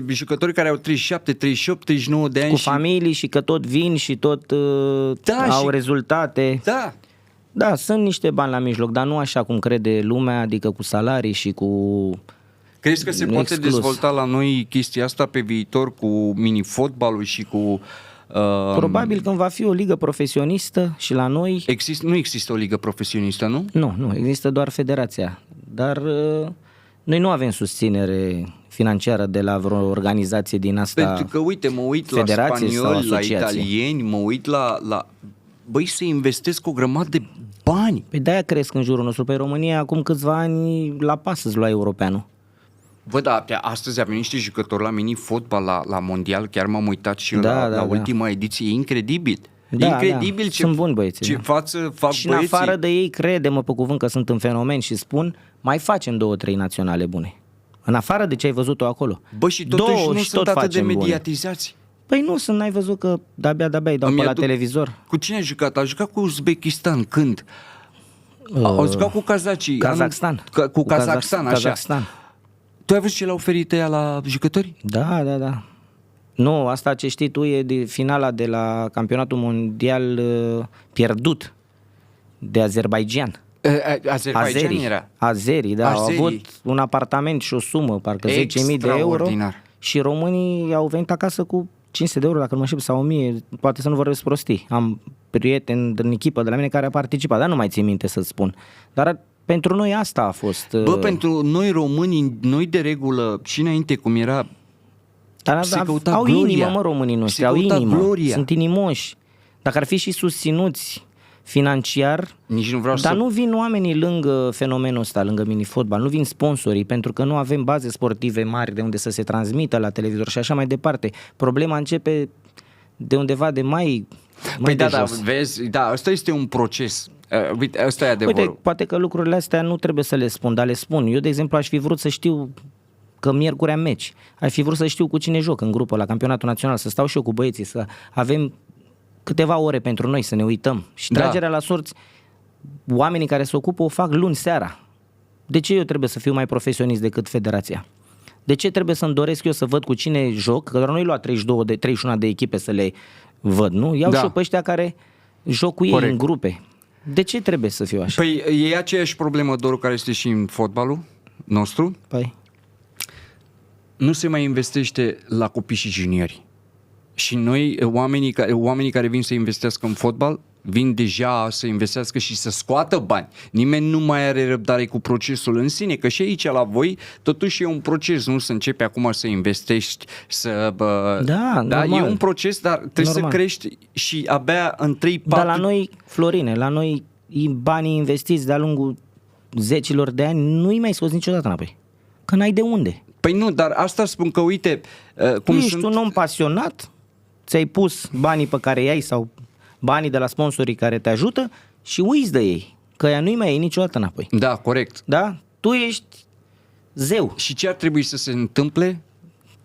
[SPEAKER 2] jucători care au 37, 38, 39 de ani
[SPEAKER 1] cu familii și că tot vin și tot au rezultate. Da, sunt niște bani la mijloc, dar nu așa cum crede lumea, adică cu salarii și cu...
[SPEAKER 2] Crezi că se poate dezvolta la noi chestia asta pe viitor cu mini-fotbalul și cu...
[SPEAKER 1] Probabil când va fi o ligă profesionistă și la noi...
[SPEAKER 2] Nu există o ligă profesionistă, nu?
[SPEAKER 1] Nu, există doar federația. Dar noi nu avem susținere financiară de la vreo organizație din asta.
[SPEAKER 2] Pentru că, uite, mă uit la spanioli, la italieni, mă uit la... Băi, se investesc o grămadă de bani.
[SPEAKER 1] Păi de-aia cresc în jurul nostru. Pe România, acum câțiva ani, la pas îți lua europeanul.
[SPEAKER 2] Bă, da, astăzi avem niște jucători la mini-fotbal, la mondial, chiar m-am uitat și la ultima ediție, e incredibil. Incredibil ce,
[SPEAKER 1] sunt buni băieții,
[SPEAKER 2] ce față fac
[SPEAKER 1] și
[SPEAKER 2] băieții.
[SPEAKER 1] în afară de ei, crede-mă pe cuvânt că sunt în fenomen și spun, mai facem 2-3 naționale bune. În afară de ce ai văzut-o acolo.
[SPEAKER 2] Bă, și totuși nu sunt atât de mediatizați.
[SPEAKER 1] Păi nu sunt, n-ai văzut că de-abia îi dau pe la televizor.
[SPEAKER 2] Cu cine a jucat? A jucat cu Uzbekistan, când? A jucat cu kazacii.
[SPEAKER 1] Kazakhstan.
[SPEAKER 2] Cu Kazakhstan, așa.
[SPEAKER 1] Kazakhstan.
[SPEAKER 2] Tu ai văzut ce le-au oferit ea la jucători?
[SPEAKER 1] Da. Nu, asta ce știi tu e de finala de la campionatul mondial pierdut de Azerbaijan.
[SPEAKER 2] Azerbaijan era?
[SPEAKER 1] Azerii, da. Au avut un apartament și o sumă, parcă 10.000 de euro. Și românii au venit acasă cu 500 de euro, dacă nu mă știu, sau 1000, poate să nu vorbesc prostii. Am prieteni din echipă de la mine care a participat, dar nu mai țin minte să spun. Dar pentru noi asta a fost...
[SPEAKER 2] Bă, pentru noi românii, noi de regulă și înainte cum era...
[SPEAKER 1] Dar au inimă, mă, românii noștri, au inimă, gloria. Sunt inimoși. Dacă ar fi și susținuți financiar,
[SPEAKER 2] nici nu vreau
[SPEAKER 1] dar nu vin oamenii lângă fenomenul ăsta, lângă mini-fotbal, nu vin sponsorii, pentru că nu avem baze sportive mari de unde să se transmită la televizor și așa mai departe. Problema începe de undeva de mai
[SPEAKER 2] Păi da, vezi, da, ăsta este un proces. Uite, ăsta e adevărul.
[SPEAKER 1] Uite, poate că lucrurile astea nu trebuie să le spun, dar le spun. Eu, de exemplu, aș fi vrut să știu că miercuri am meci. Aș fi vrut să știu cu cine joc în grupă la campionatul național, să stau și eu cu băieții, să avem câteva ore pentru noi, să ne uităm. Și tragerea la sorți, oamenii care se ocupă o fac luni seara. De ce eu trebuie să fiu mai profesionist decât federația? De ce trebuie să-mi doresc eu să văd cu cine joc? Că doar nu-i lua 31 de echipe să le văd, nu? Iau și pe ăștia care joc cu ei în grupe. De ce trebuie să fiu așa?
[SPEAKER 2] Păi e aceeași problemă, Doru, care este și în fotbalul nostru.
[SPEAKER 1] Păi?
[SPEAKER 2] Nu se mai investește la copii și juniori. Și noi, oamenii care vin să investească în fotbal, vin deja să investească și să scoată bani. Nimeni nu mai are răbdare cu procesul în sine, că și aici la voi totuși e un proces, nu să începi acum să investești, să... Da, e un proces, dar trebuie să crești și abia în 3-4...
[SPEAKER 1] Dar la noi, Florine, la noi banii investiți de-a lungul zecilor de ani nu-i mai scos niciodată înapoi. Că n-ai de unde.
[SPEAKER 2] Păi nu, dar asta spun că, uite... cum
[SPEAKER 1] ești un om pasionat, ți-ai pus banii pe care i-ai sau banii de la sponsorii care te ajută și uiți de ei, că ea nu-i mai iei niciodată înapoi.
[SPEAKER 2] Da, corect.
[SPEAKER 1] Da? Tu ești zeu.
[SPEAKER 2] Și ce ar trebui să se întâmple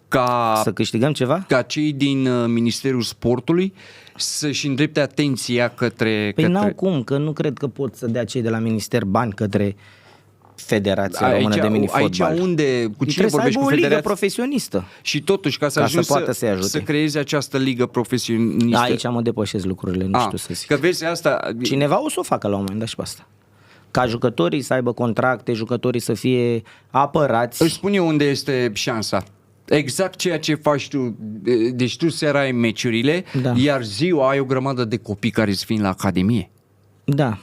[SPEAKER 2] ca...
[SPEAKER 1] Să câștigăm ceva?
[SPEAKER 2] Ca cei din Ministerul Sportului să-și îndrepte atenția către...
[SPEAKER 1] Păi n-au cum, că nu cred că pot să dea cei de la Minister bani către Federația Română de Mini-Fotbal.
[SPEAKER 2] Aici unde, cu cine vorbești, cu
[SPEAKER 1] o
[SPEAKER 2] Federația?
[SPEAKER 1] ligă profesionistă.
[SPEAKER 2] Și totuși, ca să ajungi să creezi această ligă profesionistă.
[SPEAKER 1] Aici mă depășesc lucrurile, nu știu să zic.
[SPEAKER 2] Că vezi asta...
[SPEAKER 1] Cineva o să o facă la un moment dat și pe asta. Ca jucătorii să aibă contracte, jucătorii să fie apărați.
[SPEAKER 2] Îți spun eu unde este șansa. Exact ceea ce faci tu. Deci tu seara ai meciurile, iar ziua ai o grămadă de copii care îți vin la academie.
[SPEAKER 1] Da.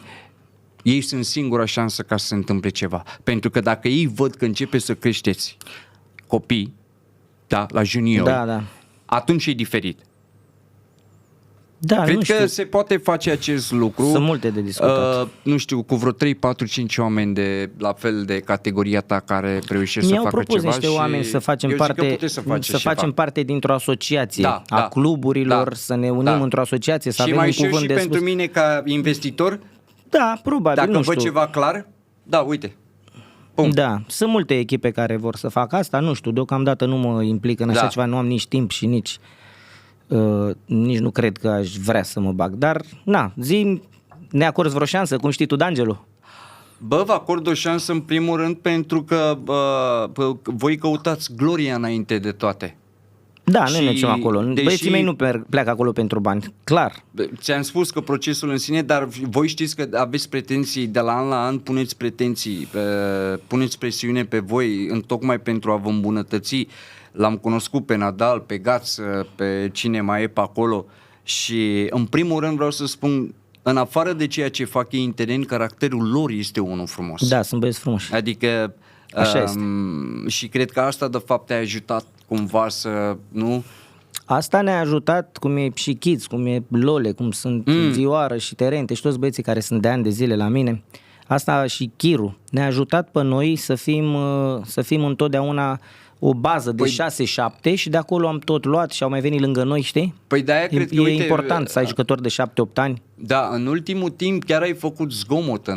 [SPEAKER 2] Ei sunt singura șansă ca să se întâmple ceva. Pentru că dacă ei văd că începe să creșteți copii, da, la juniori,
[SPEAKER 1] Da.
[SPEAKER 2] atunci e diferit.
[SPEAKER 1] Da,
[SPEAKER 2] Cred
[SPEAKER 1] nu
[SPEAKER 2] că
[SPEAKER 1] știu.
[SPEAKER 2] se poate face acest lucru.
[SPEAKER 1] Sunt multe de discutat.
[SPEAKER 2] Nu știu, cu vreo 3, 4, 5 oameni de la fel de categoria ta care reușesc să
[SPEAKER 1] Mi-au
[SPEAKER 2] facă
[SPEAKER 1] propus
[SPEAKER 2] ceva
[SPEAKER 1] niște
[SPEAKER 2] și
[SPEAKER 1] oameni să facem
[SPEAKER 2] eu zic că
[SPEAKER 1] parte,
[SPEAKER 2] puteți să faceți ceva.
[SPEAKER 1] parte dintr-o asociație
[SPEAKER 2] Da,
[SPEAKER 1] a cluburilor,
[SPEAKER 2] da,
[SPEAKER 1] să ne unim
[SPEAKER 2] da.
[SPEAKER 1] într-o asociație, să
[SPEAKER 2] și
[SPEAKER 1] avem
[SPEAKER 2] mai
[SPEAKER 1] un
[SPEAKER 2] știu
[SPEAKER 1] cuvânt
[SPEAKER 2] și
[SPEAKER 1] de
[SPEAKER 2] pentru
[SPEAKER 1] spus.
[SPEAKER 2] mine ca investitor,
[SPEAKER 1] Da, probabil,
[SPEAKER 2] dacă
[SPEAKER 1] nu
[SPEAKER 2] văd
[SPEAKER 1] știu.
[SPEAKER 2] ceva clar, da, uite. Pum.
[SPEAKER 1] Da, sunt multe echipe care vor să facă asta, nu știu, deocamdată nu mă implic în așa
[SPEAKER 2] Da.
[SPEAKER 1] ceva, nu am nici timp și nici nu cred că aș vrea să mă bag, dar na, zi, ne acorzi vreo șansă, cum știi tu, D'Angelo?
[SPEAKER 2] Vă acord o șansă în primul rând pentru că voi căutați gloria înainte de toate.
[SPEAKER 1] Da,
[SPEAKER 2] Și
[SPEAKER 1] noi mergem acolo.
[SPEAKER 2] deși-
[SPEAKER 1] Băieții mei nu pleacă acolo pentru bani, clar.
[SPEAKER 2] Ți-am spus că procesul în sine, dar voi știți că aveți pretenții de la an la an, puneți pretenții, puneți presiune pe voi tocmai pentru a vă îmbunătăți. L-am cunoscut pe Nadal, pe Gaț, pe cine mai e pe acolo și în primul rând vreau să spun, în afară de ceea ce fac ei în teren, caracterul lor este unul frumos.
[SPEAKER 1] Da, sunt băieți frumoși.
[SPEAKER 2] Adică
[SPEAKER 1] Așa este.
[SPEAKER 2] și cred că asta de fapt te-a ajutat cumva să, nu?
[SPEAKER 1] Asta ne-a ajutat, cum e și Kids, cum e Lole, cum sunt Vioară și Terente și toți băieții care sunt de ani de zile la mine. Asta și Chiru. Ne-a ajutat pe noi să fim întotdeauna o bază de 6-7 și de acolo am tot luat și au mai venit lângă noi, știi?
[SPEAKER 2] Păi de-aia cred că,
[SPEAKER 1] E
[SPEAKER 2] uite,
[SPEAKER 1] important să ai jucători de 7-8 ani.
[SPEAKER 2] Da, în ultimul timp chiar ai făcut zgomot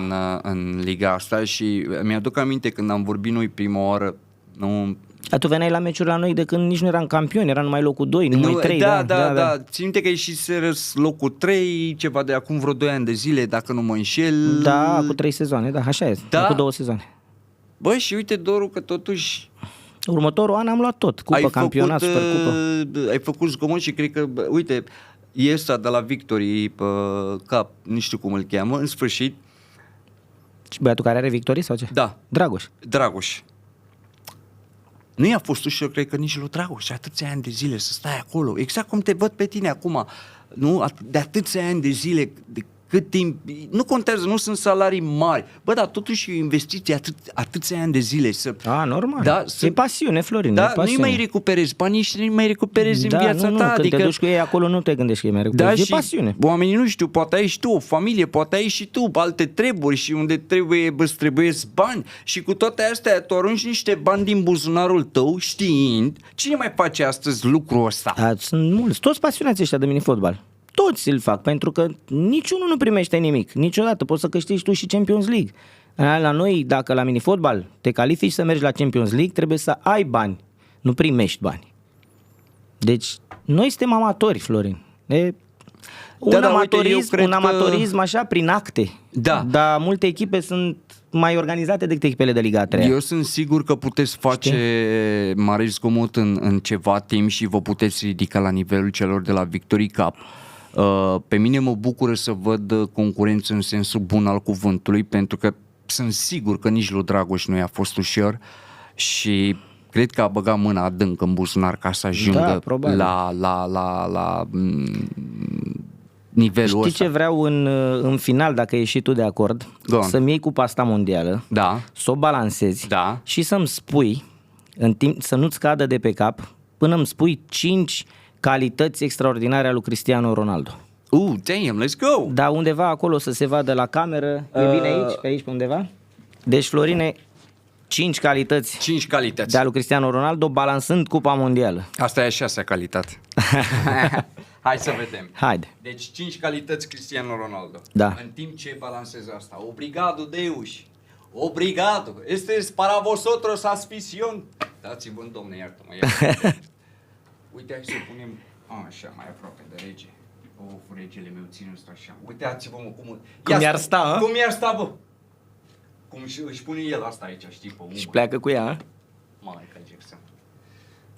[SPEAKER 2] în liga asta și mi-aduc aminte când am vorbit noi prima oară, nu...
[SPEAKER 1] Dar tu veneai la meciuri la noi de când nici nu eram campioni, era numai locul 2, numai 3.
[SPEAKER 2] Da. Țin minte că ieșiseră locul 3, ceva de acum vreo 2 ani de zile, dacă nu mă înșel.
[SPEAKER 1] Da, cu 3 sezoane, da, așa este,
[SPEAKER 2] Da?
[SPEAKER 1] cu 2 sezoane.
[SPEAKER 2] Bă, și uite, Doru, că totuși
[SPEAKER 1] Următorul an am luat tot, cupă, campionat, supercupă.
[SPEAKER 2] ai făcut zgomot și cred că, uite, e ăsta de la Victory pe cap, nu știu cum îl cheamă, în sfârșit,
[SPEAKER 1] Și băiatul care are victorii sau ce?
[SPEAKER 2] da,
[SPEAKER 1] Dragoș.
[SPEAKER 2] Dragoș. Nu i-a fost ușor, cred că nici lui Dragoș, atâția ani de zile să stai acolo, exact cum te văd pe tine acum, nu? De atâția ani de zile, de cât timp, nu contează, nu sunt salarii mari, bă, dar totuși e o investiție atâția ani de zile să...
[SPEAKER 1] A, normal.
[SPEAKER 2] Da,
[SPEAKER 1] E pasiune, Florin, e
[SPEAKER 2] Da,
[SPEAKER 1] pasiune.
[SPEAKER 2] nu-i mai recuperezi banii și nu-i mai recuperezi în viața
[SPEAKER 1] nu,
[SPEAKER 2] ta.
[SPEAKER 1] când
[SPEAKER 2] Adică,
[SPEAKER 1] te duci cu ei acolo nu te gândești că e mai
[SPEAKER 2] da,
[SPEAKER 1] recuperezi, e
[SPEAKER 2] și
[SPEAKER 1] pasiune.
[SPEAKER 2] oamenii nu știu, poate ai și tu o familie, poate ai și tu alte treburi și unde îți trebuiesc bani și cu toate astea tu arunci niște bani din buzunarul tău știind cine mai face astăzi lucrul ăsta.
[SPEAKER 1] Da, sunt mulți, toți pasionații ăștia de minifotbal. Toți îl fac, pentru că niciunul nu primește nimic. Niciodată poți să câștigi tu și Champions League. La noi, dacă la minifotbal te califici să mergi la Champions League, trebuie să ai bani, nu primești bani. Deci, noi suntem amatori, Florin. Un amatorism așa prin acte.
[SPEAKER 2] Da.
[SPEAKER 1] Dar multe echipe sunt mai organizate decât echipele de Liga 3.
[SPEAKER 2] Eu sunt sigur că puteți face mare zgomot în ceva timp și vă puteți ridica la nivelul celor de la Victory Cup. Pe mine mă bucură să văd concurență în sensul bun al cuvântului, pentru că sunt sigur că nici lui Dragoș nu i-a fost ușor și cred că a băgat mâna adânc în buzunar ca să ajungă la nivelul ăsta.
[SPEAKER 1] Știi ce vreau în final, dacă ești și tu de acord? Să-mi iei cupa asta mondială, să o balancezi și să-mi spui, în timp, să nu-ți cadă de pe cap, până îmi spui 5 calități extraordinare a lui Cristiano Ronaldo.
[SPEAKER 2] Damn, let's go!
[SPEAKER 1] Da, undeva acolo să se vadă la cameră, e bine aici, pe aici, pe undeva? Deci, Florine, 5 calități.
[SPEAKER 2] 5 calități
[SPEAKER 1] de a lui Cristiano Ronaldo, balansând cupa mondială.
[SPEAKER 2] Asta e a 6-a calitate. Hai să vedem.
[SPEAKER 1] Haide.
[SPEAKER 2] Deci 5 calități Cristiano Ronaldo.
[SPEAKER 1] Da.
[SPEAKER 2] În timp ce balancez asta. Obrigado, Deus. Obrigado. Este para vosotros aspicion. Dați-vă, domne, iartă-mă. Uite, hai să punem așa, mai aproape de rege. Regele meu, ține ăsta așa. Uitați-vă, mă,
[SPEAKER 1] cum i-ar sta,
[SPEAKER 2] Cum i-ar sta, bă? Cum își pune el asta aici, știi, pe umăr.
[SPEAKER 1] Și pleacă cu ea,
[SPEAKER 2] Michael Jackson.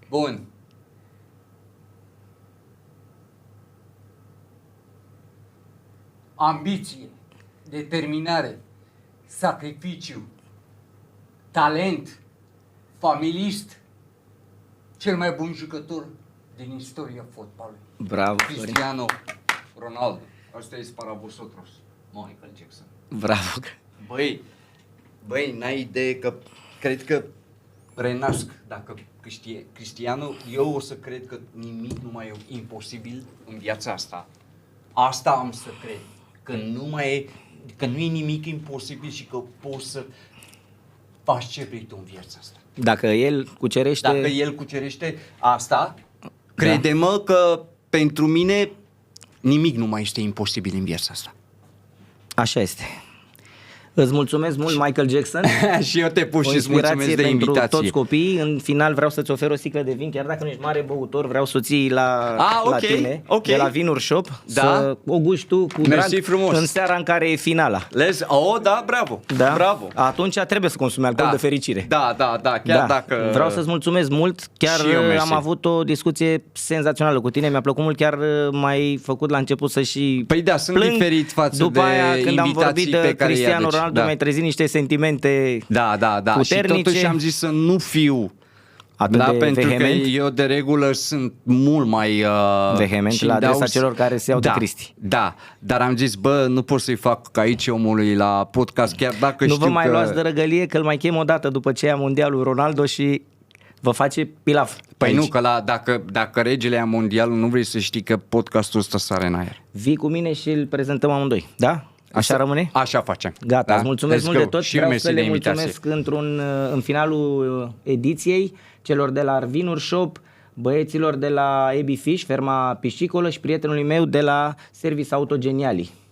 [SPEAKER 2] Bun. Ambiție, determinare, sacrificiu, talent, familist, cel mai bun jucător din istoria fotbalului.
[SPEAKER 1] Bravo,
[SPEAKER 2] Cristiano Ronaldo. Asta e para vosotros. Michael Jackson.
[SPEAKER 1] Bravo.
[SPEAKER 2] Băi, n-ai idee că cred că renasc. Dacă Cristiano, eu o să cred că nimic nu mai e imposibil în viața asta. Asta am să cred. Că nu e nimic imposibil și că poți să faci ce vrei tu în viața asta.
[SPEAKER 1] Dacă el cucerește...
[SPEAKER 2] Dacă el cucerește asta, crede-mă că pentru mine nimic nu mai este imposibil în viața asta.
[SPEAKER 1] Așa este. Îți mulțumesc mult, Michael Jackson.
[SPEAKER 2] Și eu te pun și îți
[SPEAKER 1] inspirație
[SPEAKER 2] mulțumesc de
[SPEAKER 1] pentru
[SPEAKER 2] invitație.
[SPEAKER 1] toți copiii. În final vreau să-ți ofer o sticlă de vin, chiar dacă nu ești mare băutor, vreau să o ții la tine, de la Vinuri Shop, să o guști tu cu drag în seara în care e finala.
[SPEAKER 2] Da, bravo.
[SPEAKER 1] Da?
[SPEAKER 2] Bravo.
[SPEAKER 1] Atunci trebuie să consumi alcool de fericire.
[SPEAKER 2] Da, chiar dacă...
[SPEAKER 1] Vreau să-ți mulțumesc mult, chiar am avut o discuție senzațională cu tine, mi-a plăcut mult, chiar m-ai făcut la început să și
[SPEAKER 2] Păi da, sunt
[SPEAKER 1] plâng.
[SPEAKER 2] diferit față
[SPEAKER 1] După
[SPEAKER 2] de
[SPEAKER 1] aia, când am vorbit de Cristiano Ronaldo, mi-ai trezit niște sentimente puternice.
[SPEAKER 2] Și totuși am zis să nu fiu
[SPEAKER 1] atât de
[SPEAKER 2] pentru
[SPEAKER 1] vehement.
[SPEAKER 2] că eu de regulă sunt mult mai
[SPEAKER 1] vehement la adresa celor care se iau de Cristi.
[SPEAKER 2] Da, dar am zis, nu pot să-i fac ca aici omului la podcast, chiar dacă
[SPEAKER 1] nu
[SPEAKER 2] știu
[SPEAKER 1] vă mai
[SPEAKER 2] că...
[SPEAKER 1] luați de răgălie, că îl mai chem o dată după ce ia mondialul Ronaldo și vă face pilaf.
[SPEAKER 2] Păi
[SPEAKER 1] aici.
[SPEAKER 2] nu, că dacă regele ia mondialul, nu vrei să știi că podcastul ăsta sare în aer.
[SPEAKER 1] Vii cu mine și îl prezentăm amândoi, da? Așa rămâne?
[SPEAKER 2] Așa facem.
[SPEAKER 1] Gata, îți mulțumesc mult de tot.
[SPEAKER 2] Și
[SPEAKER 1] vreau să le
[SPEAKER 2] invitație.
[SPEAKER 1] mulțumesc în finalul ediției celor de la Vinuri Shop, băieților de la Ebi Fish, ferma piscicolă și prietenului meu de la Service Auto Geniali.